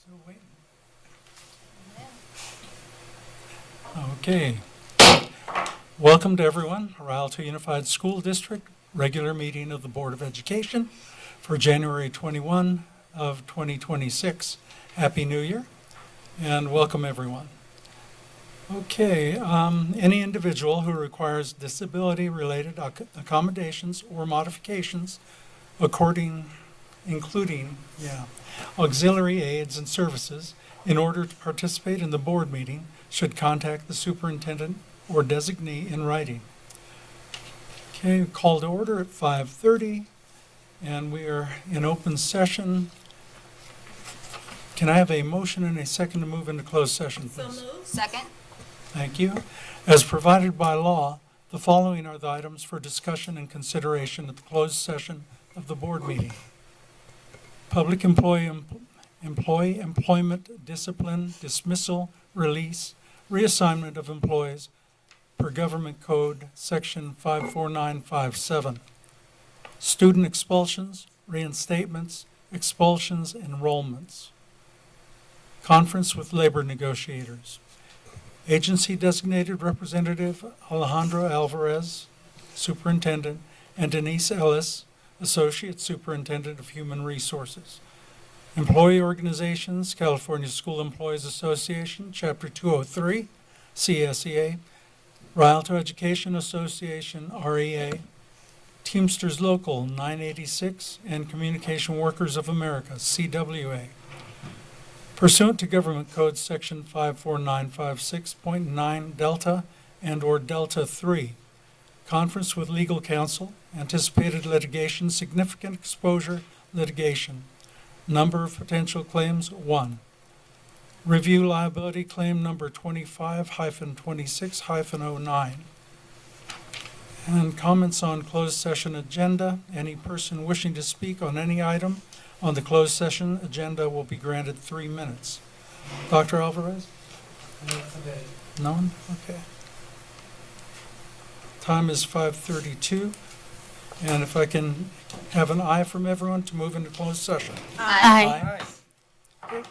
Still waiting. Okay. Welcome to everyone. Rialto Unified School District regular meeting of the Board of Education for January 21 of 2026. Happy New Year and welcome everyone. Okay, any individual who requires disability-related accommodations or modifications including auxiliary aids and services in order to participate in the board meeting should contact the superintendent or designee in writing. Okay, call to order at 5:30 and we are in open session. Can I have a motion and a second to move into closed session, please? So moved. Second? Thank you. As provided by law, the following are the items for discussion and consideration at the closed session of the board meeting. Public employment, discipline, dismissal, release, reassignment of employees per Government Code Section 54957. Student expulsions, reinstatements, expulsions, enrollments. Conference with labor negotiators. Agency designated representative Alejandro Alvarez, Superintendent, and Denise Ellis, Associate Superintendent of Human Resources. Employee organizations, California School Employees Association, Chapter 203, CSEA, Rialto Education Association, REA, Teamsters Local 986, and Communication Workers of America, CWA. Pursuant to Government Code Section 54956.9 Delta and/or Delta 3, conference with legal counsel, anticipated litigation, significant exposure litigation. Number of potential claims, 1. Review liability claim number 25-26-09. And comments on closed session agenda. Any person wishing to speak on any item on the closed session agenda will be granted 3 minutes. Dr. Alvarez? No one? Okay. Time is 5:32. And if I can have an aye from everyone to move into closed session. Aye. Okay.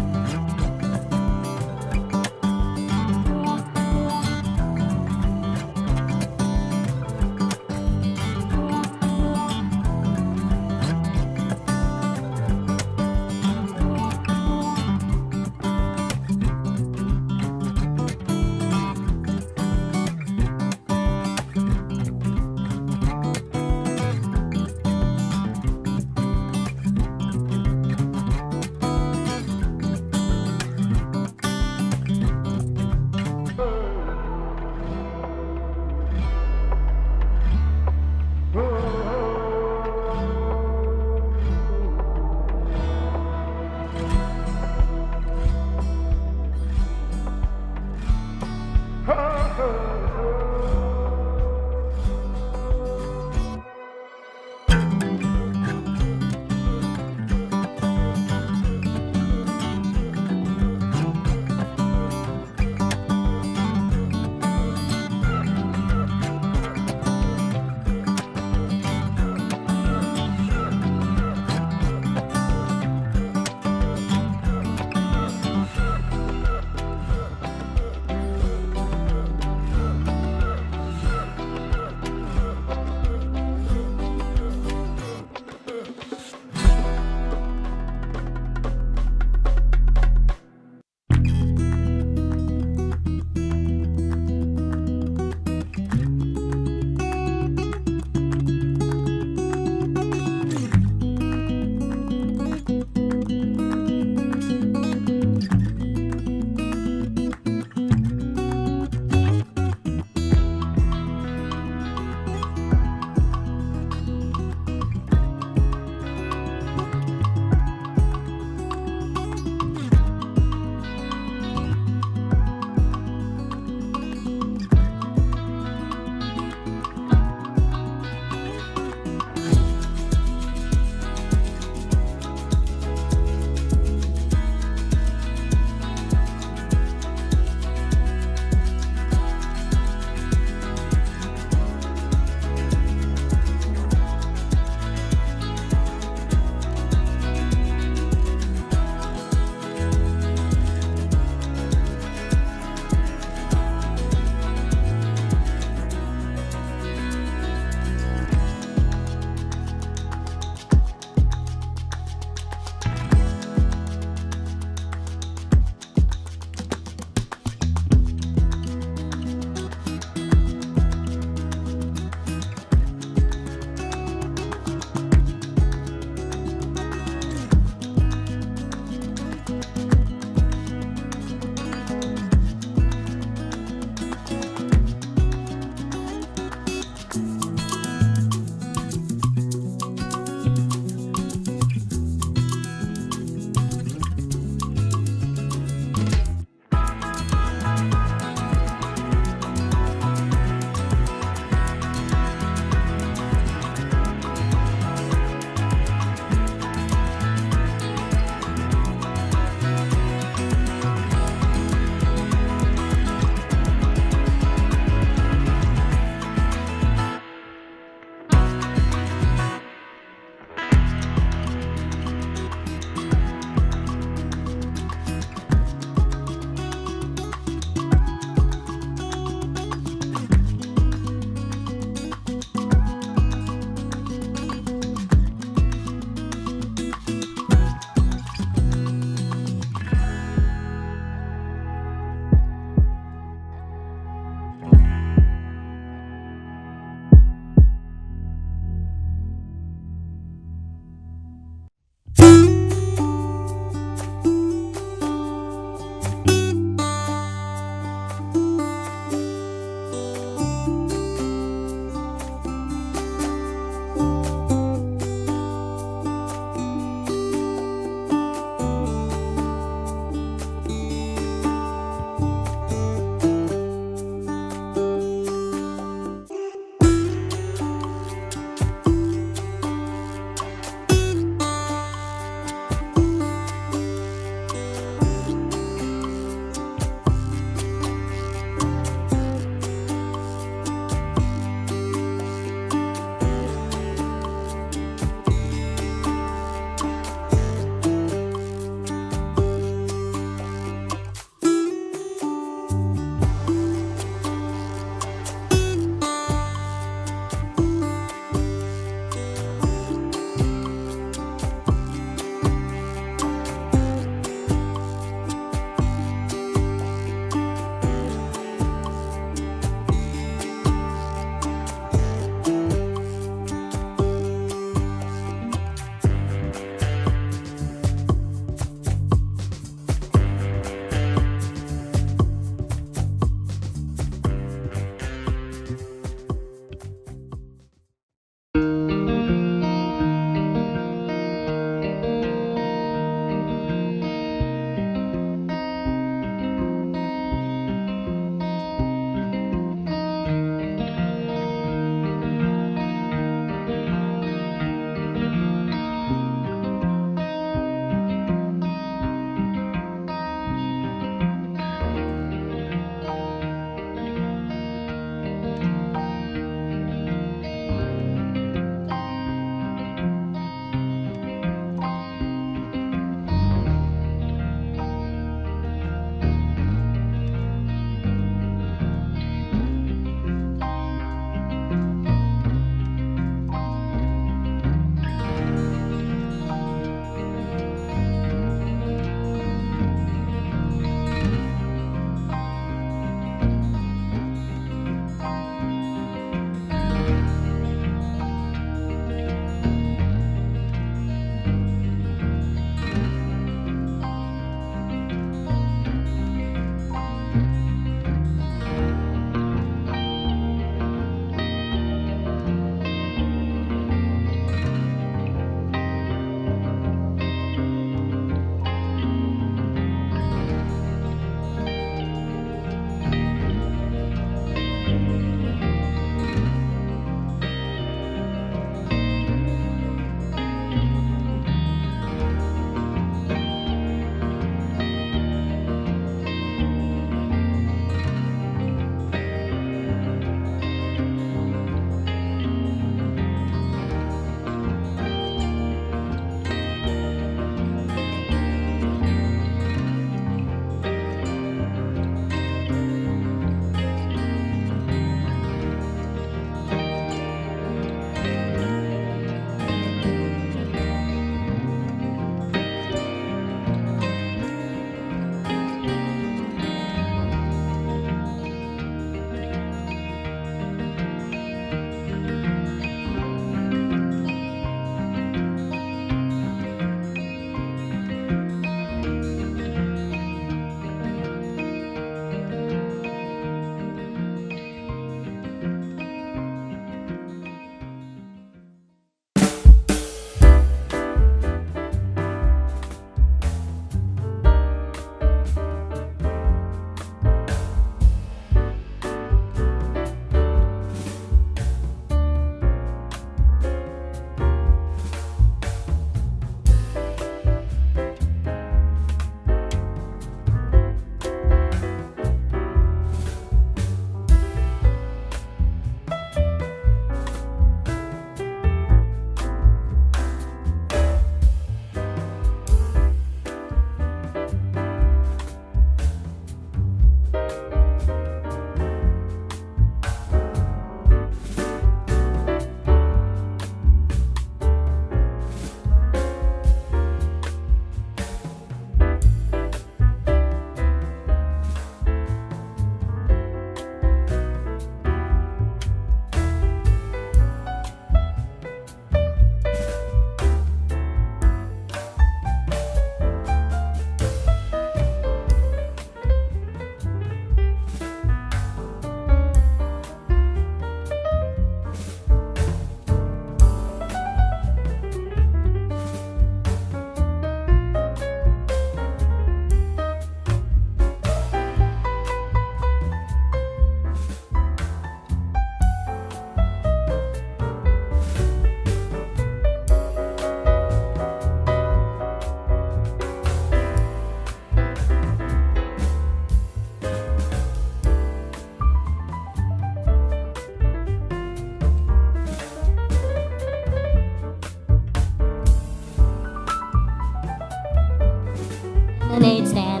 lemonade stand.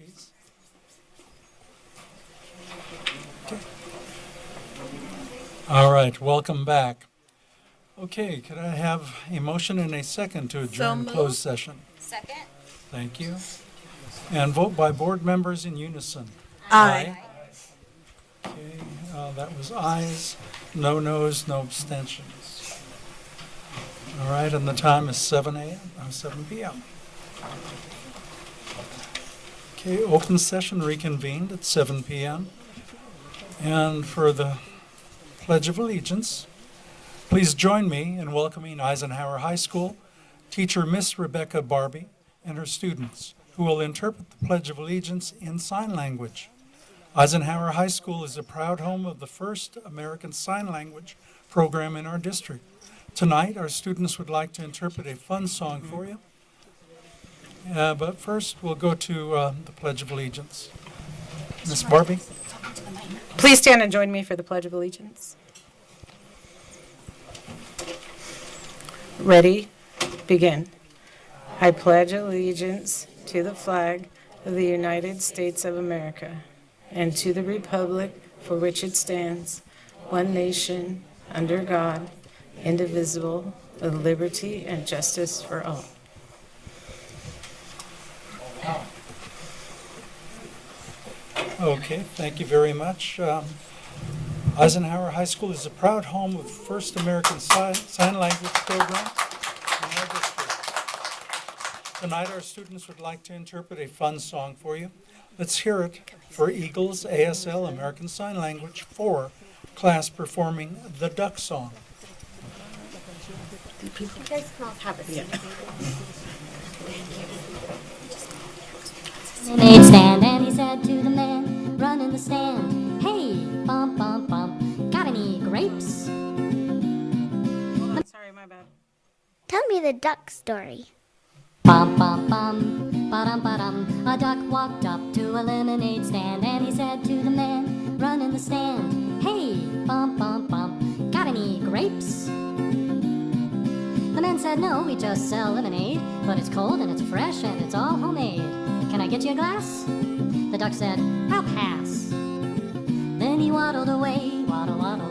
Ortiz. Okay. All right, welcome back. Okay, could I have a motion and a second to adjourn moved. closed session? Second? Thank you. And vote by board members in unison. Aye. Okay, that was ayes, no noes, no abstentions. All right, and the time is 7 p.m. Okay, open session reconvened at 7 p.m. And for the Pledge of Allegiance, please join me in welcoming Eisenhower High School teacher Miss Rebecca Barbie and her students, who will interpret the Pledge of Allegiance in sign language. Eisenhower High School is a proud home of the first American Sign Language program in our district. Tonight, our students would like to interpret a fun song for you. But first, we'll go to the Pledge of Allegiance. Miss Barbie? Please stand and join me for the Pledge of Allegiance. Ready? Begin. I pledge allegiance to the flag of the United States of America and to the republic for which it stands, one nation, under God, indivisible, with liberty and justice for all. Okay, thank you very much. Eisenhower High School is a proud home of the first American Sign Language program in our district. Tonight, our students would like to interpret a fun song for you. Let's hear it for Eagles ASL American Sign Language 4 class performing the Duck Song. You guys can all have it. Lemonade stand, and he said to the man running the stand, "Hey, bum bum bum, got any grapes?" Sorry, my bad. Tell me the duck story. Bum bum bum, ba-dum ba-dum. A duck walked up to a lemonade stand, and he said to the man running the stand, "Hey, bum bum bum, got any grapes?" The man said, "No, we just sell lemonade, but it's cold and it's fresh and it's all homemade. Can I get you a glass?" The duck said, "I'll pass." Then he waddled away, waddle waddle,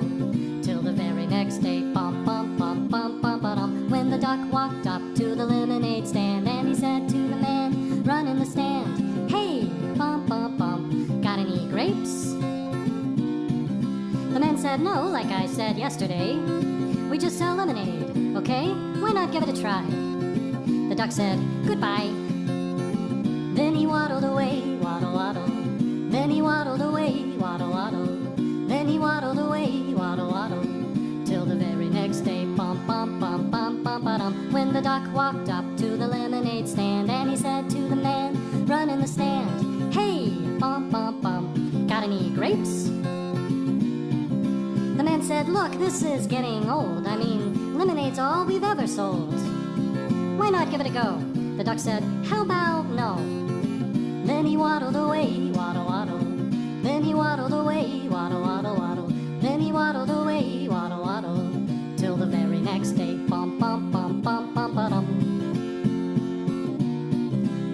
till the very next day, bum bum bum bum bum ba-dum. When the duck walked up to the lemonade stand, and he said to the man running the stand, "Hey, bum bum bum, got any grapes?" The man said, "No, like I said yesterday, we just sell lemonade, okay? Why not give it a try?" The duck said, "Goodbye." Then he waddled away, waddle waddle. Then he waddled away, waddle waddle. Then he waddled away, waddle waddle, till the very next day, bum bum bum bum bum ba-dum. When the duck walked up to the lemonade stand, and he said to the man running the stand, "Hey, bum bum bum, got any grapes?" The man said, "Look, this is getting old. I mean, lemonade's all we've ever sold. Why not give it a go?" The duck said, "How about no?" Then he waddled away, waddle waddle. Then he waddled away, waddle waddle waddle. Then he waddled away, waddle waddle, till the very next day, bum bum bum bum bum ba-dum.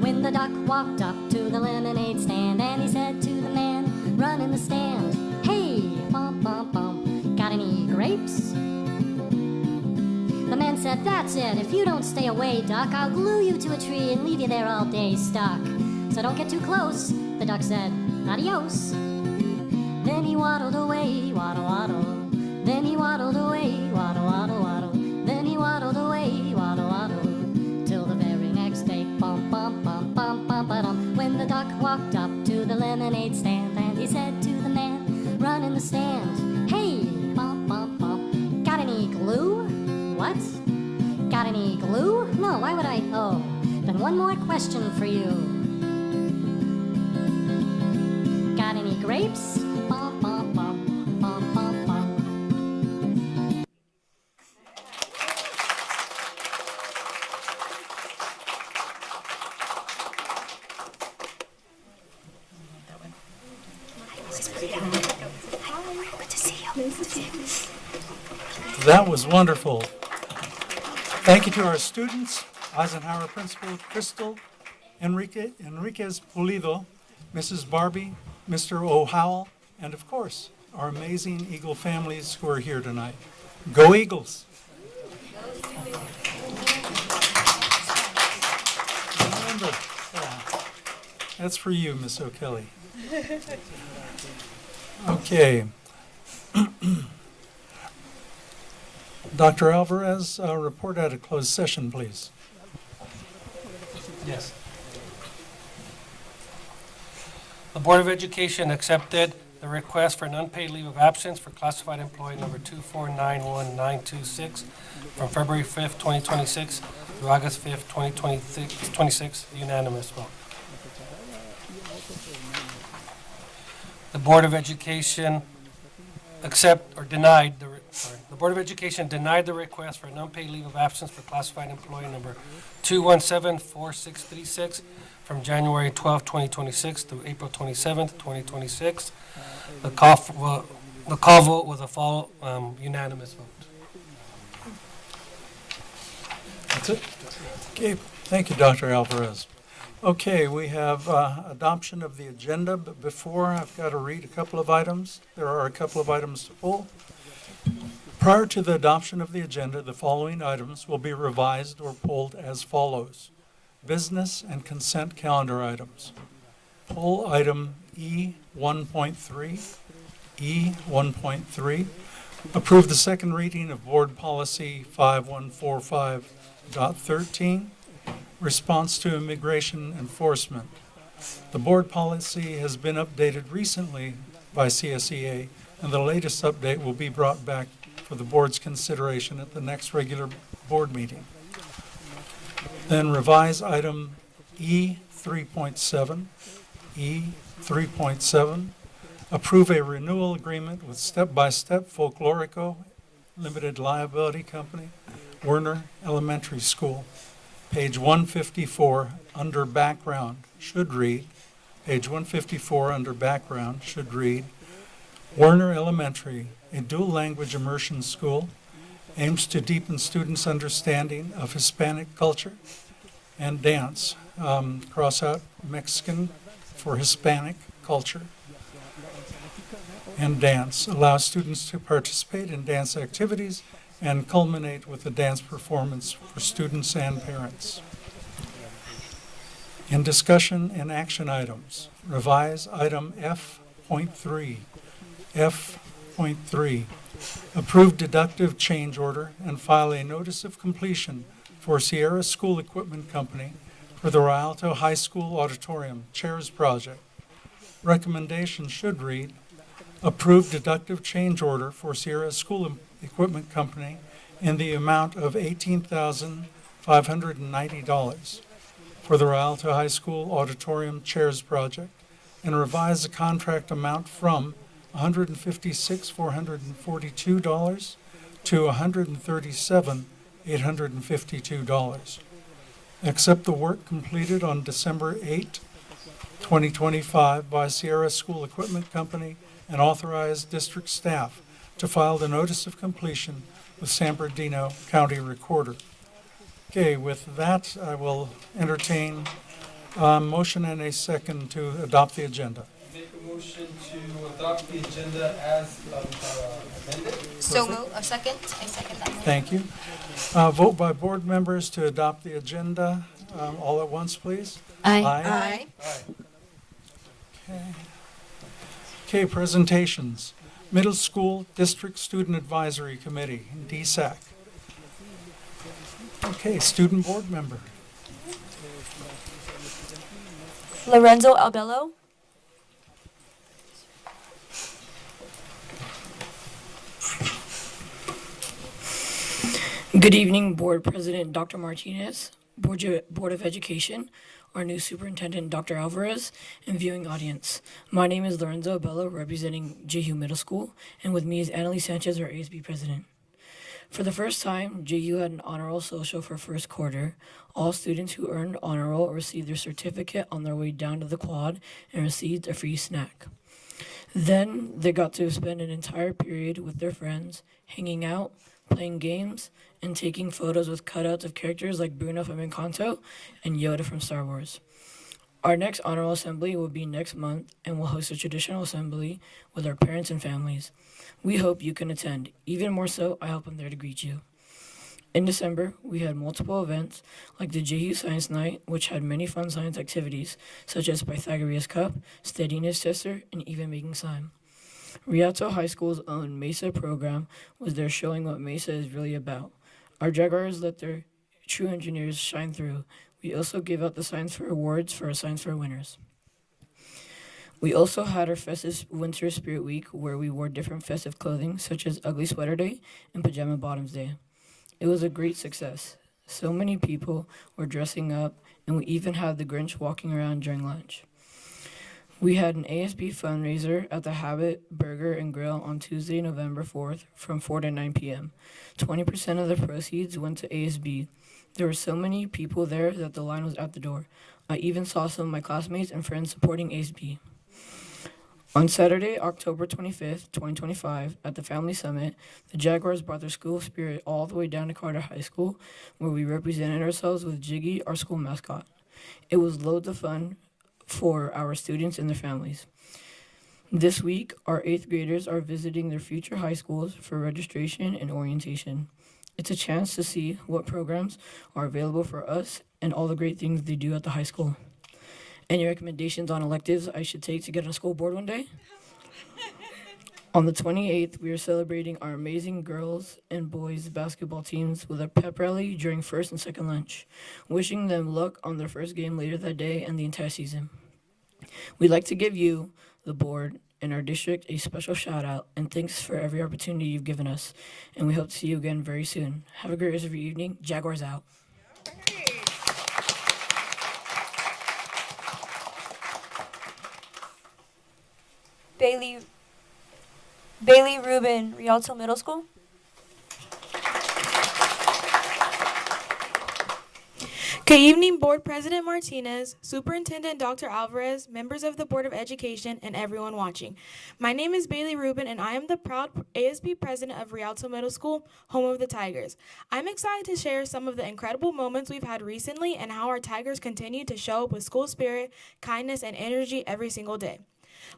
When the duck walked up to the lemonade stand, and he said to the man running the stand, "Hey, bum bum bum, got any grapes?" The man said, "That's it. If you don't stay away, duck, I'll glue you to a tree and leave you there all day stuck. So don't get too close." The duck said, "Adios." Then he waddled away, waddle waddle. Then he waddled away, waddle waddle waddle. Then he waddled away, waddle waddle, till the very next day, bum bum bum bum bum ba-dum. When the duck walked up to the lemonade stand, and he said to the man running the stand, "Hey, bum bum bum, got any glue?" "What? Got any glue? No, why would I? Oh, then one more question for you. Got any grapes?" Bum, bum, bum, bum, bum, bum. That was wonderful. Thank you to our students, Eisenhower Principal Crystal Enriquez Pulido, Mrs. Barbie, Mr. O'Howell, and of course, our amazing Eagle families who are here tonight. Go Eagles! Remember, that's for you, Miss O'Kelly. Okay. Dr. Alvarez, report out of closed session, please. Yes. The Board of Education accepted the request for an unpaid leave of absence for classified employee number 2491926 from February 5th, 2026 through August 5th, 2026, unanimous vote. The Board of Education the Board of Education denied the request for an unpaid leave of absence for classified employee number 2174636 from January 12th, 2026 through April 27th, 2026. The call vote was a unanimous vote. That's it? Okay, thank you, Dr. Alvarez. Okay, we have adoption of the agenda, but before I've got to read a couple of items. There are a couple of items to pull. Prior to the adoption of the agenda, the following items will be revised or pulled as follows. Business and consent calendar items. Pull item E 1.3. E 1.3. Approve the second reading of Board Policy 5145.13. Response to immigration enforcement. The board policy has been updated recently by CSEA, and the latest update will be brought back for the board's consideration at the next regular board meeting. Then revise item E 3.7. E 3.7. Approve a renewal agreement with Step by Step Folklorico Limited Liability Company, Werner Elementary School. Page 154, under background, should read, page 154 under background should read, Werner Elementary, a dual language immersion school, aims to deepen students' understanding of Hispanic culture and dance. Cross out Mexican for Hispanic culture and dance. Allows students to participate in dance activities and culminate with a dance performance for students and parents. In discussion and action items, revise item F.3. F.3. Approve deductive change order and file a notice of completion for Sierra School Equipment Company for the Rialto High School Auditorium Chairs Project. Recommendation should read, approve deductive change order for Sierra School Equipment Company in the amount of $18,590 for the Rialto High School Auditorium Chairs Project, and revise the contract amount from $156,442 to $137,852. Accept the work completed on December 8, 2025 by Sierra School Equipment Company and authorize district staff to file the notice of completion with San Bernardino County Recorder. Okay, with that, I will entertain a motion and a second to adopt the agenda. Make a motion to adopt the agenda as amended. So move, a second? I second that. Thank you. Vote by board members to adopt the agenda all at once, please. Aye. Okay, presentations. Middle School District Student Advisory Committee, DSAC. Okay, student board member. Lorenzo Albello. Good evening, Board President Dr. Martinez, Board of Education, our new Superintendent Dr. Alvarez, and viewing audience. My name is Lorenzo Abello, representing JU Middle School, and with me is Annalise Sanchez, our ASB President. For the first time, JU had an honor roll social for first quarter. All students who earned honor roll received their certificate on their way down to the quad and received a free snack. Then they got to spend an entire period with their friends, hanging out, playing games, and taking photos with cutouts of characters like Bruno from Encanto and Yoda from Star Wars. Our next Honorable Assembly will be next month, and we'll host a traditional assembly with our parents and families. We hope you can attend. Even more so, I hope I'm there to greet you. In December, we had multiple events like the JU Science Night, which had many fun science activities, such as Pythagoras Cup, Steadiness Tester, and even making slime. Rialto High School's own MESA program was there showing what MESA is really about. Our Jaguars let their true engineers shine through. We also gave out the Science Fair awards for our Science Fair winners. We also had our festive Winter Spirit Week, where we wore different festive clothing, such as Ugly Sweater Day and Pajama Bottoms Day. It was a great success. So many people were dressing up, and we even had the Grinch walking around during lunch. We had an ASB fundraiser at the Habit Burger and Grill on Tuesday, November 4th from 4 to 9 p.m. 20% of the proceeds went to ASB. There were so many people there that the line was at the door. I even saw some of my classmates and friends supporting ASB. On Saturday, October 25th, 2025, at the Family Summit, the Jaguars brought their school spirit all the way down to Carter High School, where we represented ourselves with Jiggy, our school mascot. It was loads of fun for our students and their families. This week, our 8th graders are visiting their future high schools for registration and orientation. It's a chance to see what programs are available for us and all the great things they do at the high school. Any recommendations on electives I should take to get on a school board one day? On the 28th, we are celebrating our amazing girls and boys basketball teams with a pep rally during first and second lunch, wishing them luck on their first game later that day and the entire season. We'd like to give you, the board, and our district a special shout out and thanks for every opportunity you've given us, and we hope to see you again very soon. Have a great rest of your evening. Jaguars out. Bailey Rubin, Rialto Middle School. Good evening, Board President Martinez, Superintendent Dr. Alvarez, members of the Board of Education, and everyone watching. My name is Bailey Rubin, and I am the proud ASB president of Rialto Middle School, home of the Tigers. I'm excited to share some of the incredible moments we've had recently and how our Tigers continue to show up with school spirit, kindness, and energy every single day.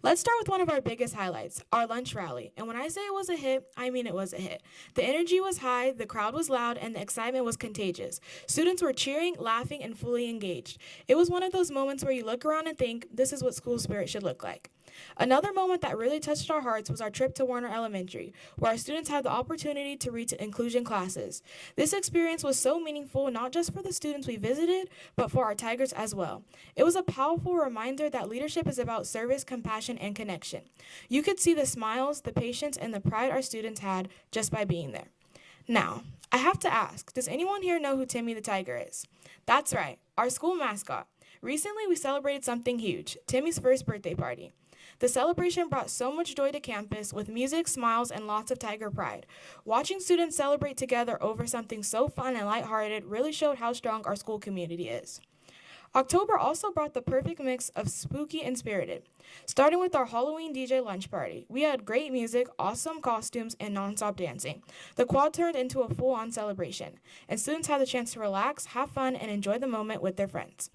Let's start with one of our biggest highlights, our lunch rally. And when I say it was a hit, I mean it was a hit. The energy was high, the crowd was loud, and the excitement was contagious. Students were cheering, laughing, and fully engaged. It was one of those moments where you look around and think, this is what school spirit should look like. Another moment that really touched our hearts was our trip to Warner Elementary, where our students had the opportunity to read to inclusion classes. This experience was so meaningful, not just for the students we visited, but for our Tigers as well. It was a powerful reminder that leadership is about service, compassion, and connection. You could see the smiles, the patience, and the pride our students had just by being there. Now, I have to ask, does anyone here know who Timmy the Tiger is? That's right, our school mascot. Recently, we celebrated something huge, Timmy's first birthday party. The celebration brought so much joy to campus with music, smiles, and lots of Tiger pride. Watching students celebrate together over something so fun and lighthearted really showed how strong our school community is. October also brought the perfect mix of spooky and spirited. Starting with our Halloween DJ lunch party, we had great music, awesome costumes, and nonstop dancing. The quad turned into a full-on celebration, and students had the chance to relax, have fun, and enjoy the moment with their friends.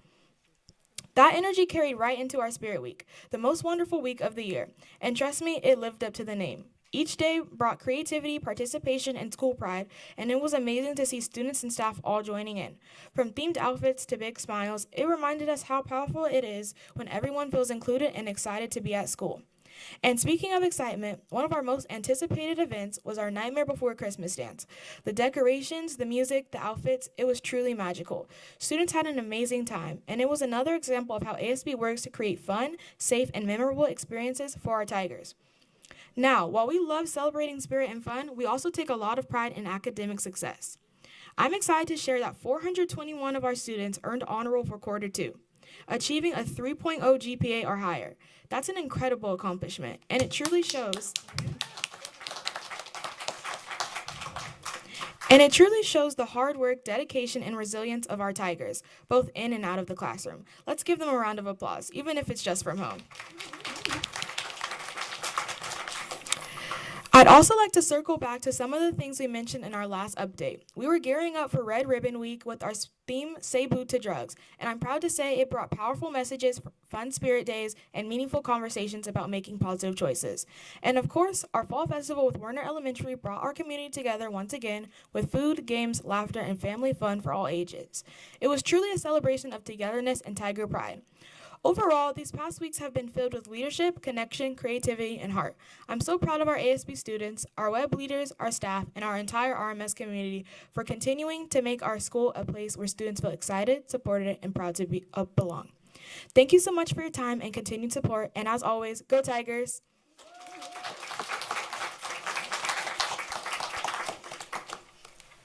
That energy carried right into our Spirit Week, the most wonderful week of the year, and trust me, it lived up to the name. Each day brought creativity, participation, and school pride, and it was amazing to see students and staff all joining in. From themed outfits to big smiles, it reminded us how powerful it is when everyone feels included and excited to be at school. And speaking of excitement, one of our most anticipated events was our Nightmare Before Christmas dance. The decorations, the music, the outfits, it was truly magical. Students had an amazing time, and it was another example of how ASB works to create fun, safe, and memorable experiences for our Tigers. Now, while we love celebrating spirit and fun, we also take a lot of pride in academic success. I'm excited to share that 421 of our students earned honor roll for quarter 2, achieving a 3.0 GPA or higher. That's an incredible accomplishment, and it truly shows the hard work, dedication, and resilience of our Tigers, both in and out of the classroom. Let's give them a round of applause, even if it's just from home. I'd also like to circle back to some of the things we mentioned in our last update. We were gearing up for Red Ribbon Week with our theme, Say Boo to Drugs, and I'm proud to say it brought powerful messages, fun spirit days, and meaningful conversations about making positive choices. And of course, our Fall Festival with Werner Elementary brought our community together once again with food, games, laughter, and family fun for all ages. It was truly a celebration of togetherness and Tiger pride. Overall, these past weeks have been filled with leadership, connection, creativity, and heart. I'm so proud of our ASB students, our web leaders, our staff, and our entire RMS community for continuing to make our school a place where students feel excited, supported, and proud to belong. Thank you so much for your time and continued support, and as always, go Tigers!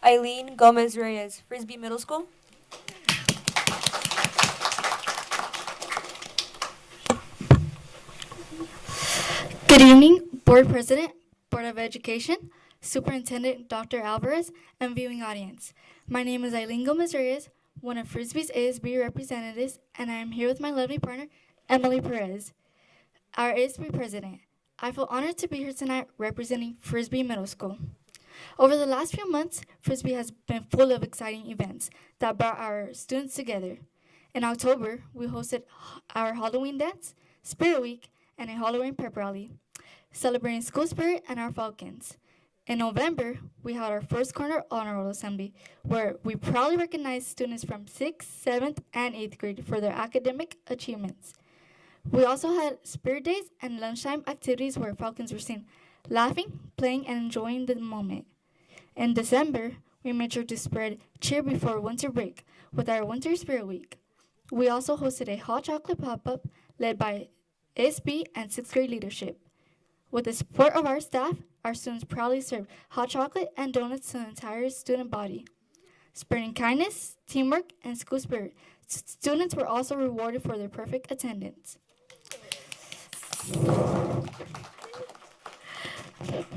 Eileen Gomez Reyes, Frisbee Middle School. Good evening, Board President, Board of Education, Superintendent Dr. Alvarez, and viewing audience. My name is Eileen Gomez Reyes, one of Frisbee's ASB representatives, and I am here with my lovely partner, Emily Perez, our ASB President. I feel honored to be here tonight representing Frisbee Middle School. Over the last few months, Frisbee has been full of exciting events that brought our students together. In October, we hosted our Halloween dance, Spirit Week, and a Halloween pep rally, celebrating school spirit and our Falcons. In November, we held our first Corner Honor Roll Assembly, where we proudly recognized students from 6th, 7th, and 8th grade for their academic achievements. We also had Spirit Days and lunchtime activities where Falcons were seen laughing, playing, and enjoying the moment. In December, we made sure to spread cheer before winter break with our Winter Spirit Week. We also hosted a hot chocolate pop-up led by ASB and 6th grade leadership. With the support of our staff, our students proudly served hot chocolate and donuts to the entire student body. Spreading kindness, teamwork, and school spirit, students were also rewarded for their perfect attendance.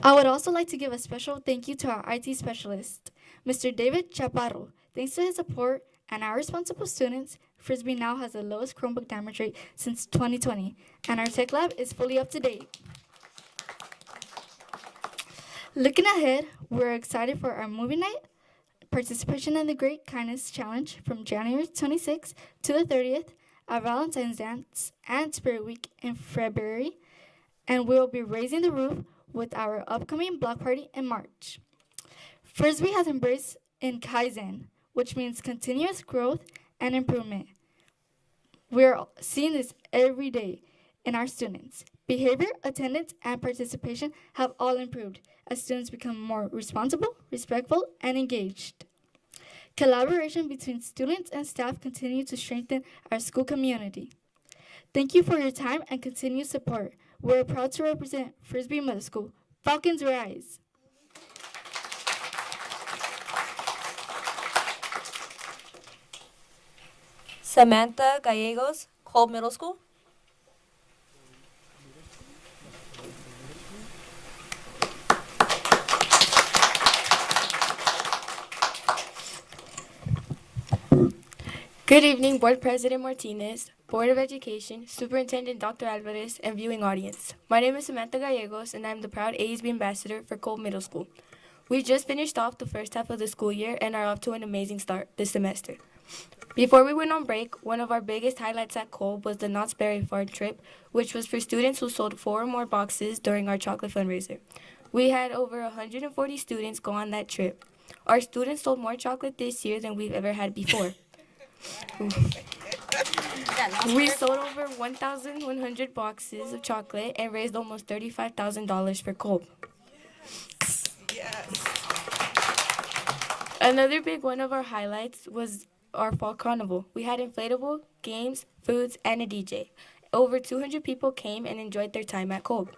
I would also like to give a special thank you to our IT specialist, Mr. David Chaparro. Thanks to his support and our responsible students, Frisbee now has the lowest Chromebook damage rate since 2020, and our tech lab is fully up to date. Looking ahead, we're excited for our movie night, participation in the Great Kindness Challenge from January 26th to the 30th, our Valentine's Dance, and Spirit Week in February, and we will be raising the roof with our upcoming block party in March. Frisbee has embraced in Kaizen, which means continuous growth and improvement. We're seeing this every day in our students. Behavior, attendance, and participation have all improved as students become more responsible, respectful, and engaged. Collaboration between students and staff continue to strengthen our school community. Thank you for your time and continued support. We're proud to represent Frisbee Middle School. Falcons rise! Samantha Gallegos, Kolb Middle School. Good evening, Board President Martinez, Board of Education, Superintendent Dr. Alvarez, and viewing audience. My name is Samantha Gallegos, and I'm the proud ASB ambassador for Kolb Middle School. We just finished off the first half of the school year and are off to an amazing start this semester. Before we went on break, one of our biggest highlights at Kolb was the Knott's Berry Farm trip, which was for students who sold 4 or more boxes during our chocolate fundraiser. We had over 140 students go on that trip. Our students sold more chocolate this year than we've ever had before. We sold over 1,100 boxes of chocolate and raised almost $35,000 for Kolb. Another big one of our highlights was our fall carnival. We had inflatable, games, foods, and a DJ. Over 200 people came and enjoyed their time at Kolb.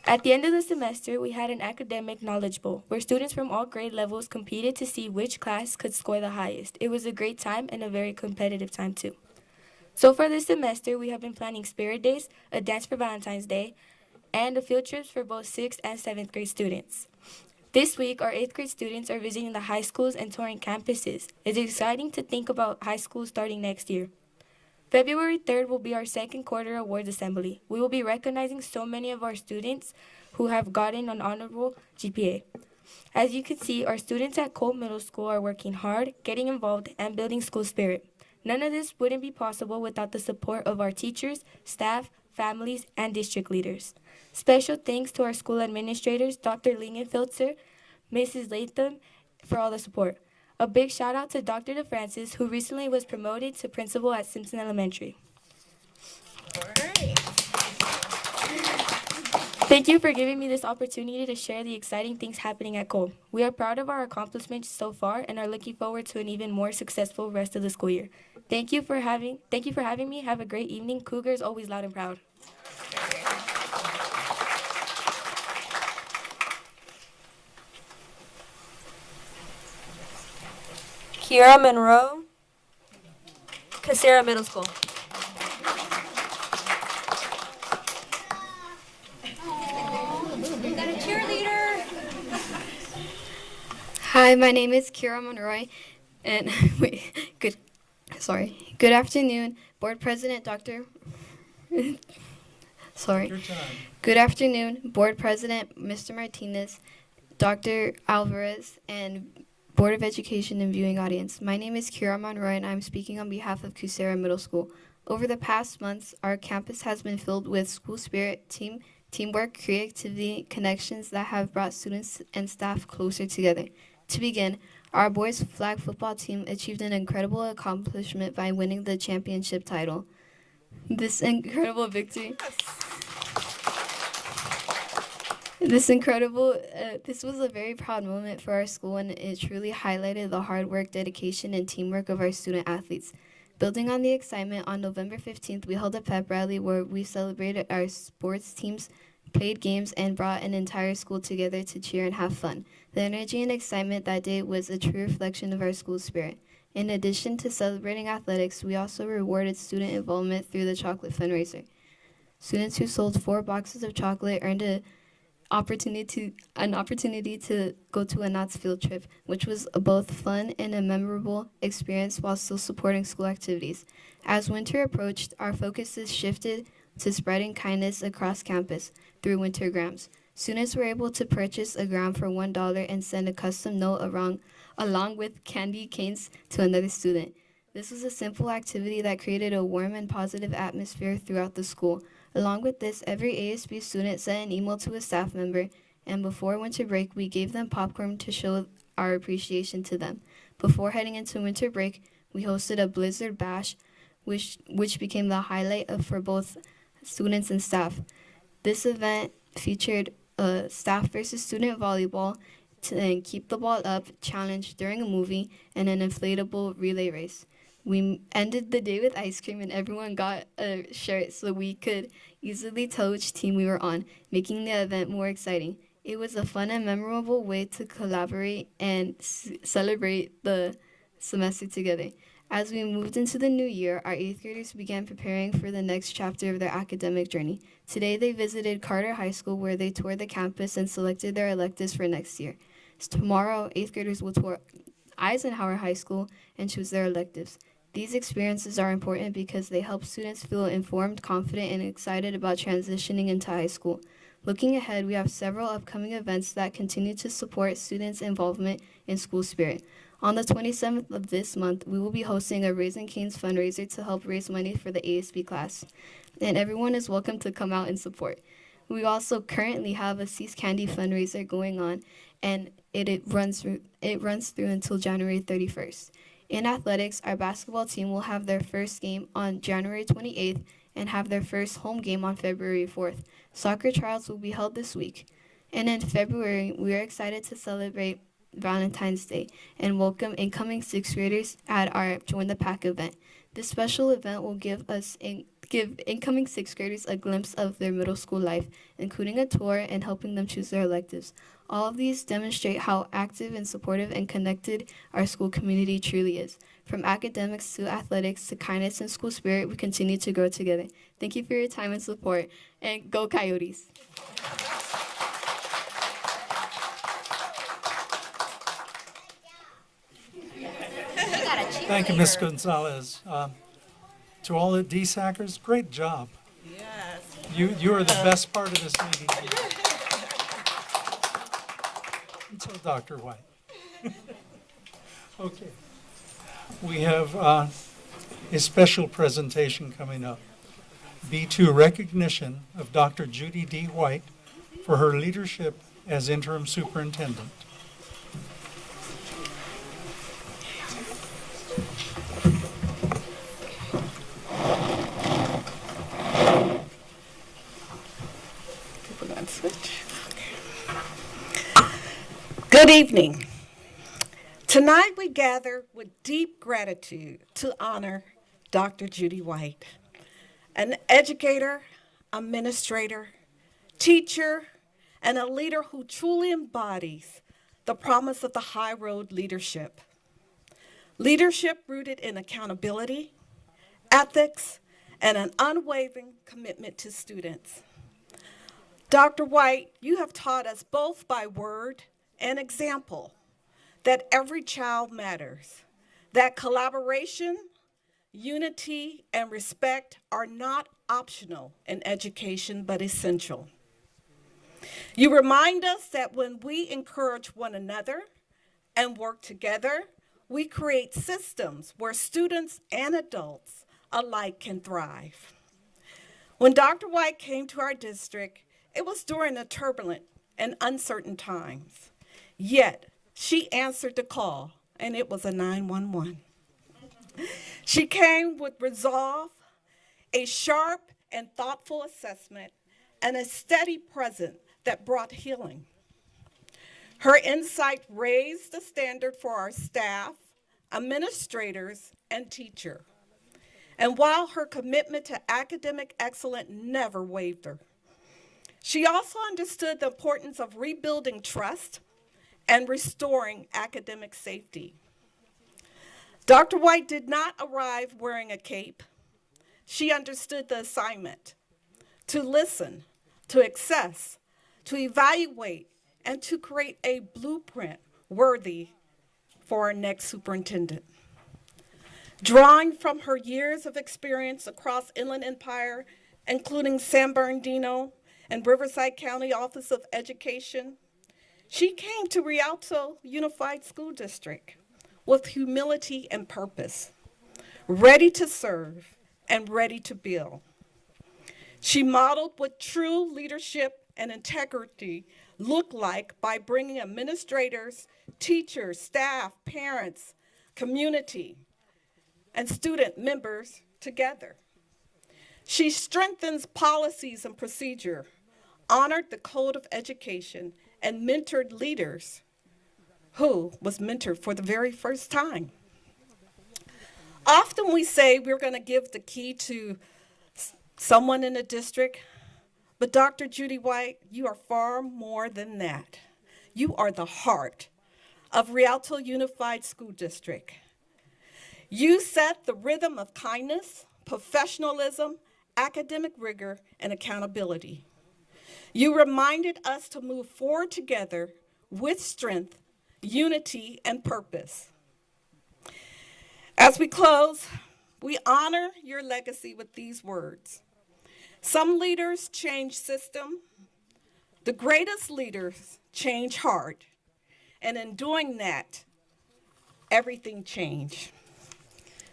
At the end of the semester, we had an academic knowledge bowl where students from all grade levels competed to see which class could score the highest. It was a great time and a very competitive time too. So for this semester, we have been planning Spirit Days, a dance for Valentine's Day, and a field trips for both 6th and 7th grade students. This week, our 8th grade students are visiting the high schools and touring campuses. It's exciting to think about high school starting next year. February 3rd will be our second quarter awards assembly. We will be recognizing so many of our students who have gotten an honorable GPA. As you can see, our students at Cole Middle School are working hard, getting involved, and building school spirit. None of this wouldn't be possible without the support of our teachers, staff, families, and district leaders. Special thanks to our school administrators, Dr. Lingenfelter, Mrs. Latham, for all the support. A big shout out to Dr. DeFrancis, who recently was promoted to principal at Simpson Elementary. Thank you for giving me this opportunity to share the exciting things happening at Cole. We are proud of our accomplishments so far and are looking forward to an even more successful rest of the school year. Thank you for having me. Have a great evening. Cougars always loud and proud. Kiara Monroe, Casera Middle School. We got a cheerleader. Hi, my name is Kira Monroy, and Good afternoon, Board President Dr. Your time. Good afternoon, Board President Mr. Martinez, Dr. Alvarez, and Board of Education and viewing audience. My name is Kira Monroy, and I'm speaking on behalf of Cusera Middle School. Over the past months, our campus has been filled with school spirit, teamwork, creativity, connections that have brought students and staff closer together. To begin, our boys flag football team achieved an incredible accomplishment by winning the championship title. This incredible victory. This was a very proud moment for our school, and it truly highlighted the hard work, dedication, and teamwork of our student athletes. Building on the excitement, on November 15th, we held a pep rally where we celebrated our sports teams, played games, and brought an entire school together to cheer and have fun. The energy and excitement that day was a true reflection of our school spirit. In addition to celebrating athletics, we also rewarded student involvement through the chocolate fundraiser. Students who sold 4 boxes of chocolate earned an opportunity to go to a Knott's field trip, which was both fun and a memorable experience while still supporting school activities. As winter approached, our focuses shifted to spreading kindness across campus through wintergrams. Students were able to purchase a gram for $1 and send a custom note along with candy canes to another student. This was a simple activity that created a warm and positive atmosphere throughout the school. Along with this, every ASB student sent an email to a staff member, and before winter break, we gave them popcorn to show our appreciation to them. Before heading into winter break, we hosted a Blizzard Bash, which became the highlight for both students and staff. This event featured a staff versus student volleyball, and keep the ball up challenge during a movie, and an inflatable relay race. We ended the day with ice cream, and everyone got a shirt so we could easily tell which team we were on, making the event more exciting. It was a fun and memorable way to collaborate and celebrate the semester together. As we moved into the new year, our 8th graders began preparing for the next chapter of their academic journey. Today, they visited Carter High School, where they toured the campus and selected their electives for next year. Tomorrow, 8th graders will tour Eisenhower High School and choose their electives. These experiences are important because they help students feel informed, confident, and excited about transitioning into high school. Looking ahead, we have several upcoming events that continue to support students' involvement in school spirit. On the 27th of this month, we will be hosting a Raising Cane's fundraiser to help raise money for the ASB class, and everyone is welcome to come out and support. We also currently have a Cease Candy fundraiser going on, and it runs through until January 31st. In athletics, our basketball team will have their first game on January 28th and have their first home game on February 4th. Soccer trials will be held this week. And in February, we are excited to celebrate Valentine's Day and welcome incoming 6th graders at our Join the Pack event. This special event will give incoming 6th graders a glimpse of their middle school life, including a tour and helping them choose their electives. All of these demonstrate how active and supportive and connected our school community truly is. From academics to athletics to kindness and school spirit, we continue to grow together. Thank you for your time and support, and go Coyotes! Thank you, Ms. Gonzalez. To all the DSACers, great job. Yes. You are the best part of this meeting. until Dr. White. Okay. We have a special presentation coming up. B2 recognition of Dr. Judy D. White for her leadership as interim superintendent. Good evening. Tonight we gather with deep gratitude to honor Dr. Judy White, an educator, administrator, teacher, and a leader who truly embodies the promise of the high road leadership. Leadership rooted in accountability, ethics, and an unwavering commitment to students. Dr. White, you have taught us both by word and example that every child matters, that collaboration, unity, and respect are not optional in education but essential. You remind us that when we encourage one another and work together, we create systems where students and adults alike can thrive. When Dr. White came to our district, it was during the turbulent and uncertain times. Yet, she answered the call, and it was a 911. She came with resolve, a sharp and thoughtful assessment, and a steady presence that brought healing. Her insight raised the standard for our staff, administrators, and teachers. And while her commitment to academic excellence never wavered, she also understood the importance of rebuilding trust and restoring academic safety. Dr. White did not arrive wearing a cape. She understood the assignment to listen, to assess, to evaluate, and to create a blueprint worthy for our next superintendent. Drawing from her years of experience across Inland Empire, including San Bernardino and Riverside County Office of Education, she came to Rialto Unified School District with humility and purpose, ready to serve and ready to build. She modeled what true leadership and integrity look like by bringing administrators, teachers, staff, parents, community, and student members together. She strengthens policies and procedure, honored the code of education, and mentored leaders who was mentored for the very first time. Often we say we're going to give the key to someone in the district, but Dr. Judy White, you are far more than that. You are the heart of Rialto Unified School District. You set the rhythm of kindness, professionalism, academic rigor, and accountability. You reminded us to move forward together with strength, unity, and purpose. As we close, we honor your legacy with these words. Some leaders change system. The greatest leaders change heart. And in doing that, everything changed.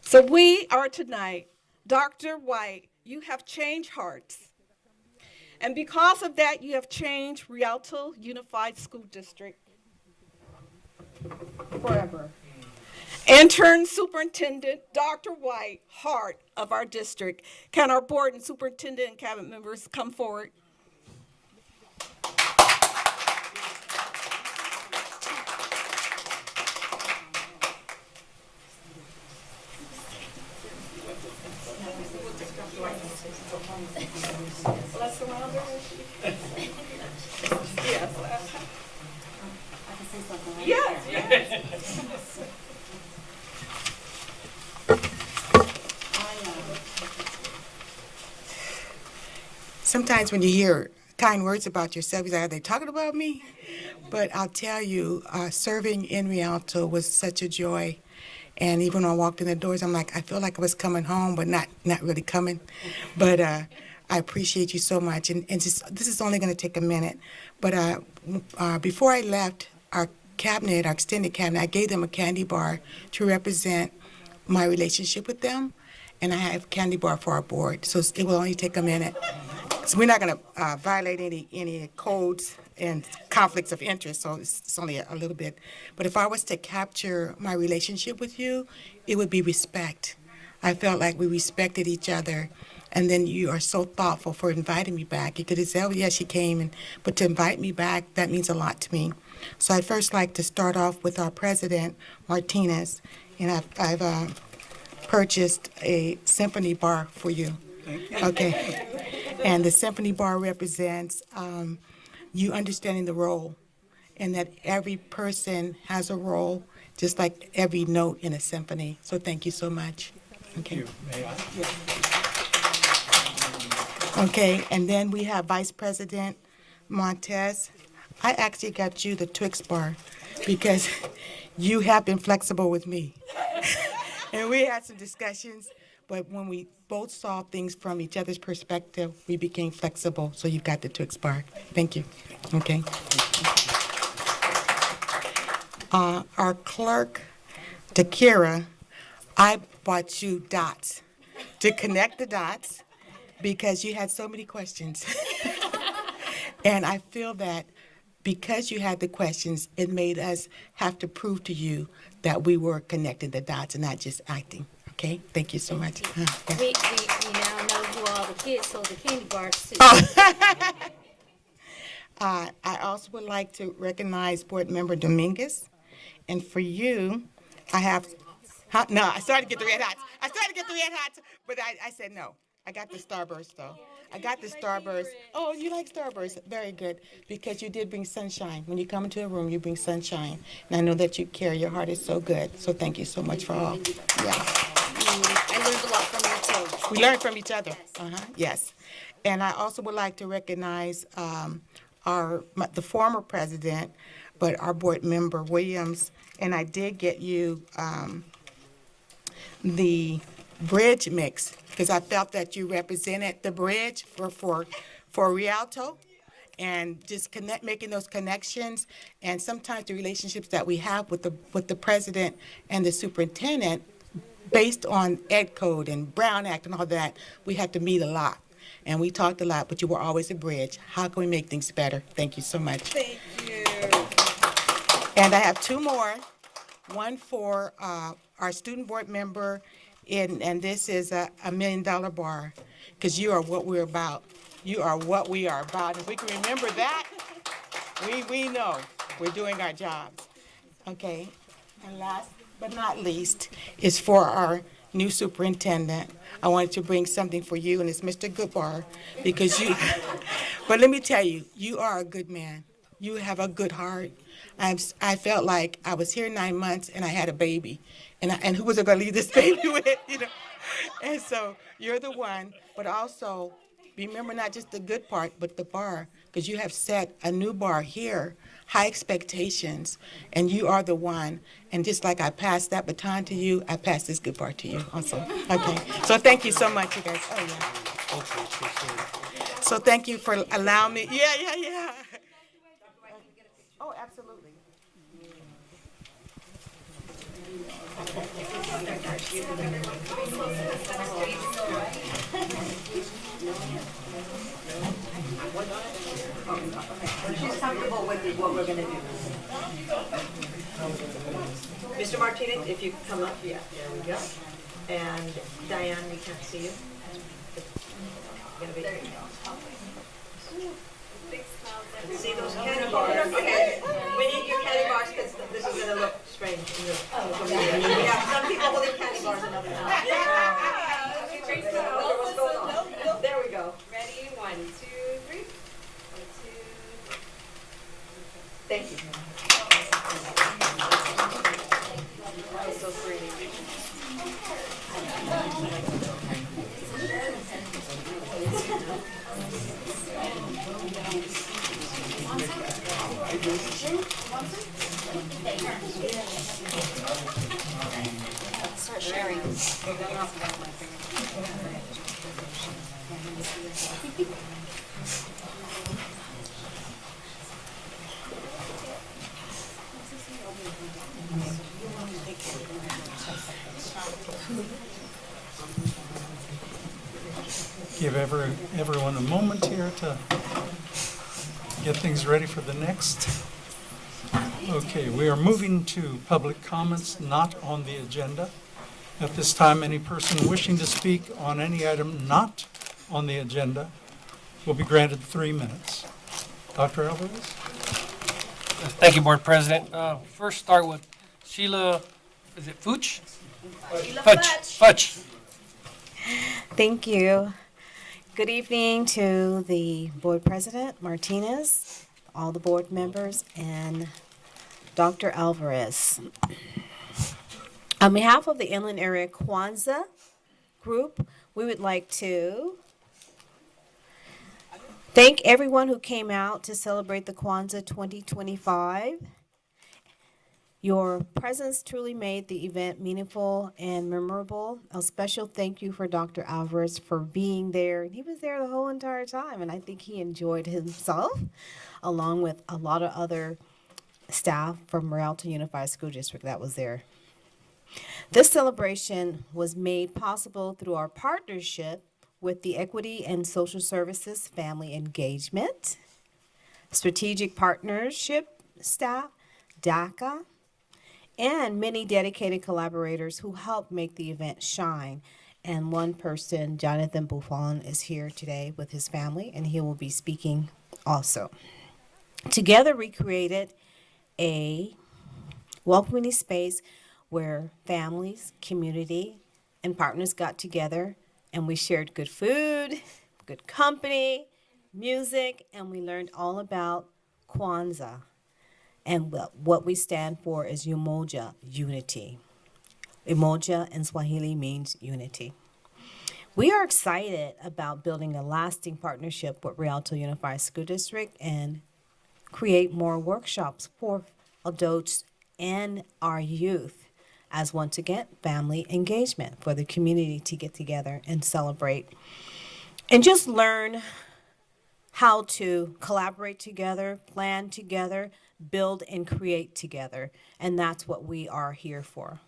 So we are tonight, Dr. White, you have changed hearts. And because of that, you have changed Rialto Unified School District forever. Intern Superintendent Dr. White, heart of our district. Can our board and superintendent and cabinet members come forward? Let's surround her. Yes. I can say something, right? Yes, yes. Sometimes when you hear kind words about yourself, you say, are they talking about me? But I'll tell you, serving in Rialto was such a joy. And even when I walked in the doors, I'm like, I feel like I was coming home, but not really coming. But I appreciate you so much. And just, this is only going to take a minute. But before I left, our cabinet, our extended cabinet, I gave them a candy bar to represent my relationship with them, and I have a candy bar for our board. So it will only take a minute. So we're not going to violate any codes and conflicts of interest, so it's only a little bit. But if I was to capture my relationship with you, it would be respect. I felt like we respected each other, and then you are so thoughtful for inviting me back. You could have said, oh, yeah, she came, but to invite me back, that means a lot to me. So I'd first like to start off with our president, Martinez, and I've purchased a symphony bar for you. Okay. And the symphony bar represents you understanding the role, and that every person has a role, just like every note in a symphony. So thank you so much. Okay. May I? Okay, and then we have Vice President Montez. I actually got you the Twix bar because you have been flexible with me. And we had some discussions, but when we both saw things from each other's perspective, we became flexible. So you've got the Twix bar. Thank you. Okay. Our clerk, Takira, I bought you dots to connect the dots because you had so many questions. And I feel that because you had the questions, it made us have to prove to you that we were connecting the dots and not just acting. Okay? Thank you so much. We now know who all the kids sold the candy bars to. I also would like to recognize Board Member Dominguez. And for you, I have, no, I started to get the red hots. But I said no. I got the Starburst, though. I got the Starburst. Oh, you like Starburst? Very good. Because you did bring sunshine. When you come into a room, you bring sunshine. And I know that you care. Your heart is so good. So thank you so much for all. Yeah. I learned a lot from you, too. We learn from each other. Yes. And I also would like to recognize the former president, but our board member, Williams. And I did get you the bridge mix because I felt that you represented the bridge for Rialto, and just making those connections. And sometimes the relationships that we have with the president and the superintendent, based on Ed Code and Brown Act and all that, we had to meet a lot. And we talked a lot, but you were always a bridge. How can we make things better? Thank you so much. Thank you. And I have two more. One for our student board member, and this is a $1 million bar, because you are what we're about. You are what we are about. If we can remember that, we know we're doing our jobs. Okay. And last but not least is for our new superintendent. I wanted to bring something for you, and it's Mr. Goodbar, because you, but let me tell you, you are a good man. You have a good heart. I felt like I was here 9 months and I had a baby, and who was I going to leave this baby with, you know? And so you're the one, but also remember not just the good part, but the bar, because you have set a new bar here, high expectations, and you are the one. And just like I passed that baton to you, I passed this good bar to you also. Okay, so thank you so much, you guys. Oh, yeah. So thank you for allowing me. Yeah. Oh, absolutely. She's comfortable with what we're going to do. Mr. Martinez, if you come up, yeah, there we go. And Diane, we can't see you. There you go. See those candy bars? Okay. We need your candy bars because this is going to look strange. Yeah, some people will eat candy bars and others not. What's going on? There we go. Ready? 1, 2, 3. 1, 2. Thank you. That's so pretty. Start sharing. give everyone a moment here to get things ready for the next. Okay, we are moving to public comments not on the agenda. At this time, any person wishing to speak on any item not on the agenda will be granted 3 minutes. Dr. Alvarez? Thank you, Board President. First start with Sheila, is it Fuchs? Fudge. Thank you. Good evening to the Board President Martinez, all the board members, and Dr. Alvarez. On behalf of the Inland Area Kwanzaa Group, we would like to thank everyone who came out to celebrate the Kwanzaa 2025. Your presence truly made the event meaningful and memorable. A special thank you for Dr. Alvarez for being there. He was there the whole entire time, and I think he enjoyed himself, along with a lot of other staff from Rialto Unified School District that was there. This celebration was made possible through our partnership with the Equity and Social Services Family Engagement, Strategic Partnership Staff, DACA, and many dedicated collaborators who helped make the event shine. And one person, Jonathan Buffon, is here today with his family, and he will be speaking also. Together, we created a welcoming space where families, community, and partners got together, and we shared good food, good company, music, and we learned all about Kwanzaa. And what we stand for is Umoja, unity. Umoja in Swahili means unity. We are excited about building a lasting partnership with Rialto Unified School District and create more workshops for adults and our youth as, once again, family engagement for the community to get together and celebrate and just learn how to collaborate together, plan together, build and create together. And that's what we are here for.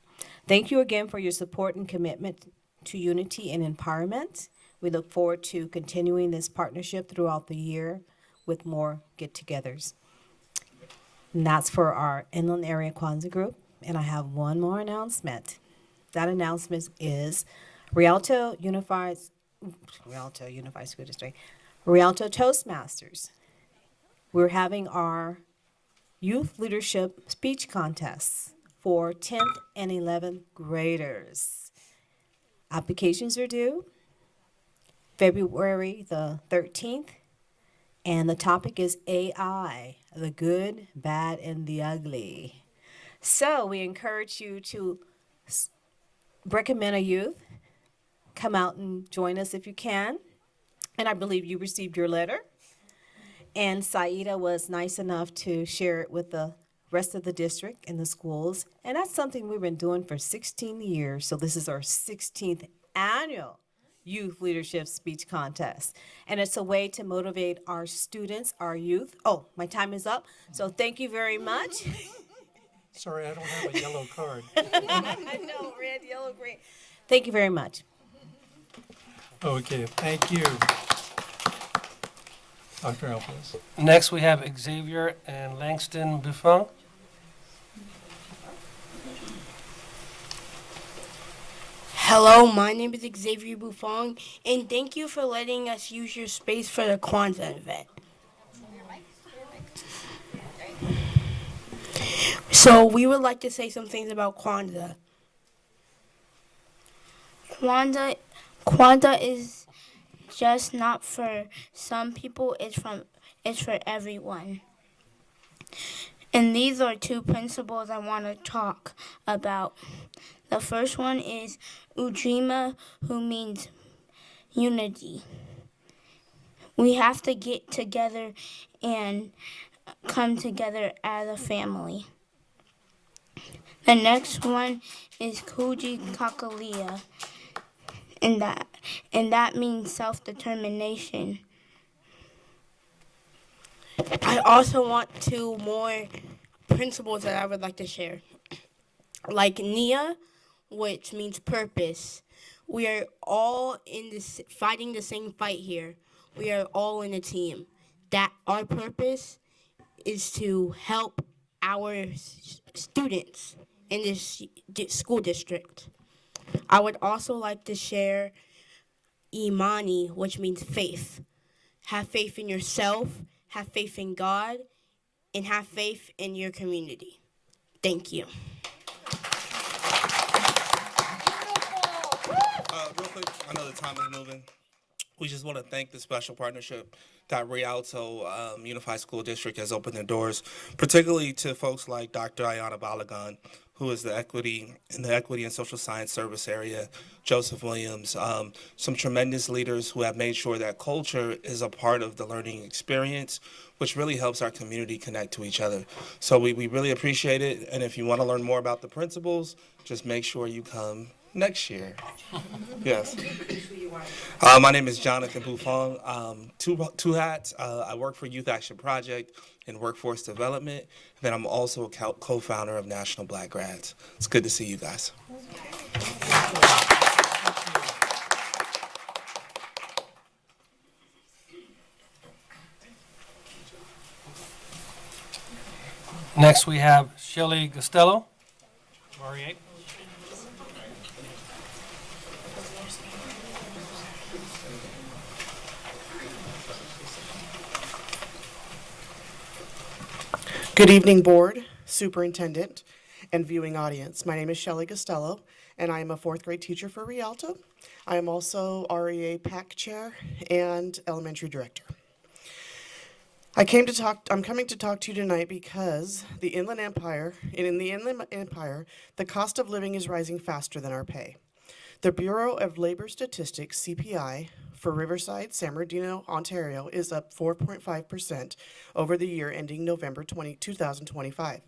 Thank you again for your support and commitment to unity and empowerment. We look forward to continuing this partnership throughout the year with more get-togethers. And that's for our Inland Area Kwanzaa Group. And I have one more announcement. That announcement is Rialto Unified School District, Rialto Toastmasters. We're having our Youth Leadership Speech Contests for 10th and 11th graders. Applications are due February the 13th, and the topic is AI, the good, bad, and the ugly. So we encourage you to recommend a youth, come out and join us if you can. And I believe you received your letter. And Saida was nice enough to share it with the rest of the district and the schools. And that's something we've been doing for 16 years. So this is our 16th annual Youth Leadership Speech Contest. And it's a way to motivate our students, our youth. Oh, my time is up. So thank you very much. Sorry, I don't have a yellow card. I know, red, yellow, green. Thank you very much. Okay, thank you. Dr. Alvarez. Next, we have Xavier and Langston Buffon. Hello, my name is Xavier Buffon, and thank you for letting us use your space for the Kwanzaa event. So we would like to say some things about Kwanzaa. Kwanzaa is just not for some people, it's for everyone. And these are two principles I want to talk about. The first one is Ujima, who means unity. We have to get together and come together as a family. The next one is Kuji Kakalia, and that means self-determination. I also want two more principles that I would like to share. Like Nia, which means purpose. We are all in this fighting the same fight here. We are all in a team. That our purpose is to help our students in this school district. I would also like to share Imani, which means faith. Have faith in yourself, have faith in God, and have faith in your community. Thank you. Real quick, I know the time is moving. We just want to thank the special partnership that Rialto Unified School District has opened their doors, particularly to folks like Dr. Ayana Balagan, who is the Equity and Social Science Service area, Joseph Williams, some tremendous leaders who have made sure that culture is a part of the learning experience, which really helps our community connect to each other. So we really appreciate it, and if you want to learn more about the principles, just make sure you come next year. Yes. My name is Jonathan Buffon. Two hats. I work for Youth Action Project in Workforce Development. And then I'm also a co-founder of National Black Grads. It's good to see you guys. Next, we have Shelly Costello, REA. Good evening, Board, Superintendent, and viewing audience. My name is Shelly Costello, and I am a fourth grade teacher for Rialto. I am also REA PAC Chair and Elementary Director. I'm coming to talk to you tonight because in the Inland Empire, the cost of living is rising faster than our pay. The Bureau of Labor Statistics, CPI, for Riverside, San Bernardino, Ontario, is up 4.5% over the year ending November 2025.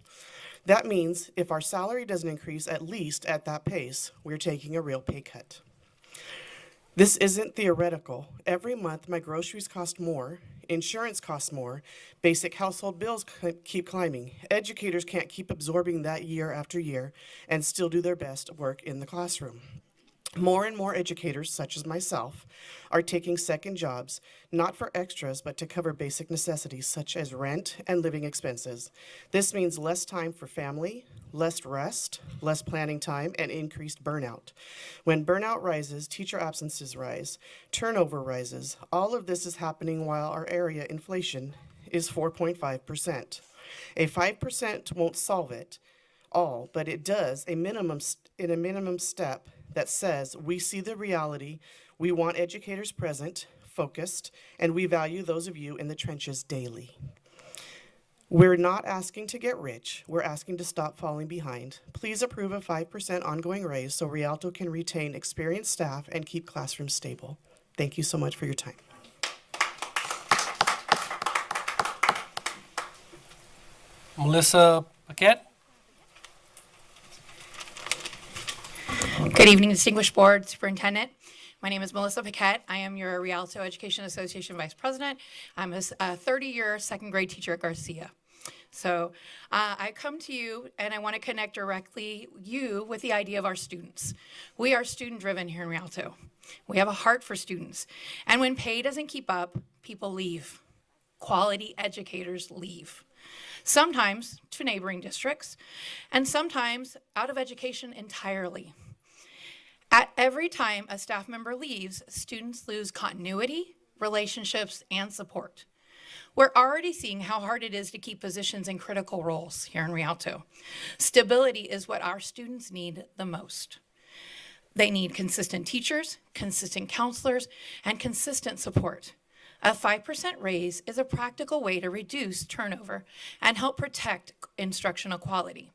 That means if our salary doesn't increase at least at that pace, we're taking a real pay cut. This isn't theoretical. Every month, my groceries cost more, insurance costs more, basic household bills keep climbing. Educators can't keep absorbing that year after year and still do their best work in the classroom. More and more educators, such as myself, are taking second jobs, not for extras, but to cover basic necessities such as rent and living expenses. This means less time for family, less rest, less planning time, and increased burnout. When burnout rises, teacher absences rise, turnover rises. All of this is happening while our area inflation is 4.5%. A 5% won't solve it all, but it does a minimum step that says we see the reality, we want educators present, focused, and we value those of you in the trenches daily. We're not asking to get rich, we're asking to stop falling behind. Please approve a 5% ongoing raise so Rialto can retain experienced staff and keep classrooms stable. Thank you so much for your time. Melissa Paquette. Good evening, distinguished board, superintendent. My name is Melissa Paquette. I am your Rialto Education Association Vice President. I'm a 30-year second grade teacher at Garcia. So I come to you and I want to connect directly you with the idea of our students. We are student driven here in Rialto. We have a heart for students. And when pay doesn't keep up, people leave. Quality educators leave. Sometimes to neighboring districts and sometimes out of education entirely. At every time a staff member leaves, students lose continuity, relationships, and support. We're already seeing how hard it is to keep positions in critical roles here in Rialto. Stability is what our students need the most. They need consistent teachers, consistent counselors, and consistent support. A 5% raise is a practical way to reduce turnover and help protect instructional quality.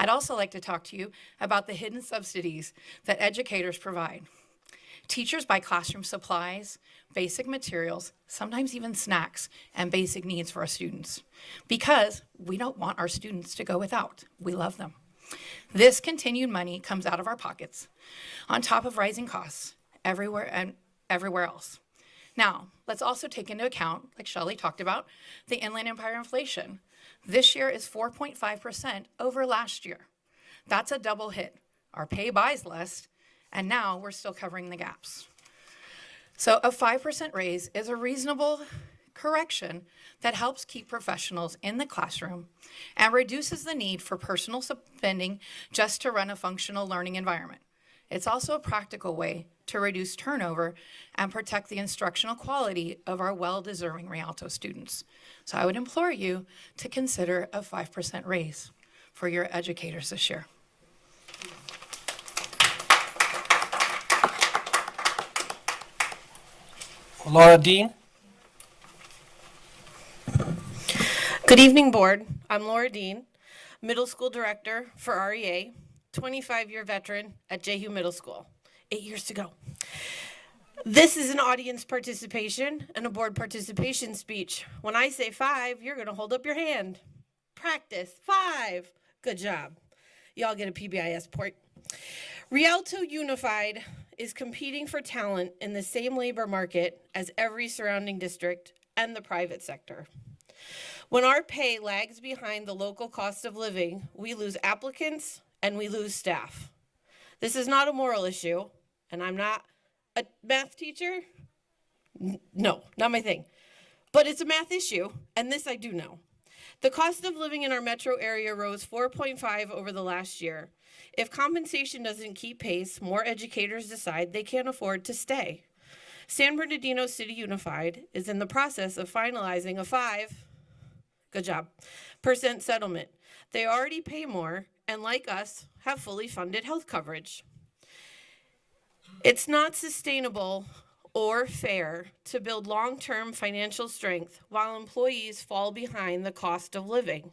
I'd also like to talk to you about the hidden subsidies that educators provide. Teachers buy classroom supplies, basic materials, sometimes even snacks, and basic needs for our students because we don't want our students to go without. We love them. This continued money comes out of our pockets on top of rising costs everywhere else. Now, let's also take into account, like Shelley talked about, the Inland Empire inflation. This year is 4.5% over last year. That's a double hit. Our pay buys less, And now we're still covering the gaps. So a 5% raise is a reasonable correction that helps keep professionals in the classroom and reduces the need for personal spending just to run a functional learning environment. It's also a practical way to reduce turnover and protect the instructional quality of our well-deserving Rialto students. So I would implore you to consider a 5% raise for your educators this year. Laura Dean. Good evening, Board. I'm Laura Dean, Middle School Director for REA, 25-year veteran at Jehu Middle School. 8 years to go. This is an audience participation and a board participation speech. When I say 5, you're going to hold up your hand. Practice. 5. Good job. Y'all get a PBIS point. Rialto Unified is competing for talent in the same labor market as every surrounding district and the private sector. When our pay lags behind the local cost of living, we lose applicants and we lose staff. This is not a moral issue, and I'm not a math teacher. No, not my thing. But it's a math issue, and this I do know. The cost of living in our metro area rose 4.5 over the last year. If compensation doesn't keep pace, more educators decide they can't afford to stay. San Bernardino City Unified is in the process of finalizing a 5% settlement. They already pay more, and like us, have fully funded health coverage. It's not sustainable or fair to build long-term financial strength while employees fall behind the cost of living.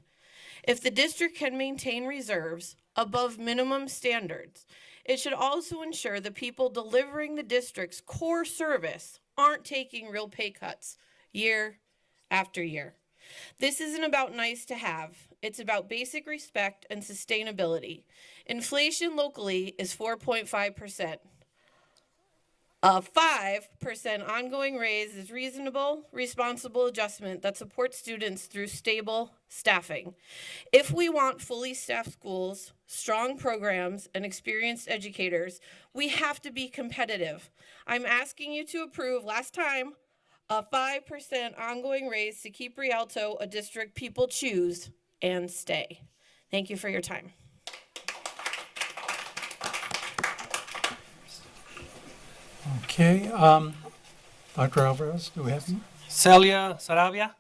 If the district can maintain reserves above minimum standards, it should also ensure the people delivering the district's core service aren't taking real pay cuts year after year. This isn't about nice to have. It's about basic respect and sustainability. Inflation locally is 4.5%. A 5% ongoing raise is reasonable, responsible adjustment that supports students through stable staffing. If we want fully staffed schools, strong programs, and experienced educators, we have to be competitive. I'm asking you to approve, last time, a 5% ongoing raise to keep Rialto a district people choose and stay. Thank you for your time. Okay, Dr. Alvarez, do we have any? Celia Sarabia.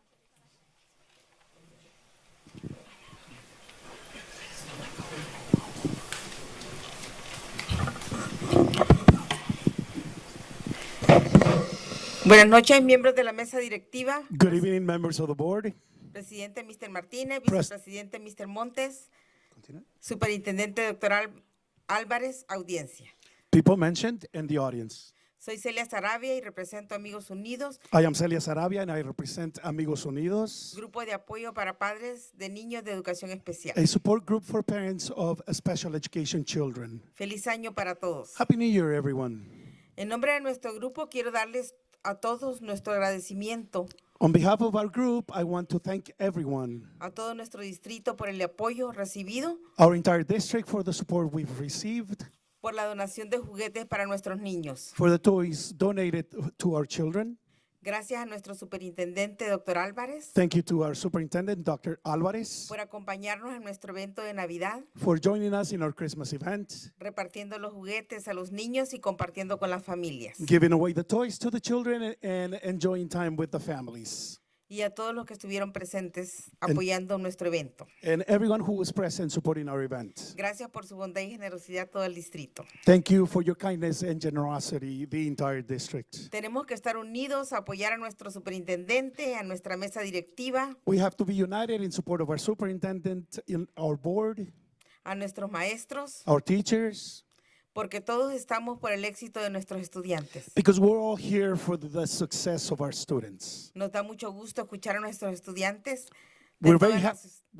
Buenas noches, miembros de la mesa directiva. Good evening, members of the board. Presidente Mr. Martínez, Pres- vicepresidente Mr. Montes, superintendente Dr. Álvarez, audiencia. People mentioned in the audience. Soy Celia Sarabia y represento Amigos Unidos, I am Celia Sarabia and I represent Amigos Unidos, grupo de apoyo para padres de niños de educación especial. a support group for parents of special education children. Feliz año para todos. Happy New Year, everyone. En nombre de nuestro grupo quiero darles a todos nuestro agradecimiento, On behalf of our group, I want to thank everyone, a todo nuestro distrito por el apoyo recibido, our entire district for the support we've received, por la donación de juguetes para nuestros niños. for the toys donated to our children. Gracias a nuestro superintendente Dr. Álvarez Thank you to our superintendent, Dr. Alvarez, por acompañarnos en nuestro evento de Navidad, for joining us in our Christmas event, repartiendo los juguetes a los niños y compartiendo con las familias. giving away the toys to the children and enjoying time with the families. Y a todos los que estuvieron presentes apoyando nuestro evento. And everyone who was present supporting our event. Gracias por su bondad y generosidad todo el distrito. Thank you for your kindness and generosity, the entire district. Tenemos que estar unidos, apoyar a nuestro superintendente, a nuestra mesa directiva, We have to be united in support of our superintendent, in our board, a nuestros maestros, our teachers, porque todos estamos por el éxito de nuestros estudiantes. because we're all here for the success of our students. Nos da mucho gusto escuchar a nuestros estudiantes We're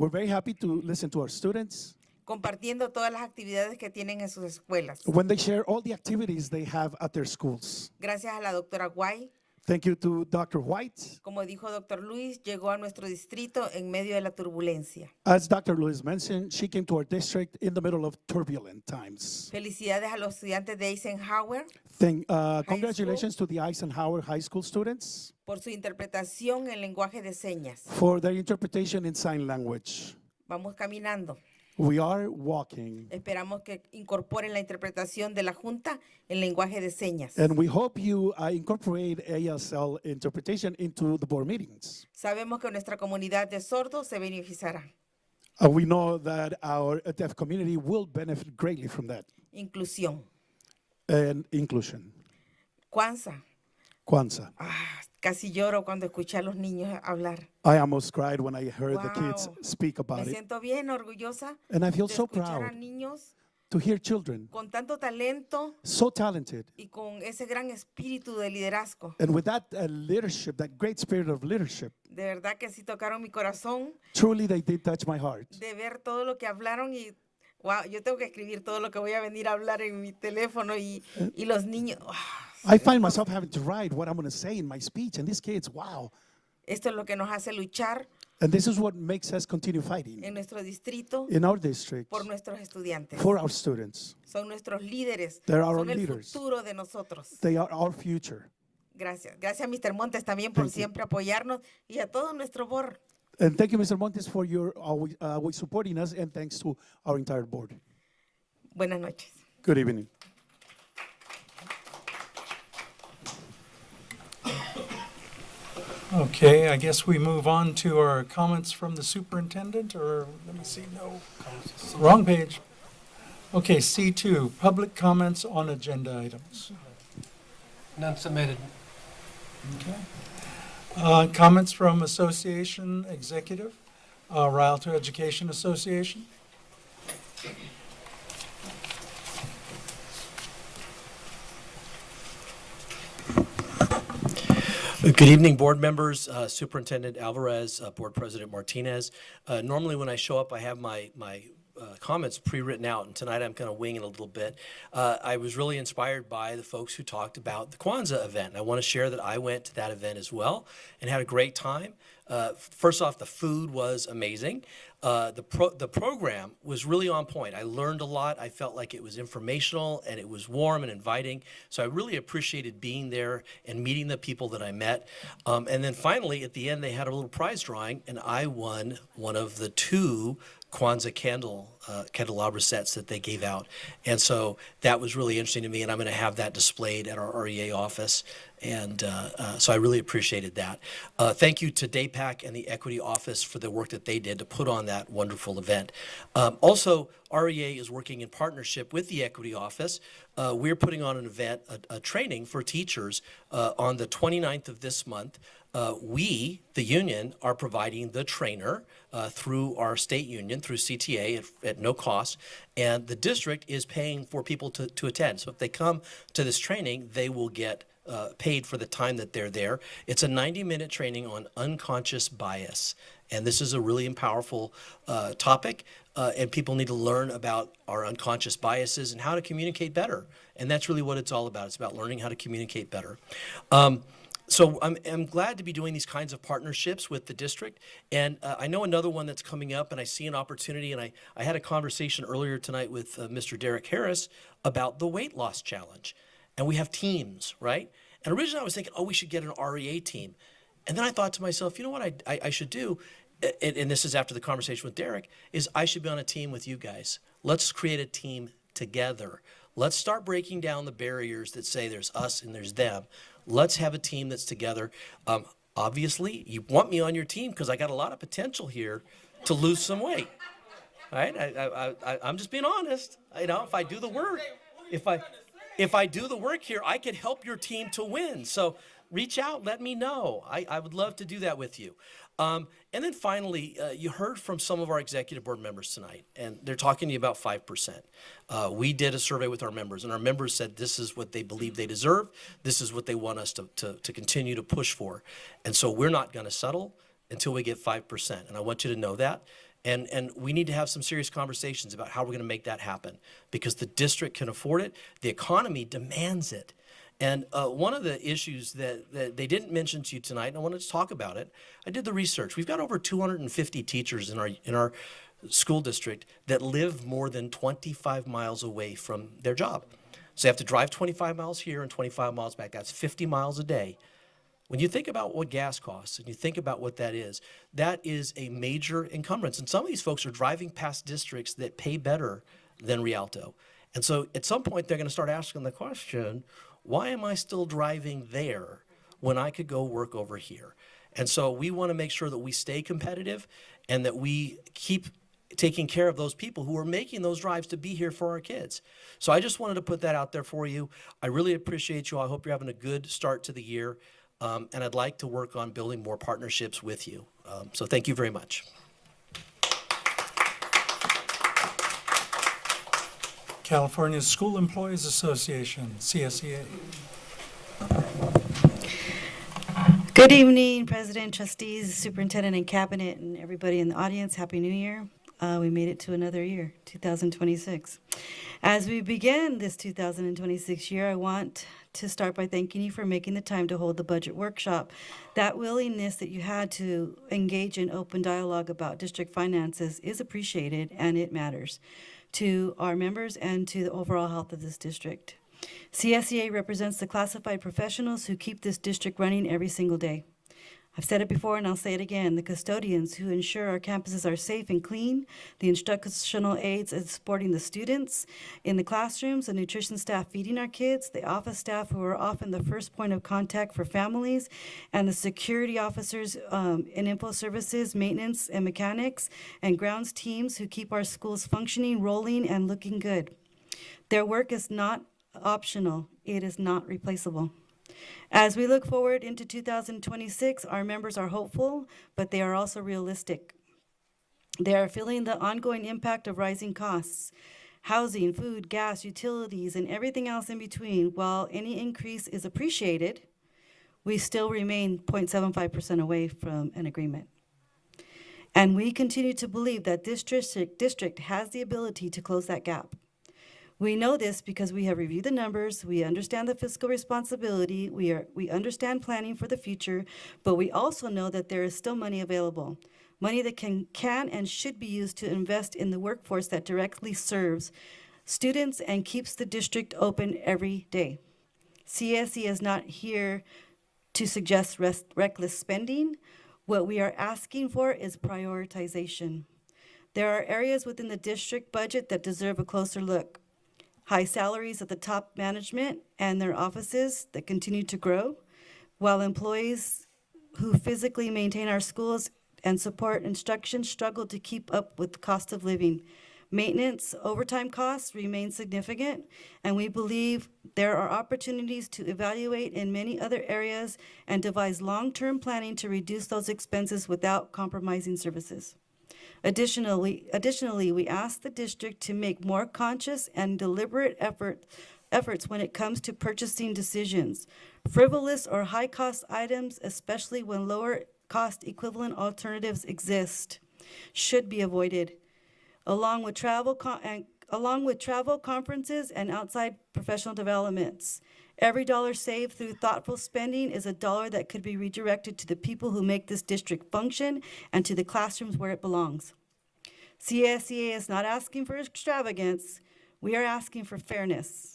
very happy to listen to our students compartiendo todas las actividades que tienen en sus escuelas. when they share all the activities they have at their schools. Gracias a la doctora Guay, Thank you to Dr. White. Como dijo Dr. Luis, llegó a nuestro distrito en medio de la turbulencia. As Dr. Lewis mentioned, she came to our district in the middle of turbulent times. Felicidades a los estudiantes de Eisenhower Congratulations to the Eisenhower High School students por su interpretación en lenguaje de señas. for their interpretation in sign language. Vamos caminando. We are walking, Esperamos que incorporen la interpretación de la Junta en lenguaje de señas. and we hope you incorporate ASL interpretation into the board meetings. Sabemos que nuestra comunidad de sordos se beneficiará. We know that our deaf community will benefit greatly from that. Inclusión. And inclusion. Kwanzaa. Kwanzaa. Casi lloro cuando escuché a los niños hablar. I almost cried when I heard the kids Wow. speak Me about it. siento bien orgullosa And I feel de so escuchar a proud niños to hear children con tanto talento so talented y con ese gran espíritu de liderazgo. and with that leadership, that great spirit of leadership. De verdad que sí tocaron mi corazón Truly, they did touch my heart. de ver todo lo que hablaron y wow, yo tengo que escribir todo lo que voy a venir a hablar en mi teléfono y los niños. I find myself having to write what I'm going to say in my speech, and these kids, wow. Esto es lo que nos hace luchar And this is what makes us continue fighting en nuestro distrito in our district por nuestros estudiantes. for our students. Son nuestros líderes. They're our Son el leaders. futuro de nosotros. They are our future. Gracias. Gracias, Mr. Montes, también por Thank you. siempre apoyarnos y a todo nuestro board. And thank you, Mr. Montes, for your always supporting us, and thanks to our entire board. Buenas noches. Good evening. Okay, I guess we move on to our comments from the superintendent, or, let me see, no, wrong page. Okay, C2, public comments on agenda items. None submitted. Okay. Comments from Association Executive, Rialto Education Association. Good evening, board members, Superintendent Alvarez, Board President Martinez. Normally when I show up, I have my comments pre-written out, and tonight I'm kind of winging a little bit. I was really inspired by the folks who talked about the Kwanzaa event. I want to share that I went to that event as well and had a great time. First off, the food was amazing. The program was really on point. I learned a lot. I felt like it was informational and it was warm and inviting. So I really appreciated being there and meeting the people that I met. And then finally, at the end, they had a little prize drawing, and I won one of the 2 Kwanzaa candelabra sets that they gave out. And so that was really interesting to me, and I'm going to have that displayed at our REA office. And so I really appreciated that. Thank you to DAPAC and the Equity Office for the work that they did to put on that wonderful event. Also, REA is working in partnership with the Equity Office. We're putting on an event, a training for teachers on the 29th of this month. We, the union, are providing the trainer through our state union, through CTA at no cost, and the district is paying for people to attend. So if they come to this training, they will get paid for the time that they're there. It's a 90-minute training on unconscious bias, and this is a really powerful topic, and people need to learn about our unconscious biases and how to communicate better, and that's really what it's all about. It's about learning how to communicate better. So I'm glad to be doing these kinds of partnerships with the district, and I know another one that's coming up, and I see an opportunity, and I had a conversation earlier tonight with Mr. Derek Harris about the weight loss challenge. And we have teams, right? And originally I was thinking, oh, we should get an REA team. And then I thought to myself, you know what I should do, and this is after the conversation with Derek, is I should be on a team with you guys. Let's create a team together. Let's start breaking down the barriers that say there's us and there's them. Let's have a team that's together. Obviously, you want me on your team because I got a lot of potential here to lose some weight, right? I'm just being honest. You know, if I do the work, if I do the work here, I could help your team to win. So reach out, let me know. I would love to do that with you. And then finally, you heard from some of our executive board members tonight, and they're talking to you about 5%. We did a survey with our members, and our members said this is what they believe they deserve. This is what they want us to continue to push for. And so we're not going to settle until we get 5%. And I want you to know that. And we need to have some serious conversations about how we're going to make that happen, because the district can afford it. The economy demands it. And one of the issues that they didn't mention to you tonight, and I wanted to talk about it, I did the research. We've got over 250 teachers in our school district that live more than 25 miles away from their job. So they have to drive 25 miles here and 25 miles back. That's 50 miles a day. When you think about what gas costs and you think about what that is a major encumbrance. And some of these folks are driving past districts that pay better than Rialto. And so at some point they're going to start asking the question, why am I still driving there when I could go work over here? And so we want to make sure that we stay competitive and that we keep taking care of those people who are making those drives to be here for our kids. So I just wanted to put that out there for you. I really appreciate you. I hope you're having a good start to the year. And I'd like to work on building more partnerships with you. So thank you very much. California School Employees Association, CSEA. Good evening, President, trustees, superintendent, and cabinet, and everybody in the audience. Happy New Year. We made it to another year, 2026. As we begin this 2026 year, I want to start by thanking you for making the time to hold the budget workshop. That willingness that you had to engage in open dialogue about district finances is appreciated, and it matters to our members and to the overall health of this district. CSEA represents the classified professionals who keep this district running every single day. I've said it before and I'll say it again, the custodians who ensure our campuses are safe and clean, the instructional aides supporting the students in the classrooms, the nutrition staff feeding our kids, the office staff who are often the first point of contact for families, and the security officers in info services, maintenance and mechanics, and grounds teams who keep our schools functioning, rolling, and looking good. Their work is not optional, it is not replaceable. As we look forward into 2026, our members are hopeful, but they are also realistic. They are feeling the ongoing impact of rising costs, housing, food, gas, utilities, and everything else in between. While any increase is appreciated, we still remain 0.75% away from an agreement. And we continue to believe that this district has the ability to close that gap. We know this because we have reviewed the numbers, we understand the fiscal responsibility, we understand planning for the future, but we also know that there is still money available. Money that can and should be used to invest in the workforce that directly serves students and keeps the district open every day. CSE is not here to suggest reckless spending. What we are asking for is prioritization. There are areas within the district budget that deserve a closer look. High salaries at the top management and their offices that continue to grow, while employees who physically maintain our schools and support instruction struggle to keep up with the cost of living. Maintenance, overtime costs remain significant, and we believe there are opportunities to evaluate in many other areas and devise long-term planning to reduce those expenses without compromising services. Additionally, we ask the district to make more conscious and deliberate efforts when it comes to purchasing decisions. Frivolous or high-cost items, especially when lower-cost equivalent alternatives exist, should be avoided. Along with travel, conferences, and outside professional developments. Every dollar saved through thoughtful spending is a dollar that could be redirected to the people who make this district function and to the classrooms where it belongs. CSEA is not asking for extravagance, we are asking for fairness.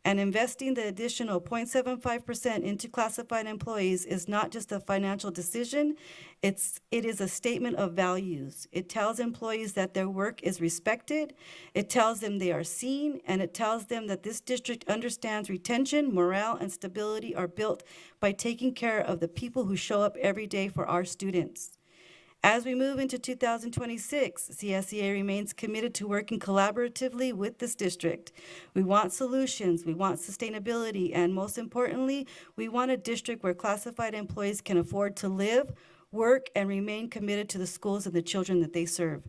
And investing the additional 0.75% into classified employees is not just a financial decision, it is a statement of values. It tells employees that their work is respected, it tells them they are seen, and it tells them that this district understands retention, morale, and stability are built by taking care of the people who show up every day for our students. As we move into 2026, CSEA remains committed to working collaboratively with this district. We want solutions, we want sustainability, and most importantly, we want a district where classified employees can afford to live, work, and remain committed to the schools and the children that they serve.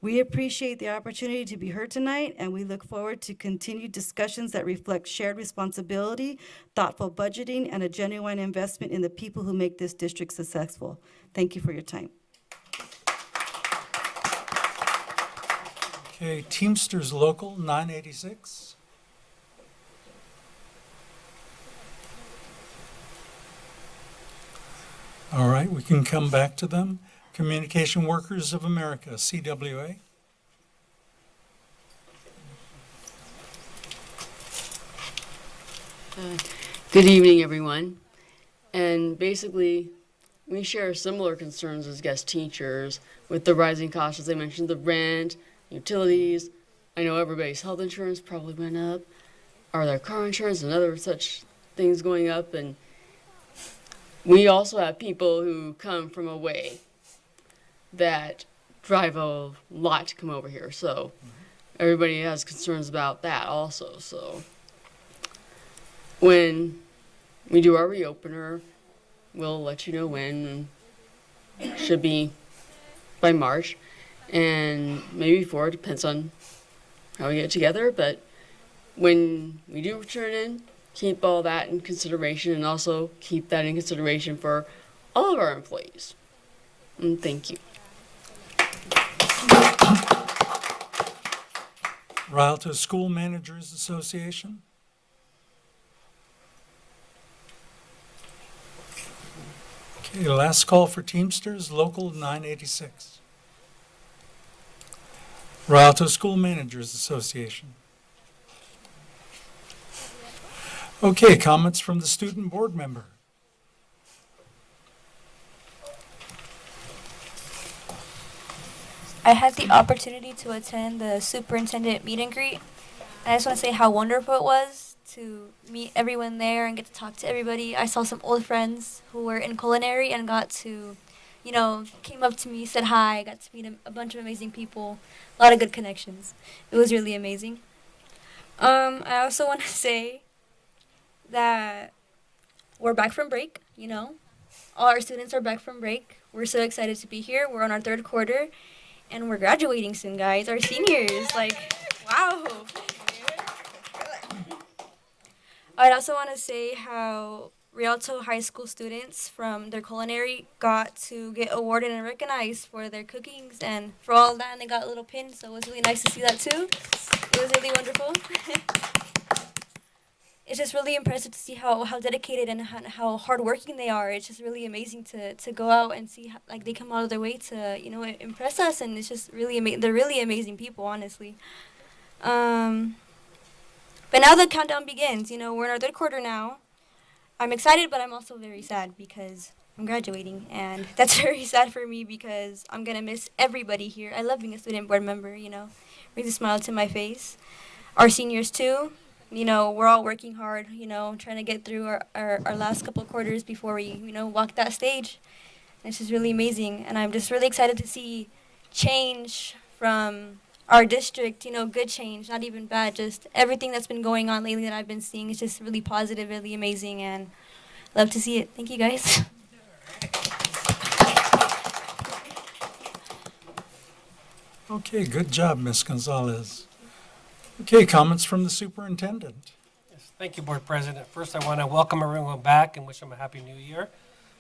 We appreciate the opportunity to be heard tonight, and we look forward to continued discussions that reflect shared responsibility, thoughtful budgeting, and a genuine investment in the people who make this district successful. Thank you for your time. Okay, Teamsters Local 986. All right, we can come back to them. Communication Workers of America, CWA. Good evening, everyone. And basically, we share similar concerns as guest teachers with the rising costs, as I mentioned, the rent, utilities. I know everybody's health insurance probably went up, or their car insurance and other such things going up. And we also have people who come from away that drive a lot to come over here. So everybody has concerns about that also. So when we do our reopener, we'll let you know when. Should be by March, and maybe before, depends on how we get together. But when we do return in, keep all that in consideration, and also keep that in consideration for all of our employees. And thank you. Rialto School Managers Association. Okay, last call for Teamsters, Local 986. Rialto School Managers Association. Okay, comments from the student board member. I had the opportunity to attend the superintendent meet and greet. And I just want to say how wonderful it was to meet everyone there and get to talk to everybody. I saw some old friends who were in culinary and got to, came up to me, said hi, got to meet a bunch of amazing people, a lot of good connections. It was really amazing. I also want to say that we're back from break, All our students are back from break. We're so excited to be here. We're on our third quarter. And we're graduating soon, guys. Our seniors, wow. I'd also want to say how Rialto High School students from their culinary got to get awarded and recognized for their cookings and for all that, and they got a little pin, so it was really nice to see that too. It was really wonderful. It's just really impressive to see how dedicated and how hardworking they are. It's just really amazing to go out and see how, they come out of their way to impress us, and it's just really they're really amazing people, honestly. But now the countdown begins. We're in our third quarter now. I'm excited, but I'm also very sad because I'm graduating, and that's very sad for me because I'm gonna miss everybody here. I love being a student board member. Brings a smile to my face. Our seniors too. We're all working hard, trying to get through our last couple of quarters before we, walk that stage. And it's just really amazing. And I'm just really excited to see change from our district, good change, not even bad. Just everything that's been going on lately that I've been seeing is just really positive, really amazing, and love to see it. Thank you, guys. Okay, good job, Ms. Gonzalez. Okay, comments from the superintendent. Yes, thank you, Board President. First, I want to welcome everyone back and wish them a Happy New Year,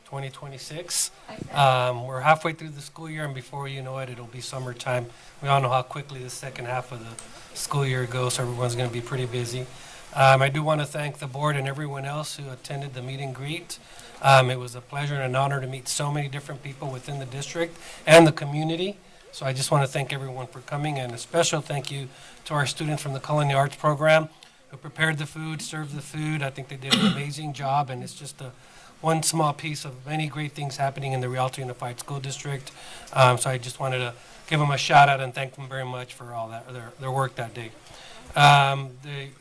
2026. We're halfway through the school year, and before you know it, it'll be summertime. We all know how quickly the second half of the school year goes, so everyone's going to be pretty busy. I do want to thank the board and everyone else who attended the meet and greet. It was a pleasure and an honor to meet so many different people within the district and the community. So I just want to thank everyone for coming, and a special thank you to our students from the Culinary Arts Program who prepared the food, served the food. I think they did an amazing job, and it's just one small piece of many great things happening in the Rialto Unified School District. So I just wanted to give them a shout out and thank them very much for all that their work that day. I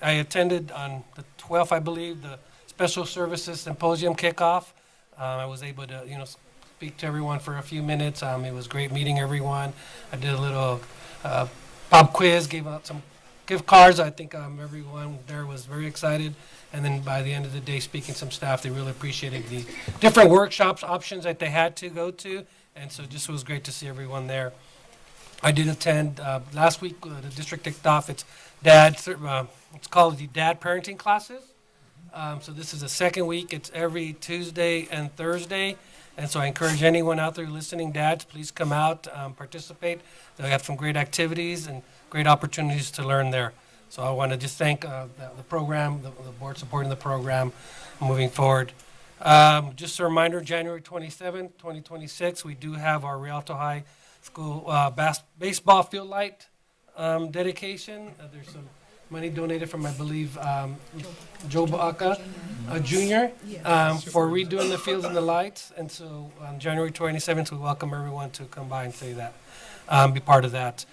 attended on the 12th, I believe, the Special Services Symposium kickoff. I was able to, speak to everyone for a few minutes. It was great meeting everyone. I did a little pop quiz, gave out some gift cards. I think everyone there was very excited. And then by the end of the day, speaking to some staff, they really appreciated the different workshops options that they had to go to. And so just was great to see everyone there. I did attend last week. The district kicked off its it's called the Dad Parenting Classes. So this is the second week. It's every Tuesday and Thursday. And so I encourage anyone out there listening, dads, please come out, participate. They have some great activities and great opportunities to learn there. So I want to just thank the program, the board supporting the program moving forward. Just a reminder, January 27th, 2026, we do have our Rialto High School baseball field light dedication. There's some money donated from, I believe, Joe Baca, Jr., for redoing the fields and the lights. And so on January 27th, we welcome everyone to come by and say that, be part of that.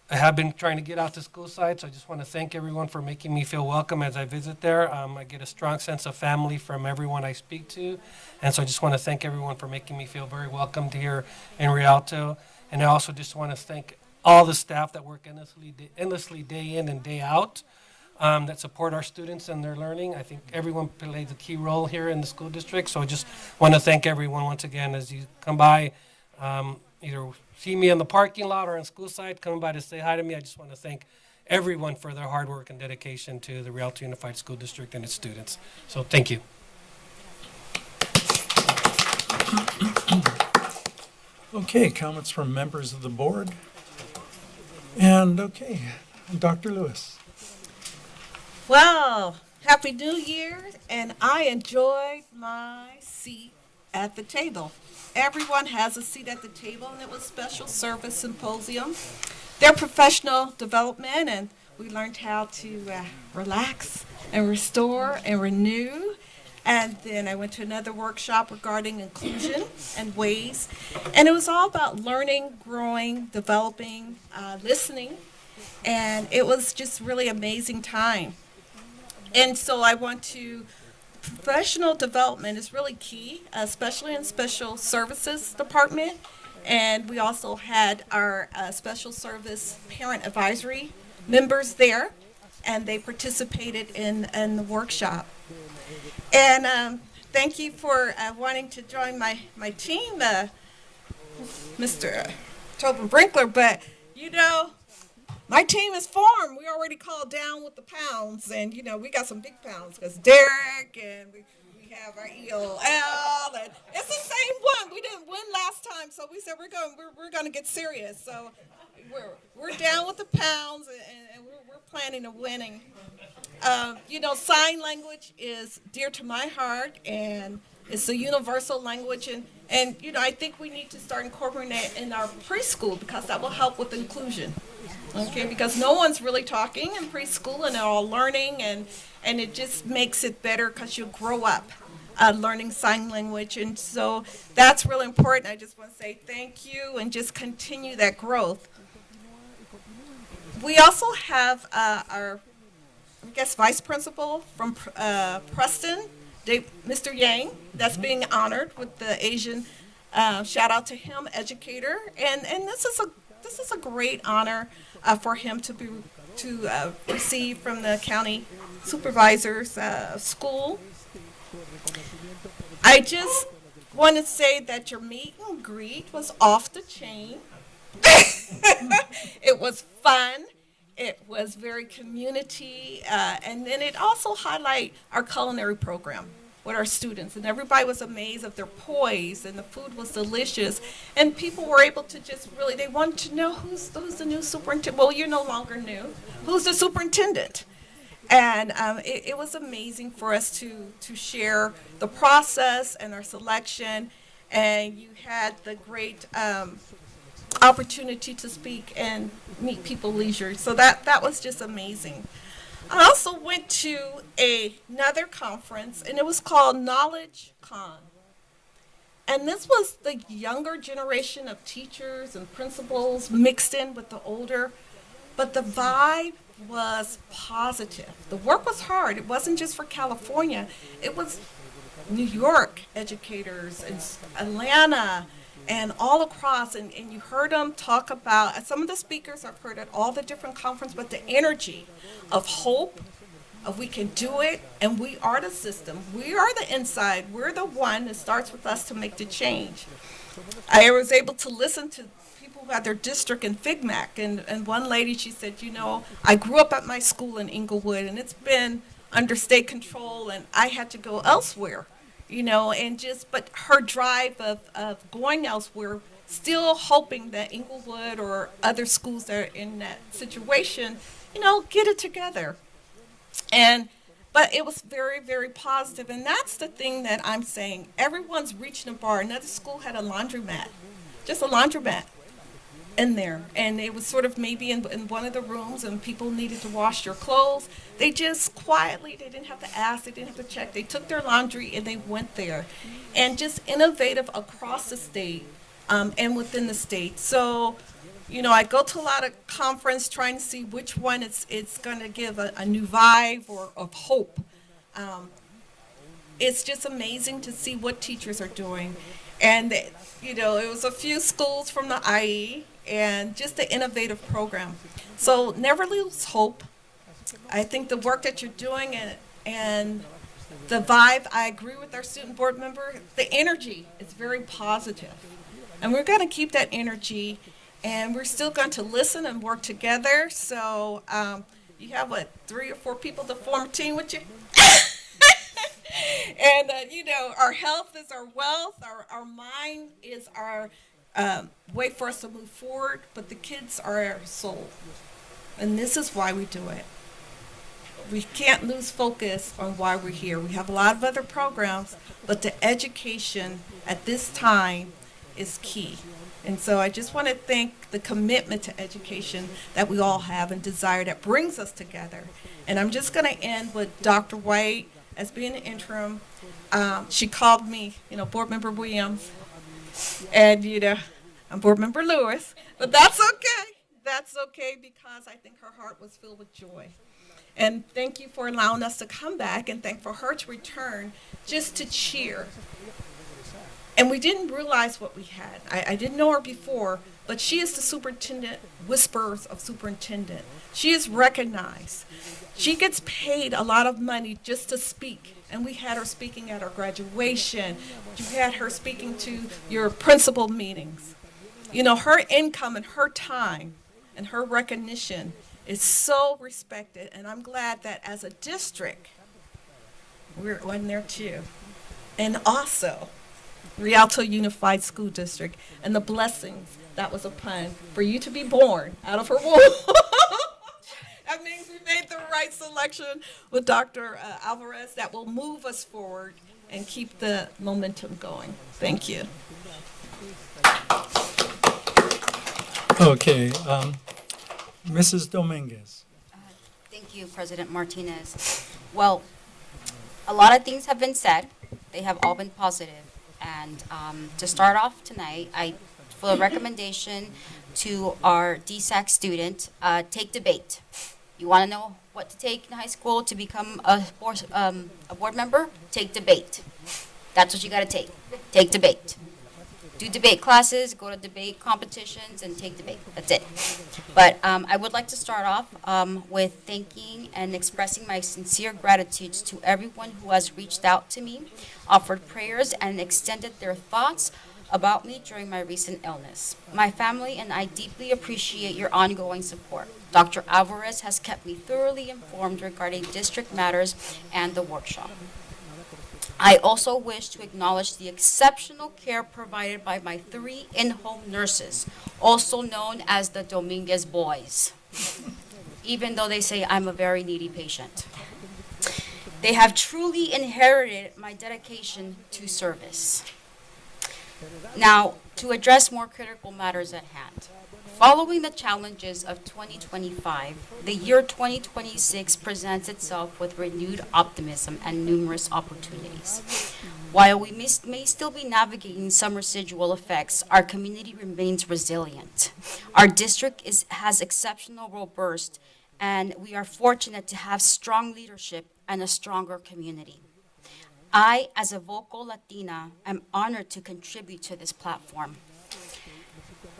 I have been trying to get out to school sites. I just want to thank everyone for making me feel welcome as I visit there. I get a strong sense of family from everyone I speak to. And so I just want to thank everyone for making me feel very welcomed here in Rialto. And I also just want to thank all the staff that work endlessly day in and day out, that support our students and their learning. I think everyone plays a key role here in the school district. So I just want to thank everyone once again as you come by, either see me in the parking lot or on school site, coming by to say hi to me. I just want to thank everyone for their hard work and dedication to the Rialto Unified School District and its students. So thank you. Okay, comments from members of the board? And okay, Dr. Lewis. Well, Happy New Year, and I enjoyed my seat at the table. Everyone has a seat at the table, and it was special service symposium. Their professional development, and we learned how to relax and restore and renew. And then I went to another workshop regarding inclusion and ways. And it was all about learning, growing, developing, listening. And it was just really amazing time. And so I want to, professional development is really key, especially in special services department. And we also had our special service parent advisory members there, and they participated in the workshop. And thank you for wanting to join my team, Mr. Tobin Brinkler. But, you know, my team is formed. We already called down with the pounds, and, you know, we got some big pounds because Derek and we have our EOL, and it's the same one. We didn't win last time, so we said we're going to get serious. So we're down with the pounds, and we're planning on winning. You know, sign language is dear to my heart, and it's a universal language, and you know, I think we need to start incorporating it in our preschool because that will help with inclusion. Okay, because no one's really talking in preschool, and they're all learning, and it just makes it better because you grow up learning sign language, and so that's really important. I just want to say thank you and just continue that growth. We also have our, I guess, vice principal from Preston, Mr. Yang, that's being honored with the Asian, shout out to him, educator, and this is a great honor for him to receive from the county supervisor's school. I just want to say that your meet and greet was off the chain. It was fun. It was very community, and then it also highlight our culinary program with our students, and everybody was amazed of their poise, and the food was delicious, and people were able to just really, they wanted to know who's the new superintendent. Well, you're no longer new. Who's the superintendent? And it was amazing for us to share the process and our selection, and you had the great opportunity to speak and meet people leisure. So that was just amazing. I also went to another conference, and it was called Knowledge Con. And this was the younger generation of teachers and principals mixed in with the older, but the vibe was positive. The work was hard. It wasn't just for California. It was New York educators and Atlanta and all across, and you heard them talk about, some of the speakers I've heard at all the different conferences, but the energy of hope, of we can do it, and we are the system. We are the inside. We're the one that starts with us to make the change. I was able to listen to people who had their district in FIGMAC, and one lady, she said, you know, I grew up at my school in Inglewood, and it's been under state control, and I had to go elsewhere. You know, and just, but her drive of going elsewhere, still hoping that Inglewood or other schools that are in that situation, you know, get it together. And But it was very, very positive, and that's the thing that I'm saying. Everyone's reaching a bar. Another school had a laundromat, just a laundromat in there, and it was sort of maybe in one of the rooms, and people needed to wash their clothes. They just quietly, they didn't have to ask, they didn't have to check. They took their laundry and they went there, and just innovative across the state and within the state. So, you know, I go to a lot of conference trying to see which one it's going to give a new vibe or of hope. It's just amazing to see what teachers are doing. And, you know, it was a few schools from the IE and just the innovative program. So never lose hope. I think the work that you're doing and the vibe, I agree with our student board member, the energy is very positive. And we're going to keep that energy, and we're still going to listen and work together. So you have, what, 3 or 4 people to form a team with you? And, you know, our health is our wealth, our mind is our way for us to move forward, but the kids are our soul. And this is why we do it. We can't lose focus on why we're here. We have a lot of other programs, but the education at this time is key. And so I just want to thank the commitment to education that we all have and desire that brings us together. And I'm just going to end with Dr. White as being an interim. She called me, you know, Board Member Williams, and, you know, I'm Board Member Lewis, but that's okay. That's okay, because I think her heart was filled with joy. And thank you for allowing us to come back, and thank for her to return just to cheer. And we didn't realize what we had. I didn't know her before, but she is the superintendent, whispers of superintendent. She is recognized. She gets paid a lot of money just to speak. And we had her speaking at our graduation. You had her speaking to your principal meetings. You know, her income and her time and her recognition is so respected. And I'm glad that as a district, we're on there too. And also, Rialto Unified School District, and the blessings, that was a pun, for you to be born out of her womb. That means we made the right selection with Dr. Alvarez that will move us forward and keep the momentum going. Thank you. Okay, Mrs. Dominguez. Thank you, President Martinez. Well, a lot of things have been said. They have all been positive. And to start off tonight, for a recommendation to our DSAC student, take debate. You want to know what to take in high school to become a board member? Take debate. That's what you got to take. Take debate. Do debate classes, go to debate competitions, and take debate. That's it. But I would like to start off with thanking and expressing my sincere gratitude to everyone who has reached out to me, offered prayers, and extended their thoughts about me during my recent illness. My family and I deeply appreciate your ongoing support. Dr. Alvarez has kept me thoroughly informed regarding district matters and the workshop. I also wish to acknowledge the exceptional care provided by my 3 in-home nurses, also known as the Dominguez boys, even though they say I'm a very needy patient. They have truly inherited my dedication to service. Now, to address more critical matters at hand. Following the challenges of 2025, the year 2026 presents itself with renewed optimism and numerous opportunities. While we may still be navigating some residual effects, our community remains resilient. Our district has exceptional robust, and we are fortunate to have strong leadership and a stronger community. I, as a vocal Latina, am honored to contribute to this platform.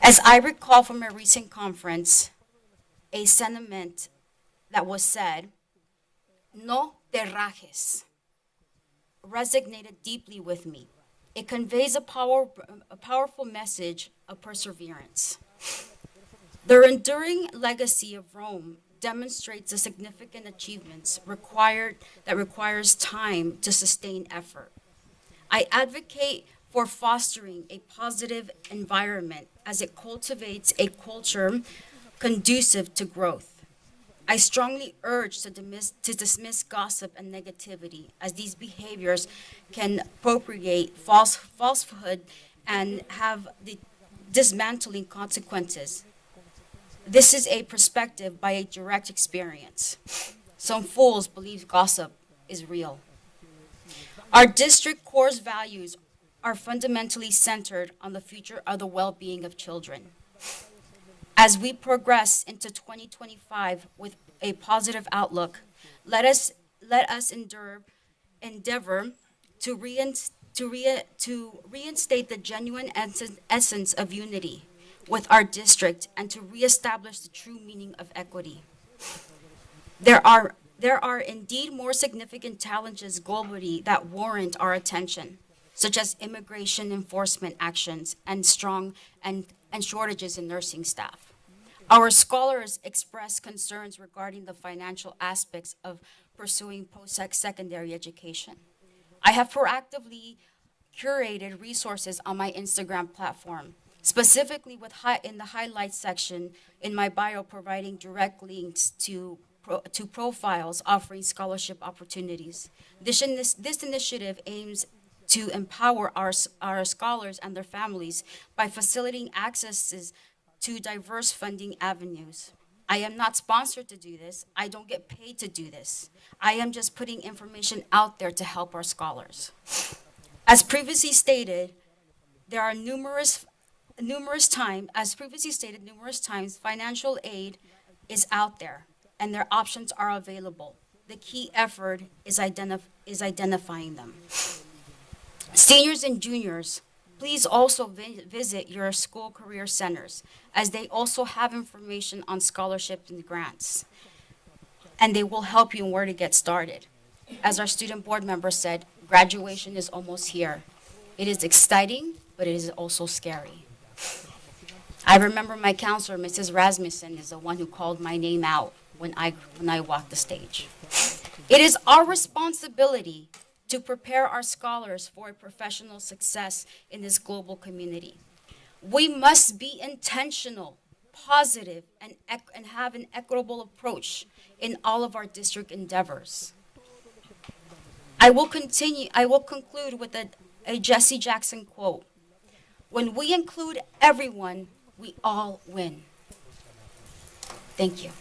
As I recall from a recent conference, a sentiment that was said, "No te rajes," resonated deeply with me. It conveys a powerful message of perseverance. The enduring legacy of Rome demonstrates the significant achievements that requires time to sustain effort. I advocate for fostering a positive environment as it cultivates a culture conducive to growth. I strongly urge to dismiss gossip and negativity, as these behaviors can appropriate falsehood and have the dismantling consequences. This is a perspective by a direct experience. Some fools believe gossip is real. Our district core's values are fundamentally centered on the future of the well-being of children. As we progress into 2025 with a positive outlook, let us endeavor to reinstate the genuine essence of unity with our district and to reestablish the true meaning of equity. There are indeed more significant challenges globally that warrant our attention, such as immigration enforcement actions and shortages in nursing staff. Our scholars express concerns regarding the financial aspects of pursuing post-secondary education. I have proactively curated resources on my Instagram platform, specifically in the highlights section in my bio, providing direct links to profiles offering scholarship opportunities. This initiative aims to empower our scholars and their families by facilitating access to diverse funding avenues. I am not sponsored to do this. I don't get paid to do this. I am just putting information out there to help our scholars. As previously stated, there are numerous times, financial aid is out there and their options are available. The key effort is identifying them. Seniors and juniors, please also visit your school career centers, as they also have information on scholarships and grants, and they will help you on where to get started. As our student board member said, graduation is almost here. It is exciting, but it is also scary. I remember my counselor, Mrs. Rasmussen, is the one who called my name out when I walked the stage. It is our responsibility to prepare our scholars for a professional success in this global community. We must be intentional, positive, and have an equitable approach in all of our district endeavors. I will conclude with a Jesse Jackson quote. When we include everyone, we all win. Thank you.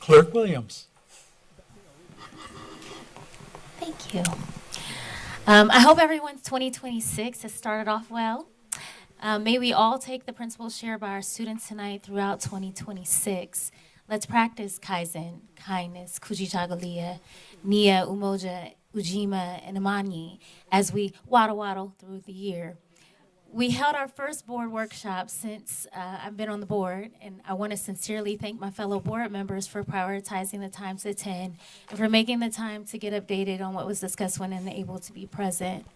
Clerk Williams. Thank you. I hope everyone's 2026 has started off well. May we all take the principles shared by our students tonight throughout 2026. Let's practice Kaizen, kindness, Kujichagulia, Nia, Umoja, Ujima, and Imani as we waddle through the year. We held our first board workshop since I've been on the board, and I want to sincerely thank my fellow board members for prioritizing the time to attend and for making the time to get updated on what was discussed when able to be present.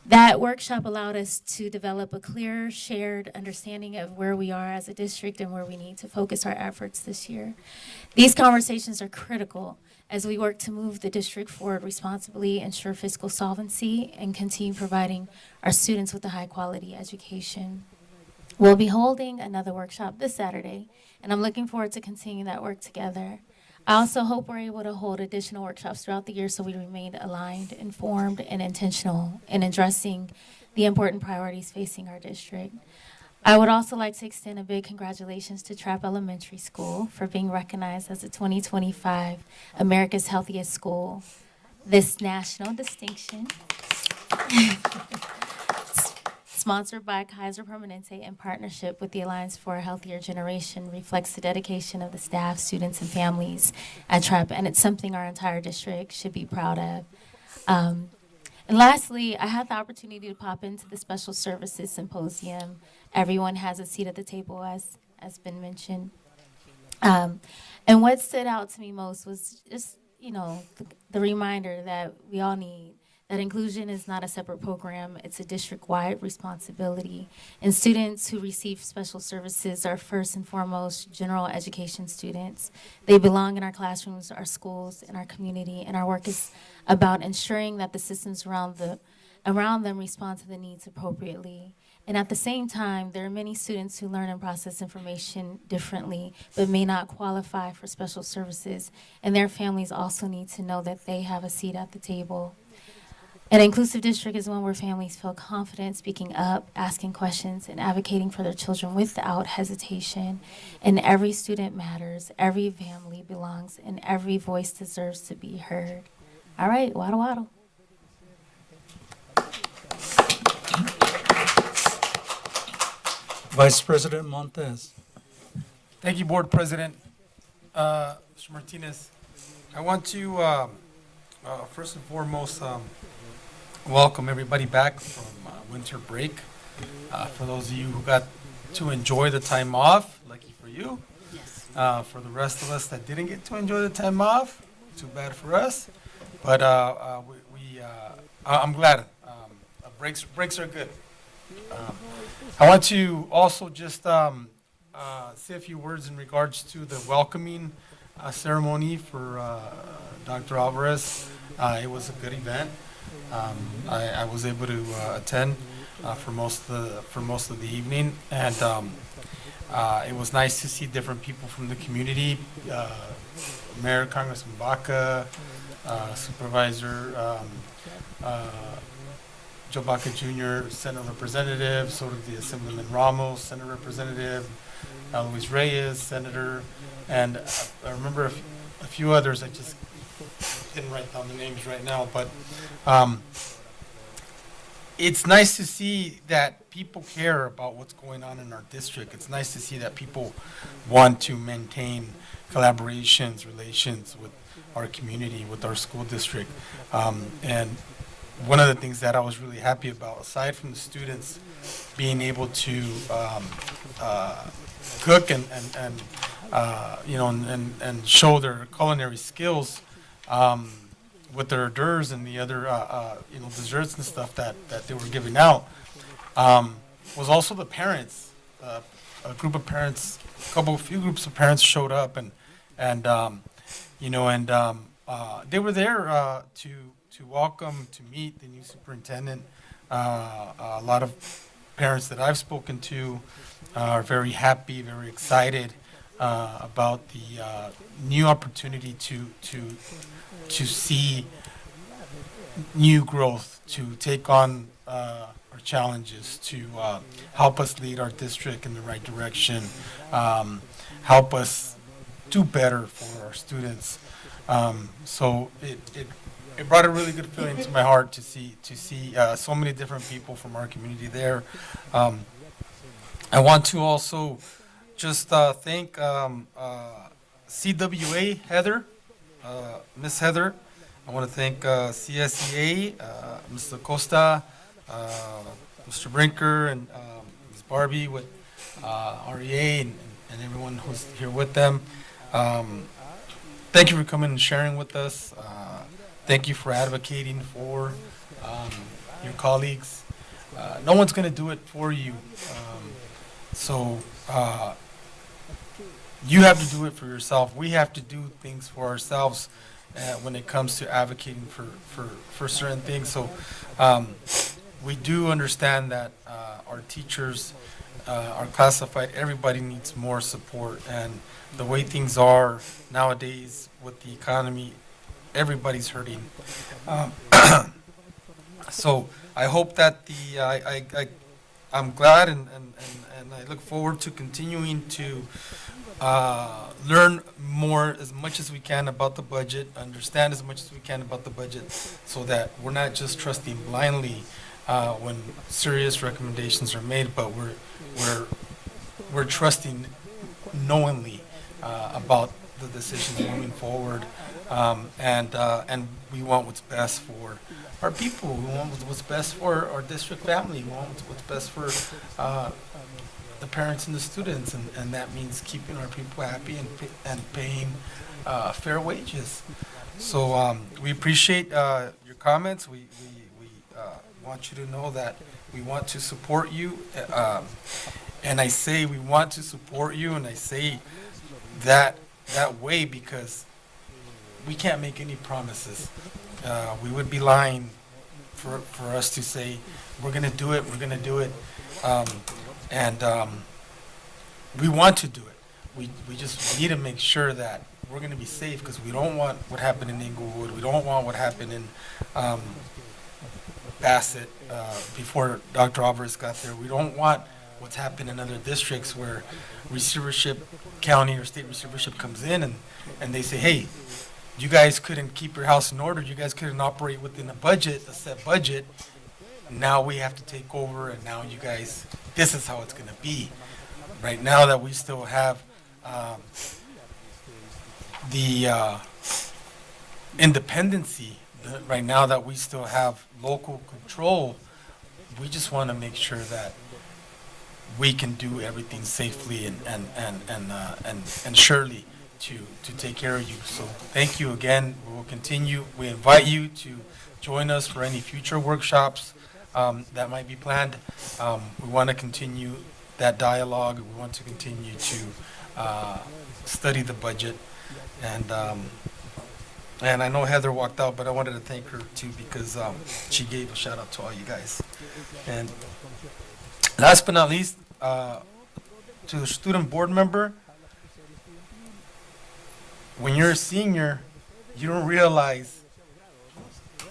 That workshop allowed us to develop a clear, shared understanding of where we are as a district and where we need to focus our efforts this year. These conversations are critical as we work to move the district forward responsibly, ensure fiscal solvency, and continue providing our students with a high-quality education. We'll be holding another workshop this Saturday, and I'm looking forward to continuing that work together. I also hope we're able to hold additional workshops throughout the year so we remain aligned, informed, and intentional in addressing the important priorities facing our district. I would also like to extend a big congratulations to Trapp Elementary School for being recognized as the 2025 America's Healthiest School. This national distinction, sponsored by Kaiser Permanente in partnership with the Alliance for a Healthier Generation, reflects the dedication of the staff, students, and families at Trapp, and it's something our entire district should be proud of. And lastly, I had the opportunity to pop into the Special Services Symposium. Everyone has a seat at the table, as been mentioned. And what stood out to me most was just, the reminder that we all need, that inclusion is not a separate program, it's a district-wide responsibility. And students who receive special services are first and foremost general education students. They belong in our classrooms, our schools, and our community, and our work is about ensuring that the systems around them respond to the needs appropriately. And at the same time, there are many students who learn and process information differently, but may not qualify for special services. And their families also need to know that they have a seat at the table. An inclusive district is one where families feel confident speaking up, asking questions, and advocating for their children without hesitation. And every student matters, every family belongs, and every voice deserves to be heard. All right, waddle waddle. Vice President Montez. Thank you, Board President. Mr. Martinez, I want to first and foremost welcome everybody back from winter break. For those of you who got to enjoy the time off, lucky for you. For the rest of us that didn't get to enjoy the time off, too bad for us. But I'm glad. Breaks are good. I want to also just say a few words in regards to the welcoming ceremony for Dr. Alvarez. It was a good event. I was able to attend for most of the evening, and it was nice to see different people from the community. Mayor Congressman Baca, Supervisor Joe Baca Jr., Senate Representative, so did the Assemblyman Ramos, Senate Representative, Luis Reyes, Senator, and I remember a few others. I just didn't write down the names right now, but it's nice to see that people care about what's going on in our district. It's nice to see that people want to maintain collaborations, relations with our community, with our school district. And one of the things that I was really happy about, aside from the students being able to cook and show their culinary skills with their hors d'oeuvres and the other desserts and stuff that they were giving out, was also the parents. A group of parents, few groups of parents showed up, and they were there to welcome, to meet the new superintendent. A lot of parents that I've spoken to are very happy, very excited about the new opportunity to see new growth, to take on our challenges, to help us lead our district in the right direction, help us do better for our students. So it brought a really good feeling to my heart to see so many different people from our community there. I want to also just thank CWA Heather, Miss Heather. I want to thank CSEA, Mr. Costa, Mr. Brinker, and Ms. Barbie with REA, and everyone who's here with them. Thank you for coming and sharing with us. Thank you for advocating for your colleagues. No one's going to do it for you. So you have to do it for yourself. We have to do things for ourselves when it comes to advocating for certain things. So we do understand that our teachers are classified. Everybody needs more support. And the way things are nowadays with the economy, everybody's hurting. So I hope that I'm glad and I look forward to continuing to learn more, as much as we can, about the budget, understand as much as we can about the budget, so that we're not just trusting blindly when serious recommendations are made, but we're trusting knowingly about the decisions moving forward, and we want what's best for our people. We want what's best for our district family. We want what's best for the parents and the students, and that means keeping our people happy and paying fair wages. So we appreciate your comments. We want you to know that we want to support you, and I say we want to support you, and I say that way because we can't make any promises. We would be lying for us to say we're gonna do it. We're gonna do it, and we want to do it. We just need to make sure that we're gonna be safe because we don't want what happened in Inglewood. We don't want what happened in Bassett before Dr. Alvarez got there. We don't want what's happened in other districts where receivership, county or state receivership comes in and they say, hey, you guys couldn't keep your house in order. You guys couldn't operate within a budget, a set budget. Now we have to take over, and now you guys, this is how it's going to be. Right now that we still have the independency, right now that we still have local control, we just want to make sure that we can do everything safely and surely to take care of you. So thank you again. We will continue. We invite you to join us for any future workshops that might be planned. We want to continue that dialogue. We want to continue to study the budget. And I know Heather walked out, but I wanted to thank her too because she gave a shout out to all you guys. And last but not least, to the student board member, when you're a senior, you don't realize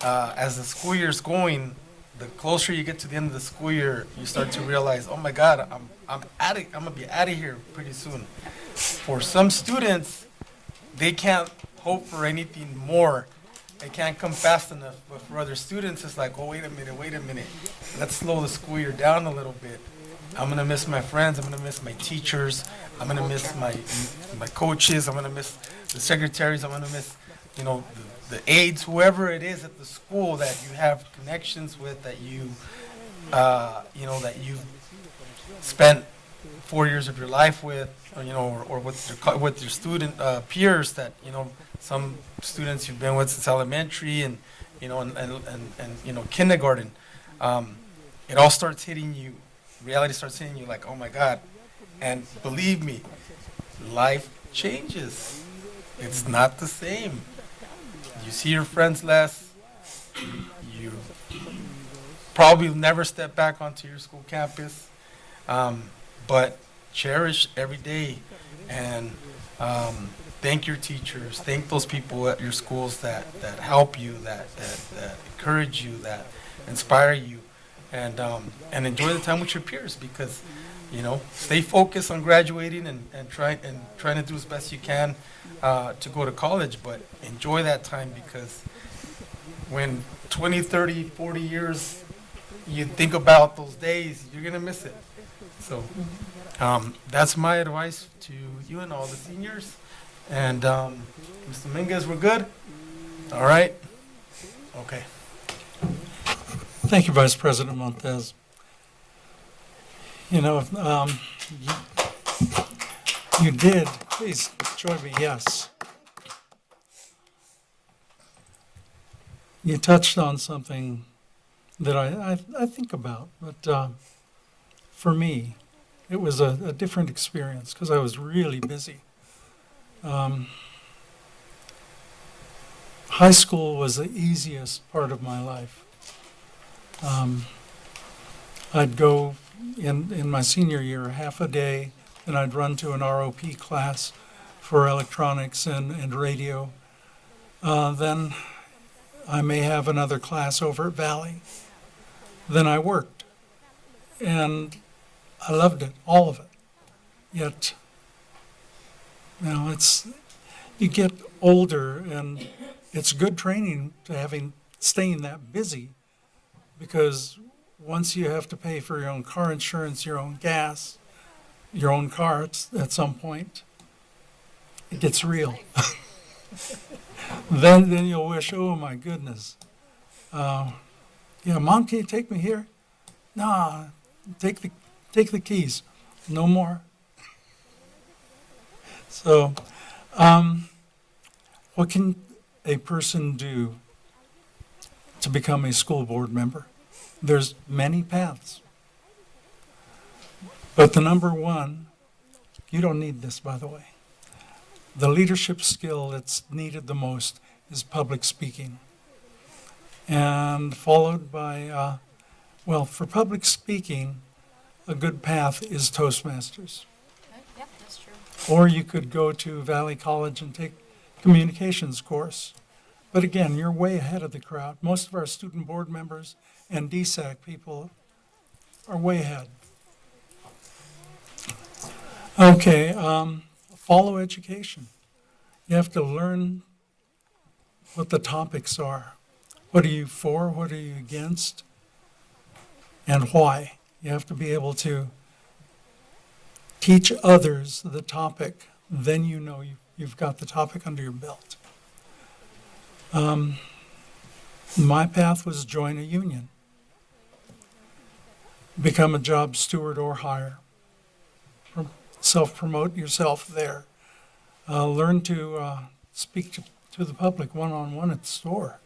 as the school year's going, the closer you get to the end of the school year, you start to realize, oh my God, I'm gonna be out of here pretty soon. For some students, they can't hope for anything more. They can't come fast enough. But for other students, it's like, oh, wait a minute. Let's slow the school year down a little bit. I'm going to miss my friends. I'm going to miss my teachers. I'm going to miss my coaches. I'm going to miss the secretaries. I'm going to miss, the aides, whoever it is at the school that you have connections with, that you, that you spent 4 years of your life with, or with your student peers that, some students you've been with since elementary and kindergarten. It all starts hitting you. Reality starts hitting you like, oh my God. And believe me, life changes. It's not the same. You see your friends less. You probably never step back onto your school campus. But cherish every day and thank your teachers, thank those people at your schools that help you, that encourage you, that inspire you, and enjoy the time with your peers because, stay focused on graduating and trying to do as best you can to go to college, but enjoy that time because when 20, 30, 40 years you think about those days, you're going to miss it. So that's my advice to you and all the seniors. And Mr. Minguez, we're good? All right? Okay. Thank you, Vice President Montez. You did, please join me, yes. You touched on something that I think about, but for me, it was a different experience because I was really busy. High school was the easiest part of my life. I'd go in my senior year half a day, and I'd run to an ROP class for electronics and radio. Then I may have another class over at Valley. Then I worked, and I loved it, all of it. Yet, you get older, and it's good training to staying that busy, because once you have to pay for your own car insurance, your own gas, your own car at some point, it gets real. Then you'll wish, oh my goodness. Mom, can you take me here? Nah, take the keys. No more. So, what can a person do to become a school board member? There's many paths. But the number one, you don't need this, by the way. The leadership skill that's needed the most is public speaking. And followed by Well, for public speaking, a good path is Toastmasters. Yeah, that's true. Or you could go to Valley College and take communications course. But again, you're way ahead of the crowd. Most of our student board members and DSAC people are way ahead. Okay, follow education. You have to learn what the topics are. What are you for? What are you against? And why? You have to be able to teach others the topic. Then you know you've got the topic under your belt. My path was join a union. Become a job steward or hire. Self-promote yourself there. Learn to speak to the public one-on-one at the store.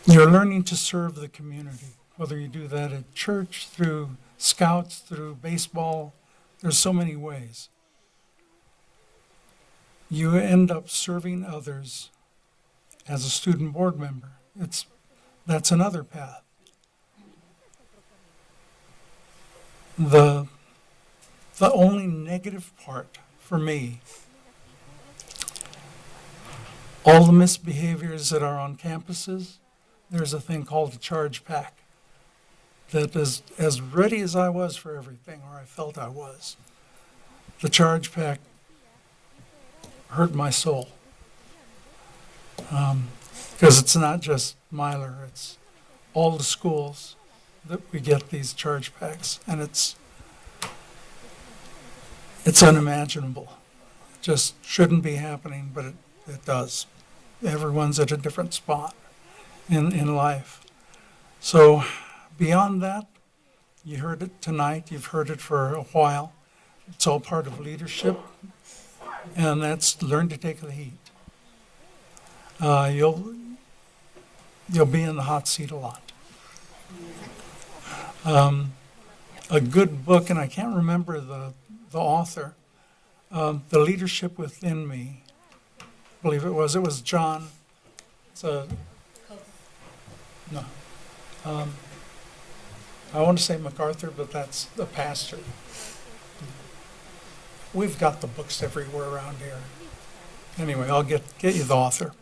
You're learning to serve the community, whether you do that at church, through scouts, through baseball. There's so many ways. You end up serving others as a student board member. That's another path. The only negative part for me, all the misbehaviors that are on campuses, there's a thing called a charge pack that is as ready as I was for everything, or I felt I was. The charge pack hurt my soul. Because it's not just Myler, it's all the schools that we get these charge packs, and it's unimaginable. It just shouldn't be happening, but it does. Everyone's at a different spot in life. So beyond that, you heard it tonight, you've heard it for a while. It's all part of leadership, and that's learn to take the heat. You'll be in the hot seat a lot. A good book, and I can't remember the author, The Leadership Within Me, I believe it was John, no, I want to say MacArthur, but that's the pastor. We've got the books everywhere around here. Anyway, I'll get you the author.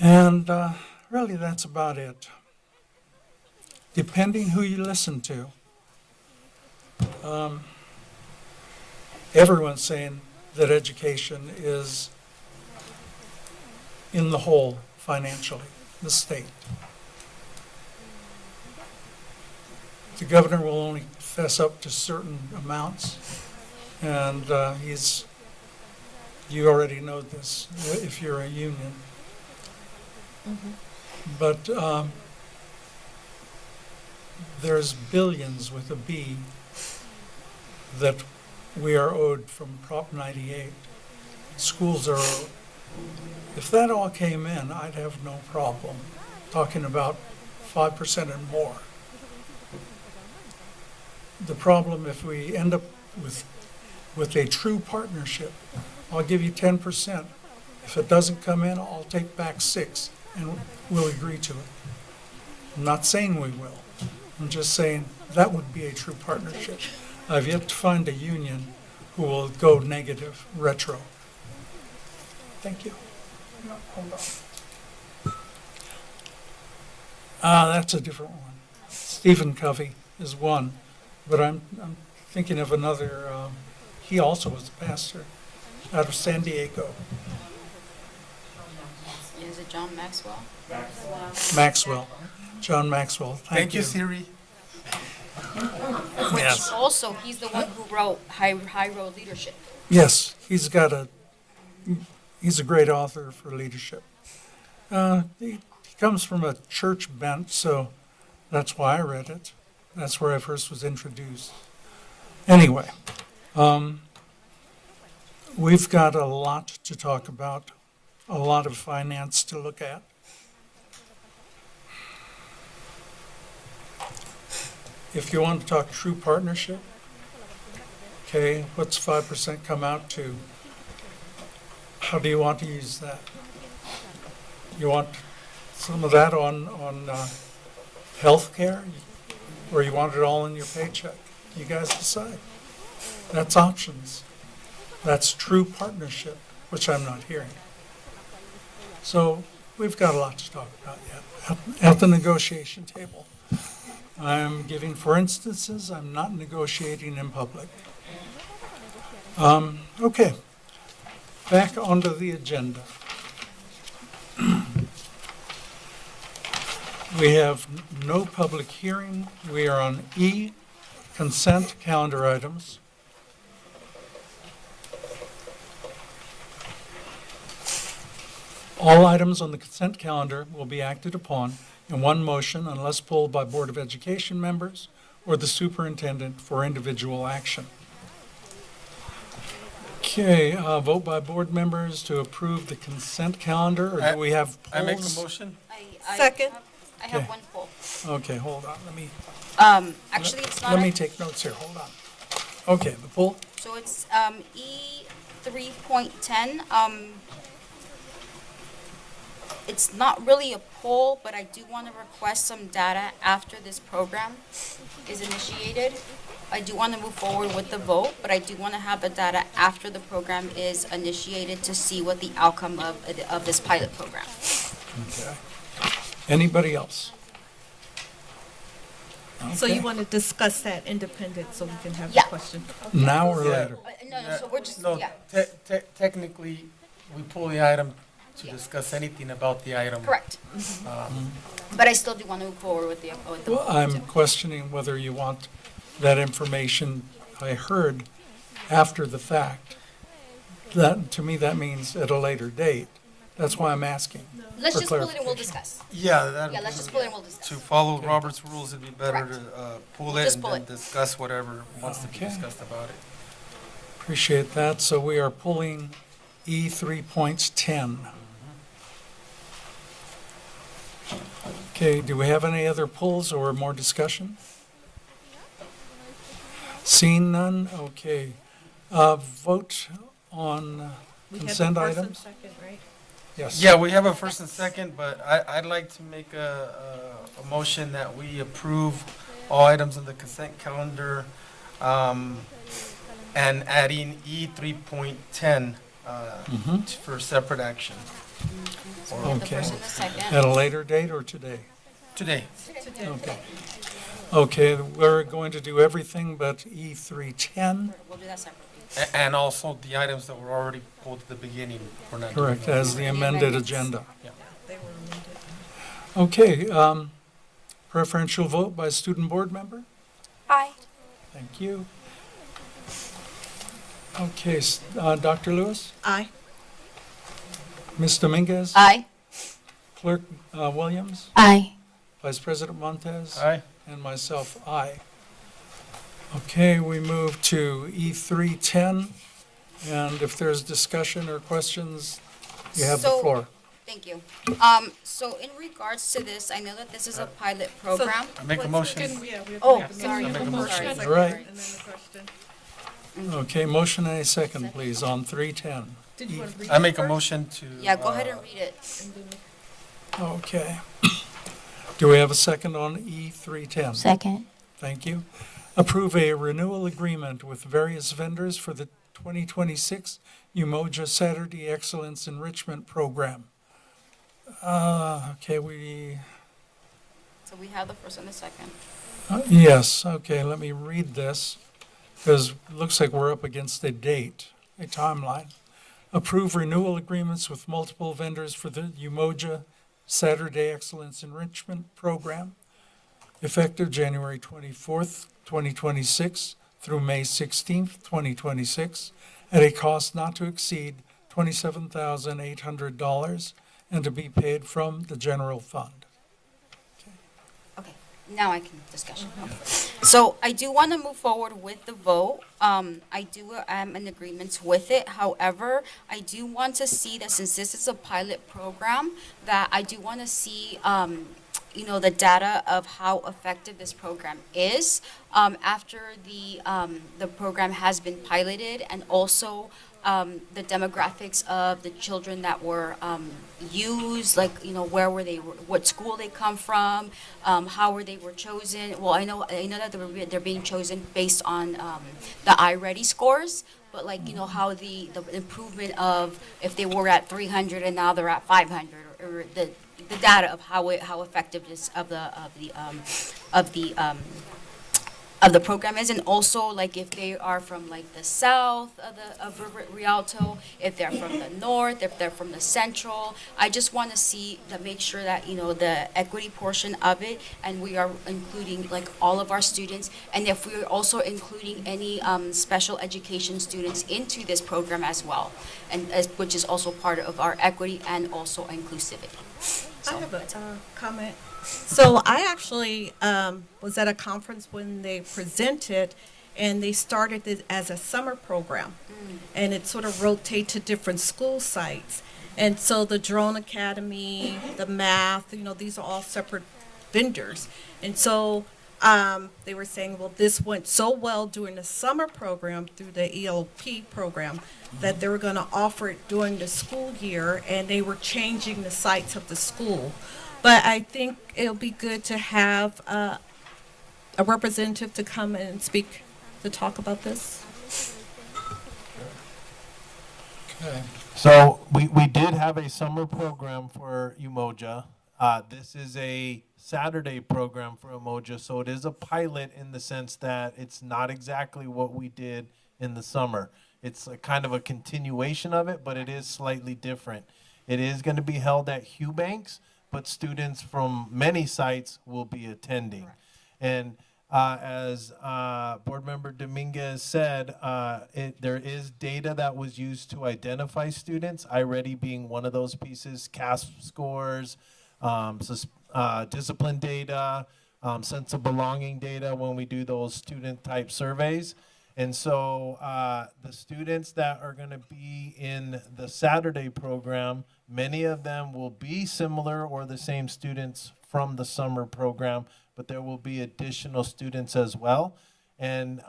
And really, that's about it. Depending who you listen to, everyone's saying that education is in the hole financially, the state. The governor will only fess up to certain amounts, and you already know this if you're a union. But there's billions with a B that we are owed from Prop 98. Schools are owed. If that all came in, I'd have no problem talking about 5% and more. The problem, if we end up with a true partnership, I'll give you 10%. If it doesn't come in, I'll take back 6, and we'll agree to it. I'm not saying we will. I'm just saying that would be a true partnership. I've yet to find a union who will go negative, retro. Thank you. No, hold on. That's a different one. Stephen Covey is one, but I'm thinking of another. He also was a pastor out of San Diego. Is it John Maxwell? Maxwell. John Maxwell. Thank you, Siri. Which Yes. also, he's the one who wrote High Road Leadership. Yes, he's a great author for leadership. He comes from a church bent, so that's why I read it. That's where I first was introduced. Anyway, we've got a lot to talk about, a lot of finance to look at. If you want to talk true partnership, okay, what's 5% come out to? How do you want to use that? You want some of that on healthcare, or you want it all in your paycheck? You guys decide. That's options. That's true partnership, which I'm not hearing. So we've got a lot to talk about yet at the negotiation table. I'm giving for instances, I'm not negotiating in public. Okay, back onto the agenda. We have no public hearing. We are on E, consent calendar items. All items on the consent calendar will be acted upon in one motion unless pulled by Board of Education members or the superintendent for individual action. Okay, vote by board members to approve the consent calendar, or do we have polls? I make a motion. Second. I have Okay. one poll. Okay, hold on, let me, Actually, it's not. let a- me take notes here, hold on. Okay, the poll, So it's E 3.10. It's not really a poll, but I do want to request some data after this program is initiated. I do want to move forward with the vote, but I do want to have the data after the program is initiated to see what the outcome of this pilot program. okay. Anybody else? So Okay. you want to discuss that independent so we can have Yeah. the question? Now or Yeah. later? No, so we're just, No, yeah, technically, we pull the item to discuss anything about the item. correct. Um, But I still do want to move forward with the Well, vote. I'm questioning whether you want that information I heard after the fact. That, to me, that means at a later date. That's why I'm asking. Let's for just pull it and we'll clarification. discuss. Yeah, that. Yeah, let's just pull it and we'll discuss. To follow Robert's rules, it'd be better Correct. to pull We'll it just and pull then it. discuss whatever wants to be Okay. discussed about it. Appreciate that. So we are pulling E 3.10. Okay, do we have any other pulls or more discussion? Seeing none, okay. Vote on consent items? Second, right? Yes. Yeah, we have a first and second, but I'd like to make a motion that we approve all items on the consent calendar, and adding E 3.10, Mhm. for separate action. So we have the Okay. first and the second. At a later date or today? Today. Okay. Okay, we're going to do everything but E 310. We'll do that separately. And also the items that were already pulled at the beginning, we're not doing Correct, those. as the amended amendments. agenda. Yeah. They were amended. Okay, preferential vote by student board member? Aye. Thank you. Okay, Dr. Lewis? Aye. Ms. Dominguez? Aye. Clerk Williams? Aye. Vice President Montez? Aye. And myself, aye. Okay, we move to E 310, and if there's discussion or questions, you have the So- floor. Thank you. So in regards to this, I know that this is a pilot So- program. I make a motion. Yeah, we have to Oh, make a sorry. I make a motion. Sorry. All right. And then the question. Okay, motion and a second, please, on 310. Did you want to read I it make a first? motion to. Yeah, go ahead and read it. And then Okay. Do we have a second on E 310? Second. Thank you. Approve a renewal agreement with various vendors for the 2026 Umoja Saturday Excellence Enrichment Program. Okay, So we have the first and the second. yes, okay, let me read this, because it looks like we're up against a date, a timeline. Approve renewal agreements with multiple vendors for the Umoja Saturday Excellence Enrichment Program, effective January 24th, 2026 through May 16th, 2026, at a cost not to exceed $27,800 and to be paid from the general fund. Okay, now I can discussion. So I do want to move forward with the vote. I am in agreement with it. However, I do want to see that since this is a pilot program, that I do want to see, the data of how effective this program is after the program has been piloted, and also the demographics of the children that were used, like, where were they, what school they come from, how were they were chosen. Well, I know that they're being chosen based on the iReady scores, but like, how the improvement of if they were at 300 and now they're at 500, or the data of how effective this of the program is, and also like if they are from like the south of Rialto, if they're from the north, if they're from the central. I just want to see make sure that the equity portion of it, and we are including like all of our students, and if we're also including any special education students into this program as well, and which is also part of our equity and also inclusivity. I have a comment. So I actually was at a conference when they presented, and they started it as a summer program, and it sort of rotated to different school sites. And so the Drone Academy, the math, these are all separate vendors. And so they were saying, well, this went so well during the summer program through the ELP program that they were going to offer it during the school year, and they were changing the sites of the school. But I think it'll be good to have a representative to come and speak, to talk about this. Okay. So we did have a summer program for Umoja. This is a Saturday program for Umoja, so it is a pilot in the sense that it's not exactly what we did in the summer. It's a kind of a continuation of it, but it is slightly different. It is going to be held at Hugh Banks, but students from many sites will be attending. And as Board Member Dominguez said, there is data that was used to identify students, iReady being one of those pieces, CASP scores, discipline data, sense of belonging data when we do those student type surveys. And so the students that are going to be in the Saturday program, many of them will be similar or the same students from the summer program, but there will be additional students as well. And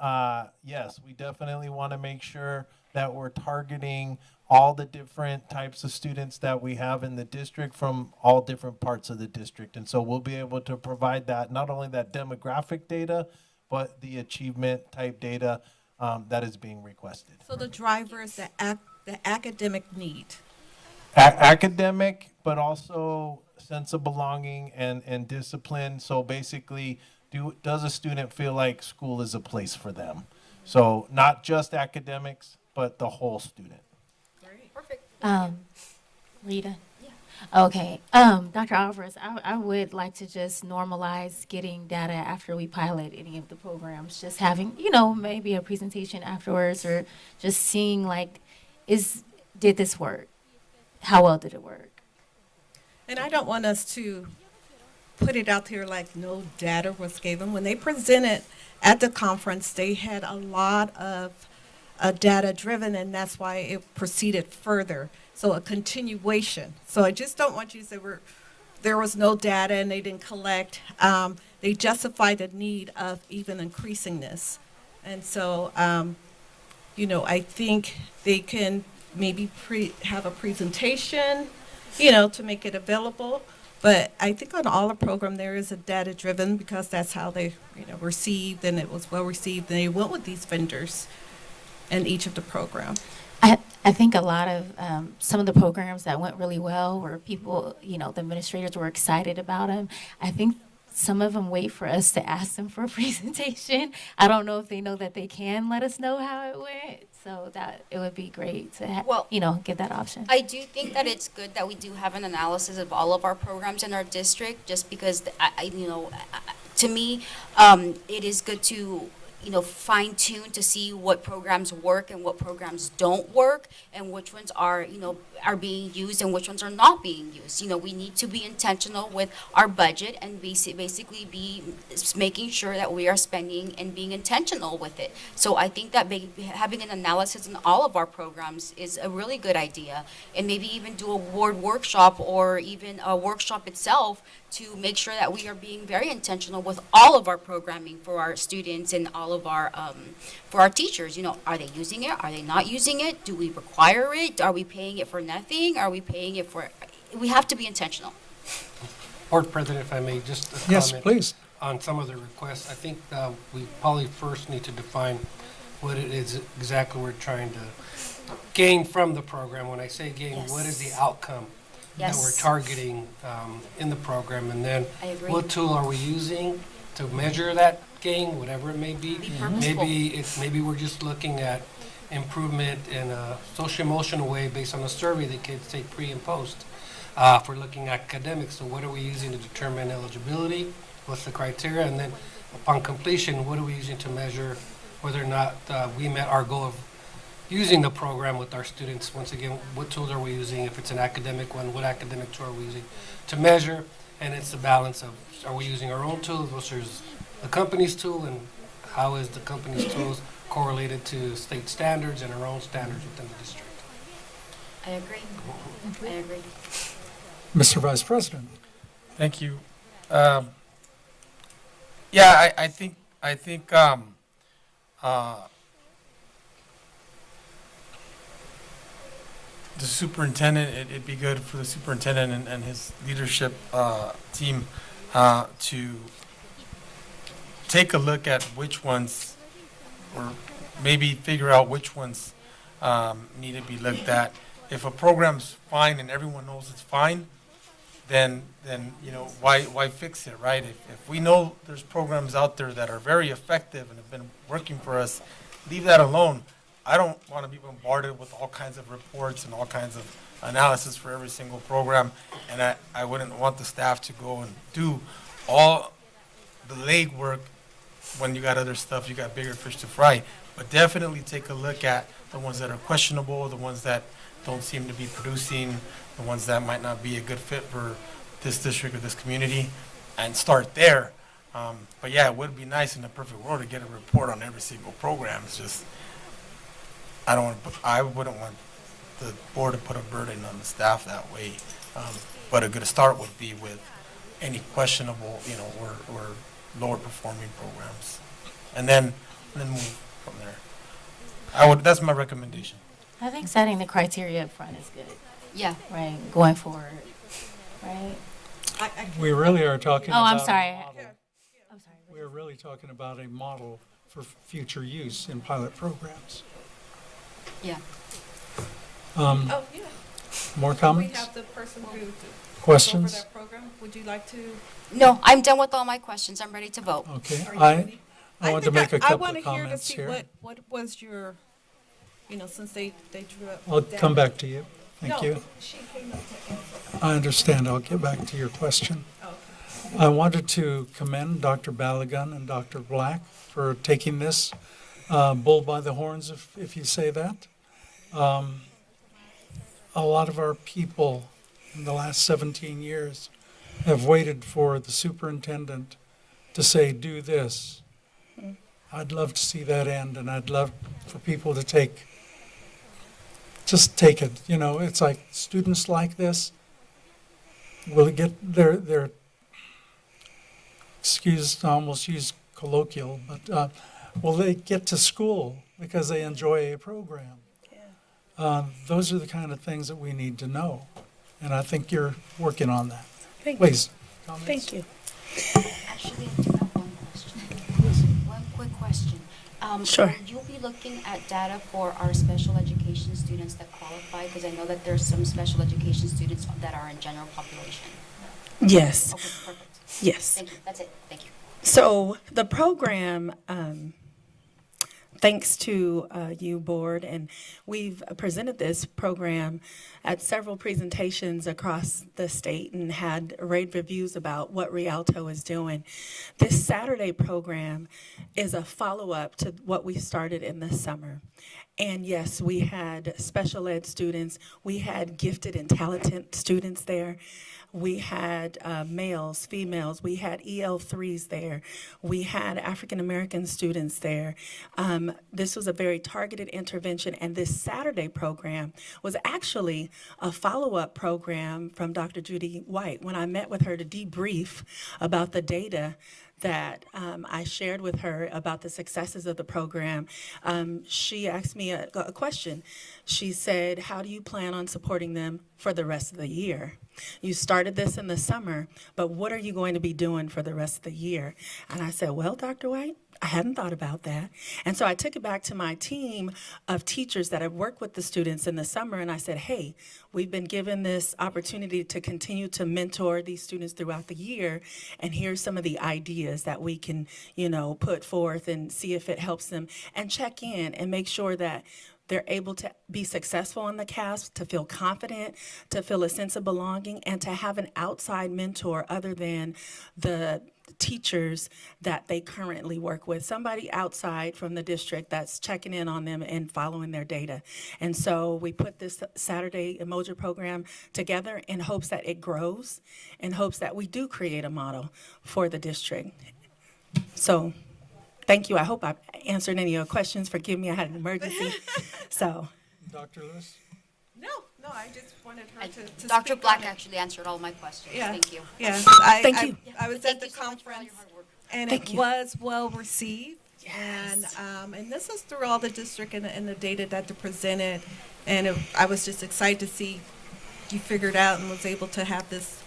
yes, we definitely want to make sure that we're targeting all the different types of students that we have in the district from all different parts of the district. And so we'll be able to provide that, not only that demographic data, but the achievement type data that is being requested. So the driver is the academic need. Academic, but also sense of belonging and discipline. So basically, does a student feel like school is a place for them? So not just academics, but the whole student. Perfect. Rita? Yeah. Okay. Dr. Alvarez, I would like to just normalize getting data after we pilot any of the programs. Just having, maybe a presentation afterwards, or just seeing did this work? How well did it work? And I don't want us to put it out there like no data was given. When they presented at the conference, they had a lot of data driven, and that's why it proceeded further. So a continuation. So I just don't want you to say there was no data and they didn't collect. They justified the need of even increasing this. And so, I think they can maybe have a presentation, to make it available. But I think on all the program there is a data driven, because that's how they, received, and it was well received. And they went with these vendors in each of the program. I think a lot of some of the programs that went really well, where people, the administrators were excited about them. I think some of them wait for us to ask them for a presentation. I don't know if they know that they can let us know how it went. So that it would be great to get that option. I do think that it's good that we do have an analysis of all of our programs in our district, just because to me, it is good to fine tune to see what programs work and what programs don't work, and which ones are being used and which ones are not being used. We need to be intentional with our budget and basically be making sure that we are spending and being intentional with it. So I think that having an analysis in all of our programs is a really good idea, and maybe even do a ward workshop or even a workshop itself to make sure that we are being very intentional with all of our programming for our students and all all of our, for our teachers, are they using it? Are they not using it? Do we require it? Are we paying it for nothing? Are we paying it for, we have to be intentional. Board President, if I may, just a Yes, comment please. on some of the requests. I think we probably first need to define what it is exactly we're trying to gain from the program. When I say gain, what is the outcome that we're Yes. targeting in the program? And then I agree. what tool are we using to measure that gain, whatever it may be? purposeful. Maybe we're just looking at improvement in a social emotional way based on a survey that kids take pre and post. If we're looking at academics, so what are we using to determine eligibility? What's the criteria? And then upon completion, what are we using to measure whether or not we met our goal of using the program with our students? Once again, what tools are we using? If it's an academic one, what academic tool are we using to measure? And it's the balance of, are we using our own tools versus the company's tool, and how is the company's tools correlated to state standards and our own standards within the district? I agree. I agree. Mr. Vice President. Thank you. Yeah, I think the superintendent, it'd be good for the superintendent and his leadership team to take a look at which ones, or maybe figure out which ones need to be looked at. If a program's fine and everyone knows it's fine, then why fix it, right? If we know there's programs out there that are very effective and have been working for us, leave that alone. I don't want to be bombarded with all kinds of reports and all kinds of analysis for every single program, and I wouldn't want the staff to go and do all the legwork when you got other stuff, you got bigger fish to fry. But definitely take a look at the ones that are questionable, the ones that don't seem to be producing, the ones that might not be a good fit for this district or this community, and start there. But yeah, it would be nice in the perfect world to get a report on every single program. It's just, I wouldn't want the board to put a burden on the staff that way. But a good start would be with any questionable, or lower performing programs, and then move from there. That's my recommendation. I think setting the criteria up front is good. Yeah. Right, going forward, right? We really are talking Oh, about I'm sorry. a model. We're really talking about a model for future use in pilot programs. Yeah. Oh, yeah. More We comments? have the person who goes Questions? over that program. Would you like to? No, I'm done with all my questions. I'm ready to vote. Okay, Are you I ready? want to think make a I couple want of to hear to comments see here. what was your, since they drew up. I'll that- come back to you. Thank No, you. she came up to answer. I understand. I'll get back to your question. Okay. I wanted to commend Dr. Balagan and Dr. Black for taking this bull by the horns, if you say that. A lot of our people in the last 17 years have waited for the superintendent to say, do this. I'd love to see that end, and I'd love for people to just take it. It's like students like this will get their excuse, I almost use colloquial, but will they get to school because they enjoy a program? Those are the kind of things that we need to know, and I think you're working on that. Thank you. Please, comments? Thank you. Actually, I do have one question. One quick question. Sure. Will you be looking at data for our special education students that qualify? Because I know that there's some special education students that are in general population. Yes. Okay, perfect. Yes. Thank you. That's it. Thank you. So the program, thanks to you, board, and we've presented this program at several presentations across the state and had rave reviews about what Rialto is doing. This Saturday program is a follow-up to what we started in the summer. And yes, we had special ed students, we had gifted and talented students there. We had males, females, we had EL3s there, we had African American students there. This was a very targeted intervention, and this Saturday program was actually a follow-up program from Dr. Judy White. When I met with her to debrief about the data that I shared with her about the successes of the program, she asked me a question. She said, how do you plan on supporting them for the rest of the year? You started this in the summer, but what are you going to be doing for the rest of the year? And I said, well, Dr. White, I hadn't thought about that. And so I took it back to my team of teachers that have worked with the students in the summer, and I said, hey, we've been given this opportunity to continue to mentor these students throughout the year, and here's some of the ideas that we can, put forth and see if it helps them, and check in and make sure that they're able to be successful on the CASP, to feel confident, to feel a sense of belonging, and to have an outside mentor other than the teachers that they currently work with, somebody outside from the district that's checking in on them and following their data. And so we put this Saturday Emoji program together in hopes that it grows, in hopes that we do create a model for the district. So thank you. I hope I answered any of your questions. Forgive me, I had an emergency. So, Dr. Lewis? No, I just wanted her to Dr. speak Black on it. actually answered all my questions. Yeah. Thank you. Yeah, Thank you. I was at the conference, and it was well received. Yes. And this is through all the district and the data that they presented, and I was just excited to see you figured out and was able to have this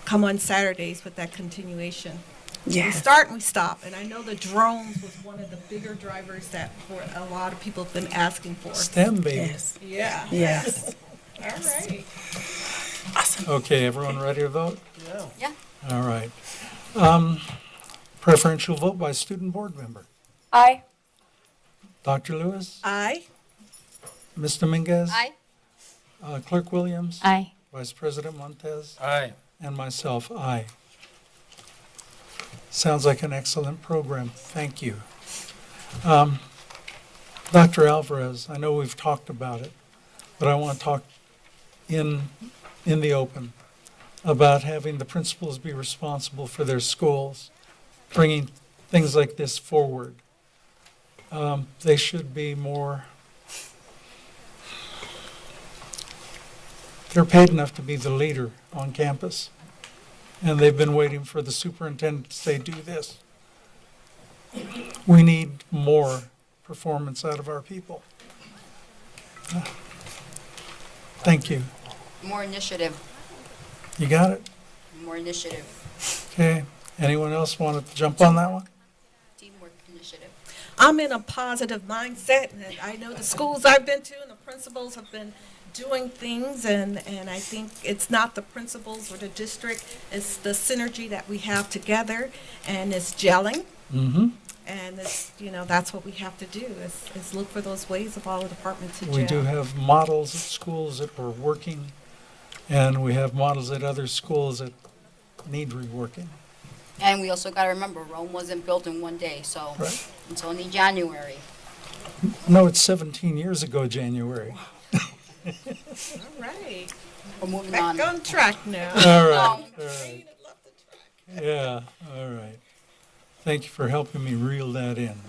come on Saturdays with that continuation. Yes. We start and we stop, and I know the drones was one of the bigger drivers that for a lot of people have been asking for. STEM, baby. Yes. Yeah. Yes. All right. Okay, everyone ready to vote? Yeah. All right. Preferential vote by student board member. Aye. Dr. Lewis? Aye. Ms. Dominguez? Aye. Clerk Williams? Aye. Vice President Montez? Aye. And myself, aye. Sounds like an excellent program. Thank you. Dr. Alvarez, I know we've talked about it, but I want to talk in the open about having the principals be responsible for their schools, bringing things like this forward. They should be more, they're paid enough to be the leader on campus. And they've been waiting for the superintendent to say, do this. We need more performance out of our people. Thank you. More initiative. You got it? More initiative. Okay. Anyone else want to jump on that one? Teamwork initiative. I'm in a positive mindset, and I know the schools I've been to and the principals have been doing things, and I think it's not the principals or the district, it's the synergy that we have together, and it's gelling. Mm-hmm. And it's, that's what we have to do, is look for those ways of all the departments to gel. We do have models at schools that are working, and we have models at other schools that need reworking. And we also got to remember, Rome wasn't built in one day, so Right. it's only January. No, it's 17 years ago, January. All right. We're moving Back on track now. All right, all right. Yeah, all right. Thank you for helping me reel that in.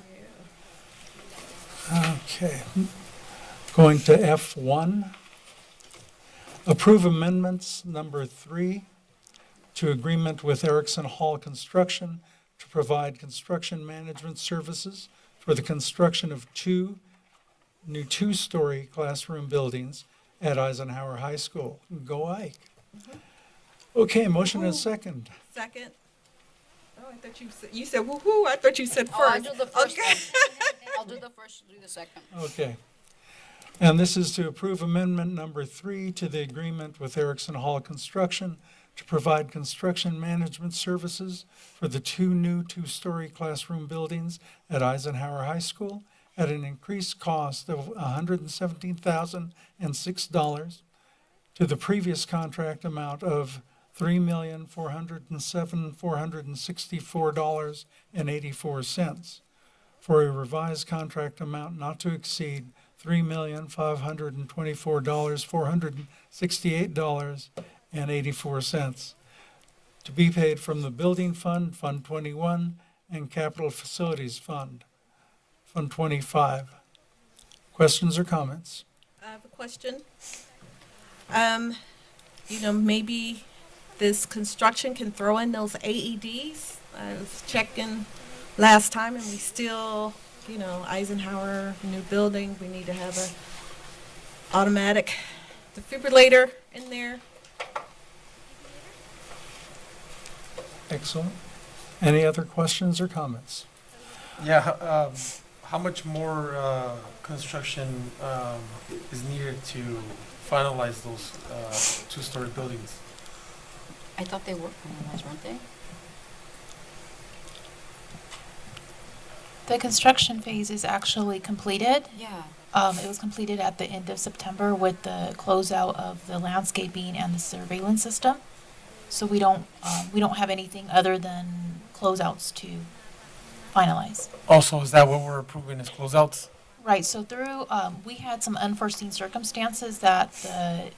Okay. Going to F1. Approve amendments number 3 to agreement with Erickson Hall Construction to provide construction management services for the construction of 2 new 2-story classroom buildings at Eisenhower High School. Go Ike. Okay, motion and second. Second. Oh, I thought you said woohoo. I thought you said first. Oh, I'll do the first Okay. one. I'll do the first, do the second. Okay. And this is to approve amendment number 3 to the agreement with Erickson Hall Construction to provide construction management services for the 2 new 2-story classroom buildings at Eisenhower High School at an increased cost of $117,006 to the previous contract amount of $3,407,464.84 for a revised contract amount not to exceed $3,524,468.84 to be paid from the Building Fund, Fund 21, and Capital Facilities Fund, 125. Questions or comments? I have a question. Maybe this construction can throw in those AEDs. I was checking last time and we still, Eisenhower, new building, we need to have a automatic defibrillator in there. Excellent. Any other questions or comments? Yeah, how much more construction is needed to finalize those two-story buildings? I thought they were finalized, weren't they? The construction phase is actually completed. Yeah. It was completed at the end of September with the closeout of the landscaping and the surveillance system. So we don't have anything other than closeouts to finalize. Also, is that what we're approving is closeouts? Right, so through, we had some unforeseen circumstances that the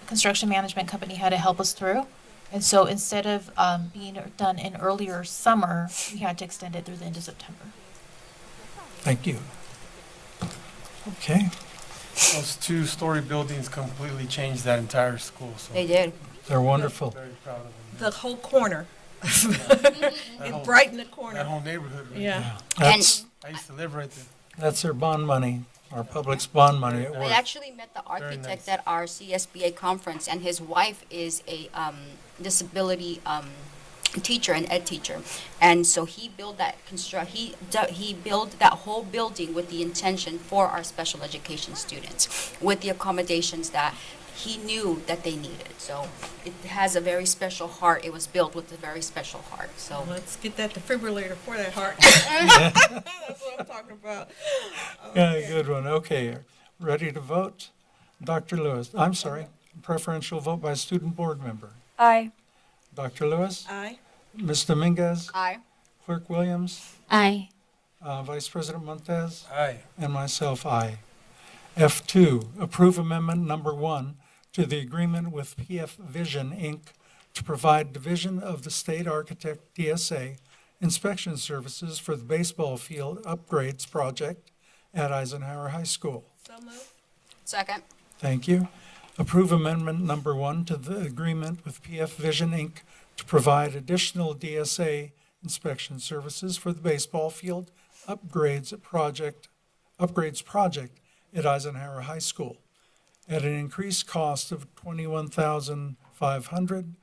construction management company had to help us through. And so instead of being done in earlier summer, we had to extend it through the end of September. Thank you. Okay, Those two-story buildings completely changed that entire school, so. They did. they're wonderful. Very proud of them. The whole corner. It brightened the corner. That whole neighborhood. Right Yeah. That's, there. I used to live right there. that's their bond money, our public's bond money at I work. actually met the architect at our CSBA conference, and his wife is a disability teacher, an ed teacher, and so he built that he built that whole building with the intention for our special education students, with the accommodations that he knew that they needed. So it has a very special heart. It was built with a very special heart. So Let's get that defibrillator for that heart. That's what I'm talking about. Yeah, good one. Okay, ready to vote? Dr. Lewis, I'm sorry, preferential vote by student board member. Aye. Dr. Lewis? Aye. Ms. Dominguez? Aye. Clerk Williams? Aye. Vice President Montez? Aye. And myself, aye. F2, approve amendment number 1 to the agreement with PF Vision, Inc. to provide Division of the State Architect DSA inspection services for the baseball field upgrades project at Eisenhower High School. So moved. second. Thank you. Approve amendment number 1 to the agreement with PF Vision, Inc. to provide additional DSA inspection services for the baseball field upgrades project at Eisenhower High School at an increased cost of $21,500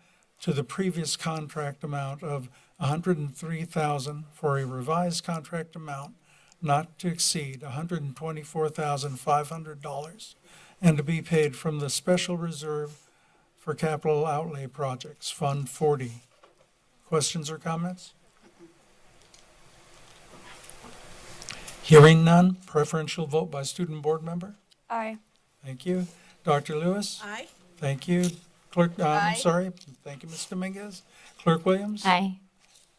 to the previous contract amount of $103,000 for a revised contract amount not to exceed $124,500 and to be paid from the Special Reserve for Capital Outlay Projects, Fund 40. Questions or comments? Hearing none, preferential vote by student board member. Aye. Thank you. Dr. Lewis? Aye. Thank you. Clerk, I'm Aye. sorry. Thank you, Ms. Dominguez. Clerk Williams? Aye.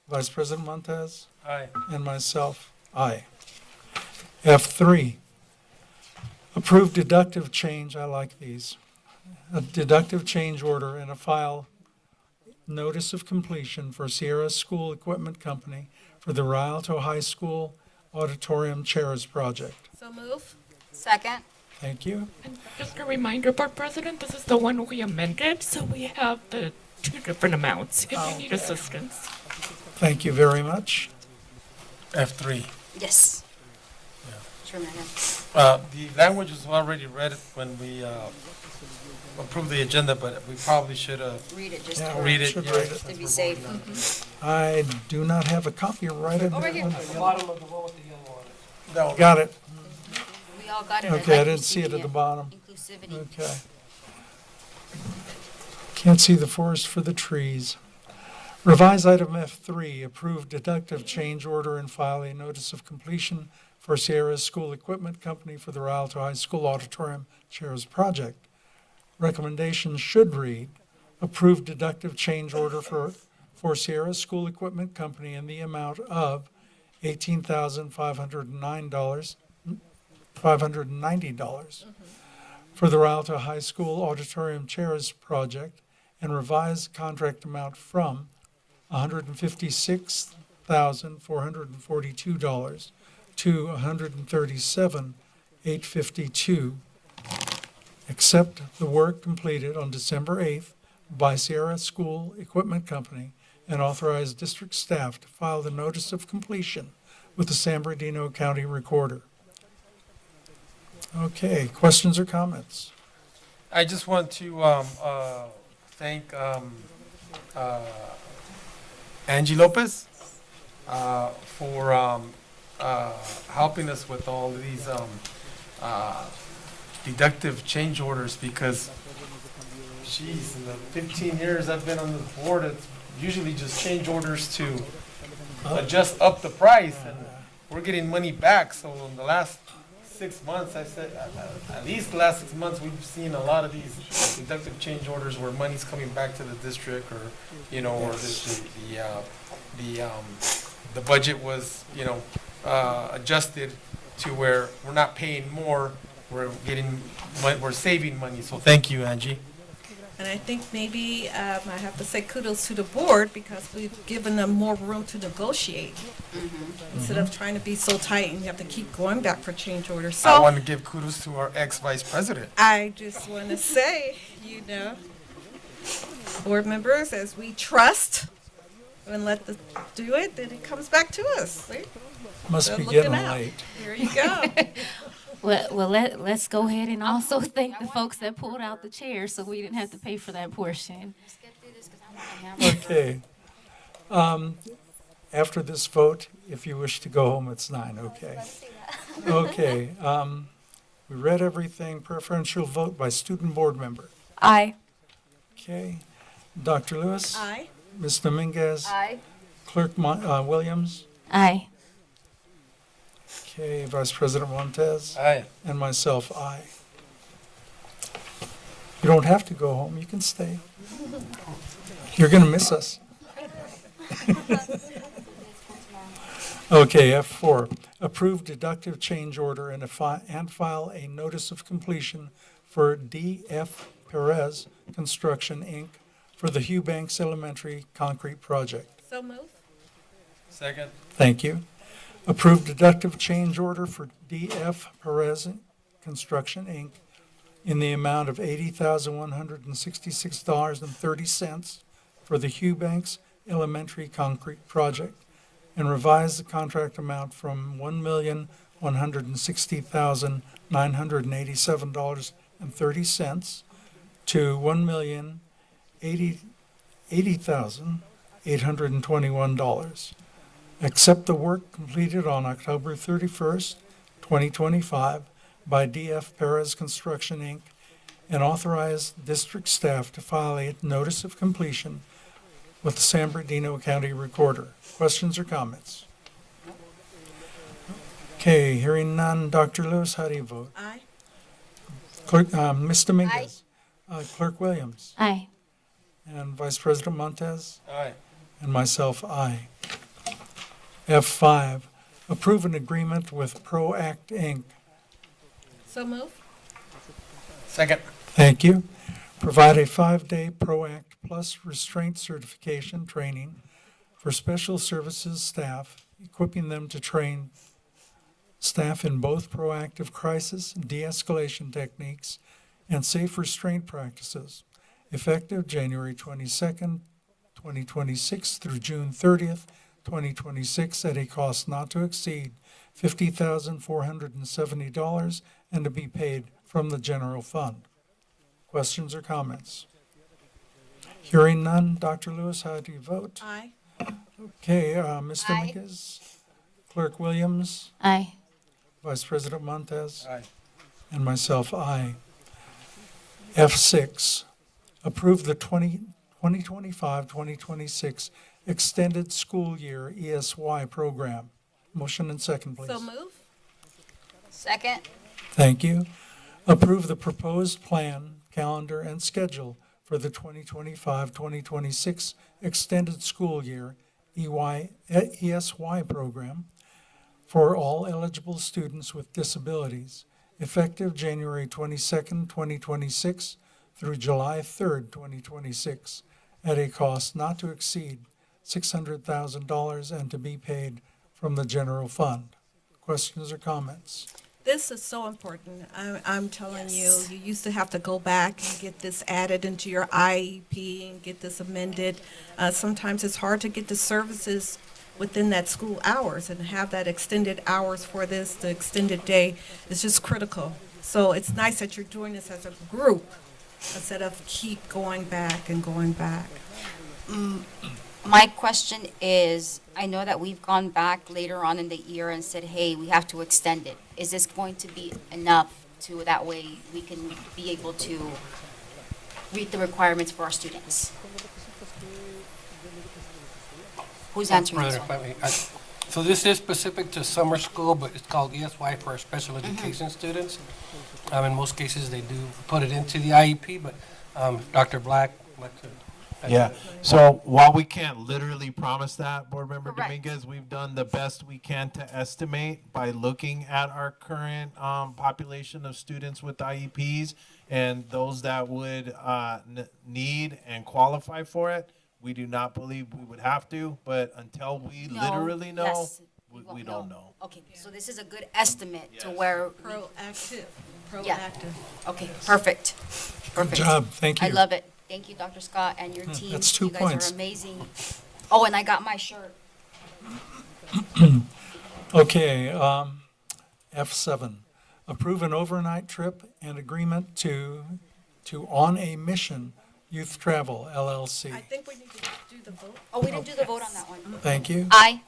Vice President Montez? Aye. And myself, aye. F3, approve deductive change, I like these. A deductive change order and a file notice of completion for Sierra School Equipment Company for the Rialto High School Auditorium Chairs Project. So move. Second. Thank you. And just a reminder, Board President, this is the one we amended, so we have the two different amounts if you need assistance. Thank you very much. F3. Yes. Yeah. Sure, Megan. The language was already read when we approved the agenda, but we probably should Read it just Yeah, to, read it. should yeah, read it. since to be we're safe. voting on it. I do not have a copy right in Over there. here. At the bottom of the one with the yellow on it. That one. Got it. We all got it. Okay, I like didn't see it at the bottom. Inclusivity. Okay. Can't see the forest for the trees. Revise item F3, approve deductive change order and file a notice of completion for Sierra School Equipment Company for the Rialto High School Auditorium Chairs Project. Recommendations should read, approve deductive change order for Sierra School Equipment Company in the amount of $590 for the Rialto High School Auditorium Chairs Project and revise contract amount from $156,442 to $137,852, except the work completed on December 8th by Sierra School Equipment Company, and authorize district staff to file the notice of completion with the San Bernardino County Recorder. Okay, questions or comments? I just want to thank Angie Lopez for helping us with all of these deductive change orders, because geez, in the 15 years I've been on the board, it's usually just change orders to adjust up the price, and we're getting money back. So in the last 6 months, I said, at least the last 6 months, we've seen a lot of these deductive change orders where money's coming back to the district, or, you know, or the budget was, you know, adjusted to where we're not paying more, we're saving money. So thank you, Angie. And I think maybe I have to say kudos to the board, because we've given them more room to negotiate instead of trying to be so tight and you have to keep going back for change orders. I So want to give kudos to our ex-vice president. I just want to say, you know, board members, as we trust and let them do it, then it comes back to us. See? Must They're be looking getting out. late. There you go. Well, let's go ahead and also thank the folks that pulled out the chairs so we didn't have to pay for that portion. Okay. After this vote, if you wish to go home, it's 9, okay? Okay, we read everything. Preferential vote by student board member. Aye. Okay. Dr. Lewis? Aye. Ms. Dominguez? Aye. Clerk Williams? Aye. Okay, Vice President Montez? Aye. And myself, aye. You don't have to go home, you can stay. You're gonna miss us. Okay, F4, approve deductive change order and file a notice of completion for D.F. Perez Construction, Inc. for the Hugh Banks Elementary concrete project. So move. Second. Thank you. Approve deductive change order for D.F. Perez Construction, Inc. in the amount of $80,166.30 for the Hugh Banks Elementary concrete project, and revise the contract amount from $1,160,987.30 to $1,080,821. Accept the work completed on October 31st, 2025 by D.F. Perez Construction, Inc., and authorize district staff to file a notice of completion with the San Bernardino County Recorder. Questions or comments? Okay, hearing none. Dr. Lewis, how do you vote? Aye. Clerk, Ms. Dominguez? Clerk Williams? Aye. And Vice President Montez? Aye. And myself, aye. F5, approve an agreement with ProAct, Inc. So move. Second. Thank you. Provide a 5-day ProAct Plus restraint certification training for special services staff, equipping them to train staff in both proactive crisis de-escalation techniques and safe restraint practices, effective January 22nd, 2026 through June 30th, 2026, at a cost not to exceed $50,470 and to be paid from the general fund. Questions or comments? Hearing none. Dr. Lewis, how do you vote? Aye. Okay, Ms. Dominguez, Clerk Williams, Aye. Vice President Montez, Aye. and myself, aye. F6, approve the 2025-2026 extended school year ESY program. Motion and second, please. So move. Second. Thank you. Approve the proposed plan, calendar, and schedule for the 2025-2026 extended school year ESY program for all eligible students with disabilities, effective January 22nd, 2026 through July 3rd, 2026, at a cost not to exceed $600,000 and to be paid from the general fund. Questions or comments? This is so important. I'm telling you, you used to have to go back and get this added into your IEP and get this amended. Sometimes it's hard to get the services within that school hours, and have that extended hours for this, the extended day is just critical. So it's nice that you're doing this as a group instead of keep going back and going back. My question is, I know that we've gone back later on in the year and said, hey, we have to extend it. Is this going to be enough to, that way we can be able to meet the requirements for our students? Who's answering this Brother, one? if I may, so this is specific to summer school, but it's called ESY for our special education students. In most cases, they do put it into the IEP, but Dr. Black, would like to. Yeah, so while we can't literally promise that, Board Member Correct. Dominguez, we've done the best we can to estimate by looking at our current population of students with IEPs and those that would need and qualify for it. We do not believe we would have to, but until we No, literally know, yes, we don't know. Okay, so this is a good estimate to where. Proactive, Yeah. proactive. Okay, perfect. Good Perfect. job, thank you. I love it. Thank you, Dr. Scott, and your team. that's 2 You guys points. are amazing. Oh, and I got my shirt. Okay, F7, approve an overnight trip and agreement to On a Mission Youth Travel LLC. I think we need to do the vote. Oh, we didn't do the vote on that one. Thank you. Aye.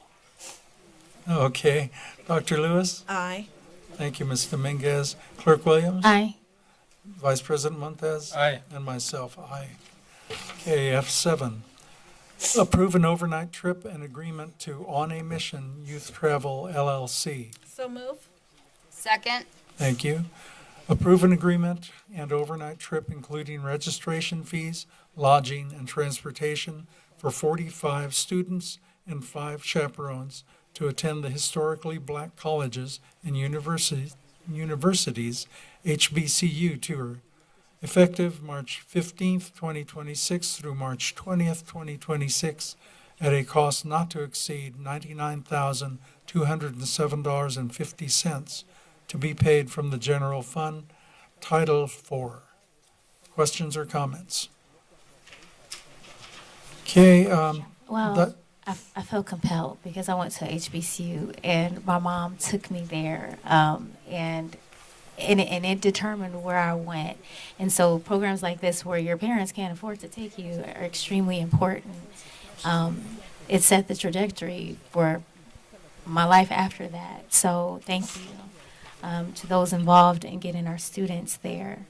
Okay, Dr. Lewis? Aye. Thank you, Ms. Dominguez. Clerk Williams? Aye. Vice President Montez? Aye. And myself, aye. Okay, F7, approve an overnight trip and agreement to On a Mission Youth Travel LLC. So move. Second. Thank you. Approve an agreement and overnight trip including registration fees, lodging, and transportation for 45 students and 5 chaperones to attend the historically black colleges and universities HBCU tour, effective March 15th, 2026 through March 20th, 2026, at a cost not to exceed $99,207.50, to be paid from the general fund, Title IV. Questions or comments? Okay, Well, that- I felt compelled because I went to HBCU and my mom took me there, and it determined where I went. And so programs like this, where your parents can't afford to take you, are extremely important. It set the trajectory for my life after that. So thank you to those involved in getting our students there.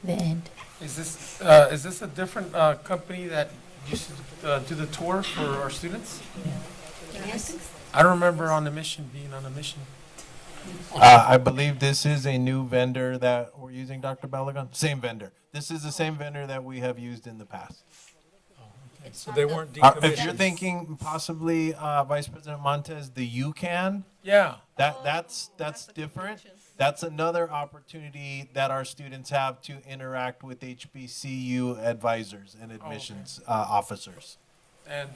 The end. Is this a different company that used to do the tour for our students? Yes. I don't remember On a Mission being on a mission. I believe this is a new vendor that we're using, Dr. Balagon? Same vendor. This is the same vendor that we have used in the past. so they weren't If you're decommissioned. thinking possibly, Vice President Montez, the UCAN, Yeah. that's different. That's another opportunity that our students have to interact with HBCU advisors and admissions officers. And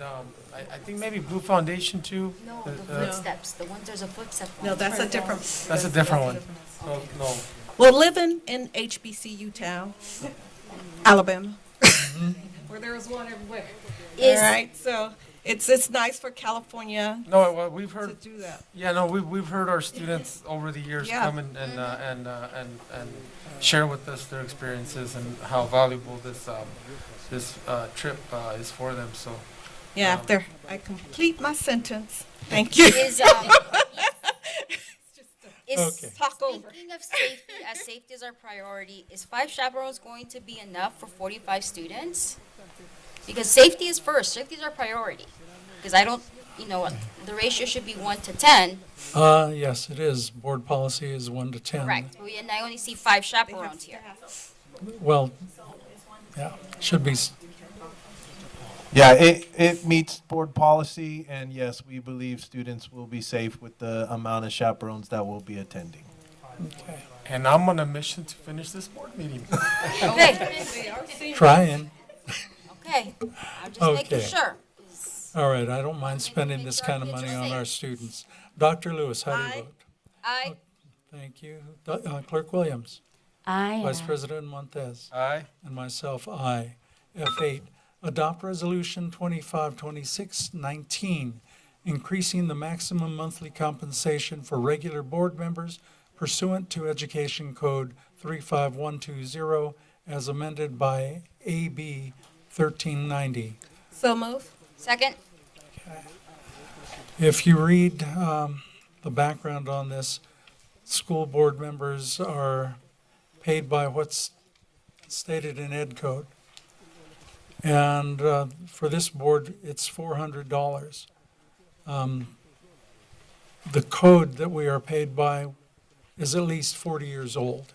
I think maybe Blue Foundation too. No, the footsteps. The ones, there's a footstep one. No, that's a different. That's a different one. No, no. Well, living in HBCU town, Alabama, where there is one everywhere. Is- All right, so it's nice for California No, well, we've to heard. do that. Yeah, no, we've heard our students over the years Yeah. come and share with us their experiences and how valuable this trip is for them. So. Yeah, after I complete my sentence, thank you. Is Okay. Talk over. speaking of safety, as safety is our priority, is 5 chaperones going to be enough for 45 students? Because safety is first. Safety is our priority. Because I don't, the ratio should be 1 to 10. Yes, it is. Board policy is 1 to 10. Correct. And I only see 5 chaperones here. Well, yeah, should be, Yeah, it meets board policy, and yes, we believe students will be safe with the amount of chaperones that will be attending. okay. And I'm on a mission to finish this board meeting. Okay. Trying. Okay. I'm just making Okay. sure. All right, I don't mind spending make this sure kind of our kids money are on safe. our students. Dr. Lewis, how do you vote? Aye. Thank you. Clerk Williams? Aye. Vice President Montez? Aye. And myself, aye. F8, adopt resolution 252619, increasing the maximum monthly compensation for regular board members pursuant to Education Code 35120 as amended by AB 1390. So move. Second. If you read the background on this, school board members are paid by what's stated in Ed Code. And for this board, it's $400. The code that we are paid by is at least 40 years old.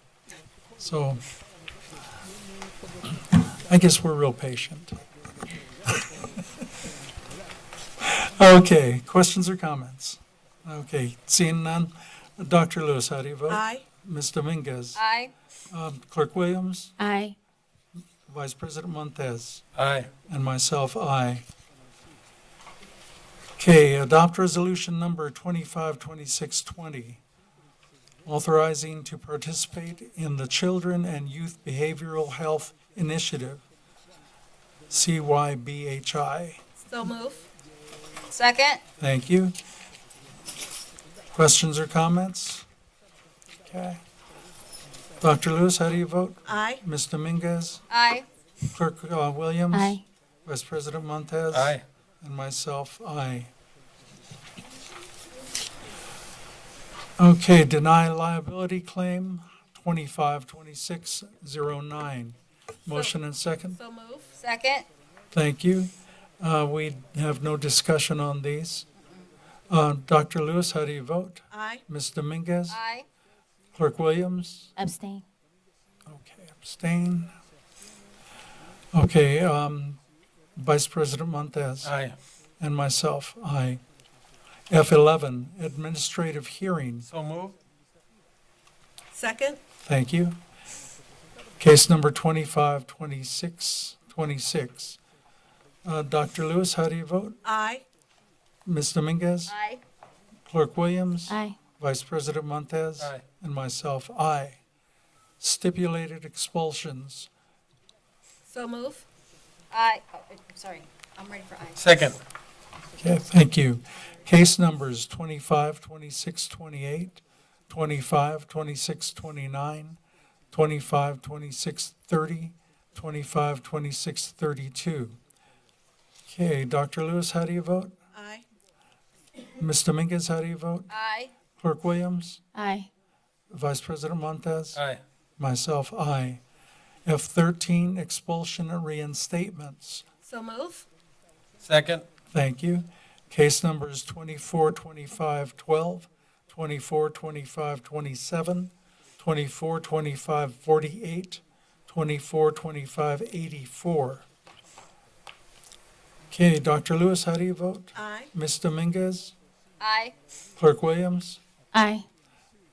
So I guess we're real patient. Okay, questions or comments? Okay, seeing none. Dr. Lewis, how do you vote? Aye. Ms. Dominguez? Aye. Clerk Williams? Aye. Vice President Montez? Aye. And myself, aye. Okay, adopt resolution number 252620, authorizing to participate in the Children and Youth Behavioral Health Initiative, CYBHI. So move. Second. Thank you. Questions or comments? Okay. Dr. Lewis, how do you vote? Aye. Ms. Dominguez? Aye. Clerk Williams? Aye. Vice President Montez? Aye. And myself, aye. Okay, deny liability claim 252609. Motion and second? So move. Second. Thank you. We have no discussion on these. Dr. Lewis, how do you vote? Aye. Ms. Dominguez? Aye. Clerk Williams? Abstain. Okay, abstain. Okay, Vice President Montez? Aye. And myself, aye. F11, administrative hearing. So moved. Second. Thank you. Case number 252626. Dr. Lewis, how do you vote? Aye. Ms. Dominguez? Aye. Clerk Williams? Aye. Vice President Montez? Aye. And myself, aye. Stipulated expulsions. So move. Aye. Oh, sorry. I'm ready for aye. Second. Okay, thank you. Case numbers 252628, 252629, 252630, 252632. Okay, Dr. Lewis, how do you vote? Aye. Ms. Dominguez, how do you vote? Aye. Clerk Williams? Aye. Vice President Montez? Aye. Myself, aye. F13, expulsion and reinstatements. So move. Second. Thank you. Case numbers 242512, 242527, 242548, 242584. Okay, Dr. Lewis, how do you vote? Aye. Ms. Dominguez? Aye. Clerk Williams? Aye.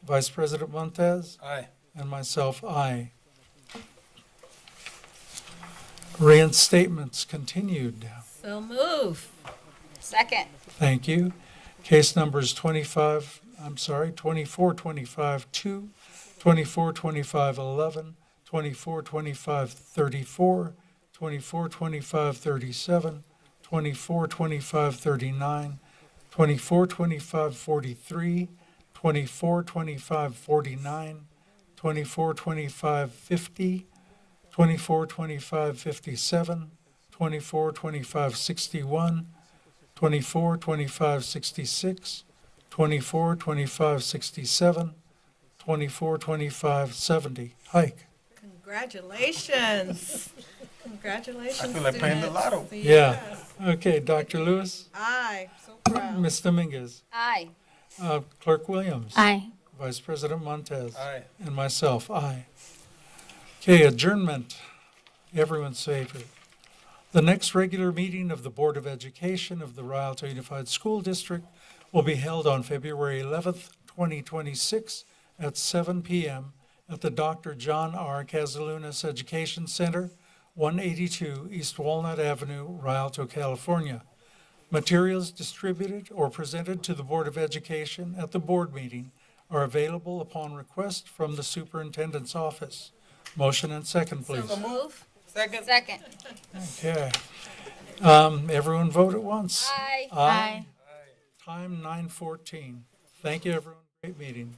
Vice President Montez? Aye. And myself, aye. Reinstatements continued. So move. Second. Thank you. Case numbers 2425-2, 2425-11, 2425-34, 2425-37, 2425-39, 2425-43, 2425-49, 2425-50, 2425-57, 2425-61, 2425-66, 2425-67, 2425-70. Hike. Congratulations. Congratulations. I feel like playing the lotto. Yeah. Yes. Okay, Dr. Lewis? Aye. So proud. Ms. Dominguez? Aye. Clerk Williams? Aye. Vice President Montez? Aye. And myself, aye. Okay, adjournment, everyone's favorite. The next regular meeting of the Board of Education of the Rialto Unified School District will be held on February 11th, 2026 at 7 p.m. at the Dr. John R. Casalunas Education Center, 182 East Walnut Avenue, Rialto, California. Materials distributed or presented to the Board of Education at the board meeting are available upon request from the superintendent's office. Motion and second, please. Move. Second. Second. Okay. Everyone vote at once. Aye. Aye. Time 9:14. Thank you, everyone. Great meeting.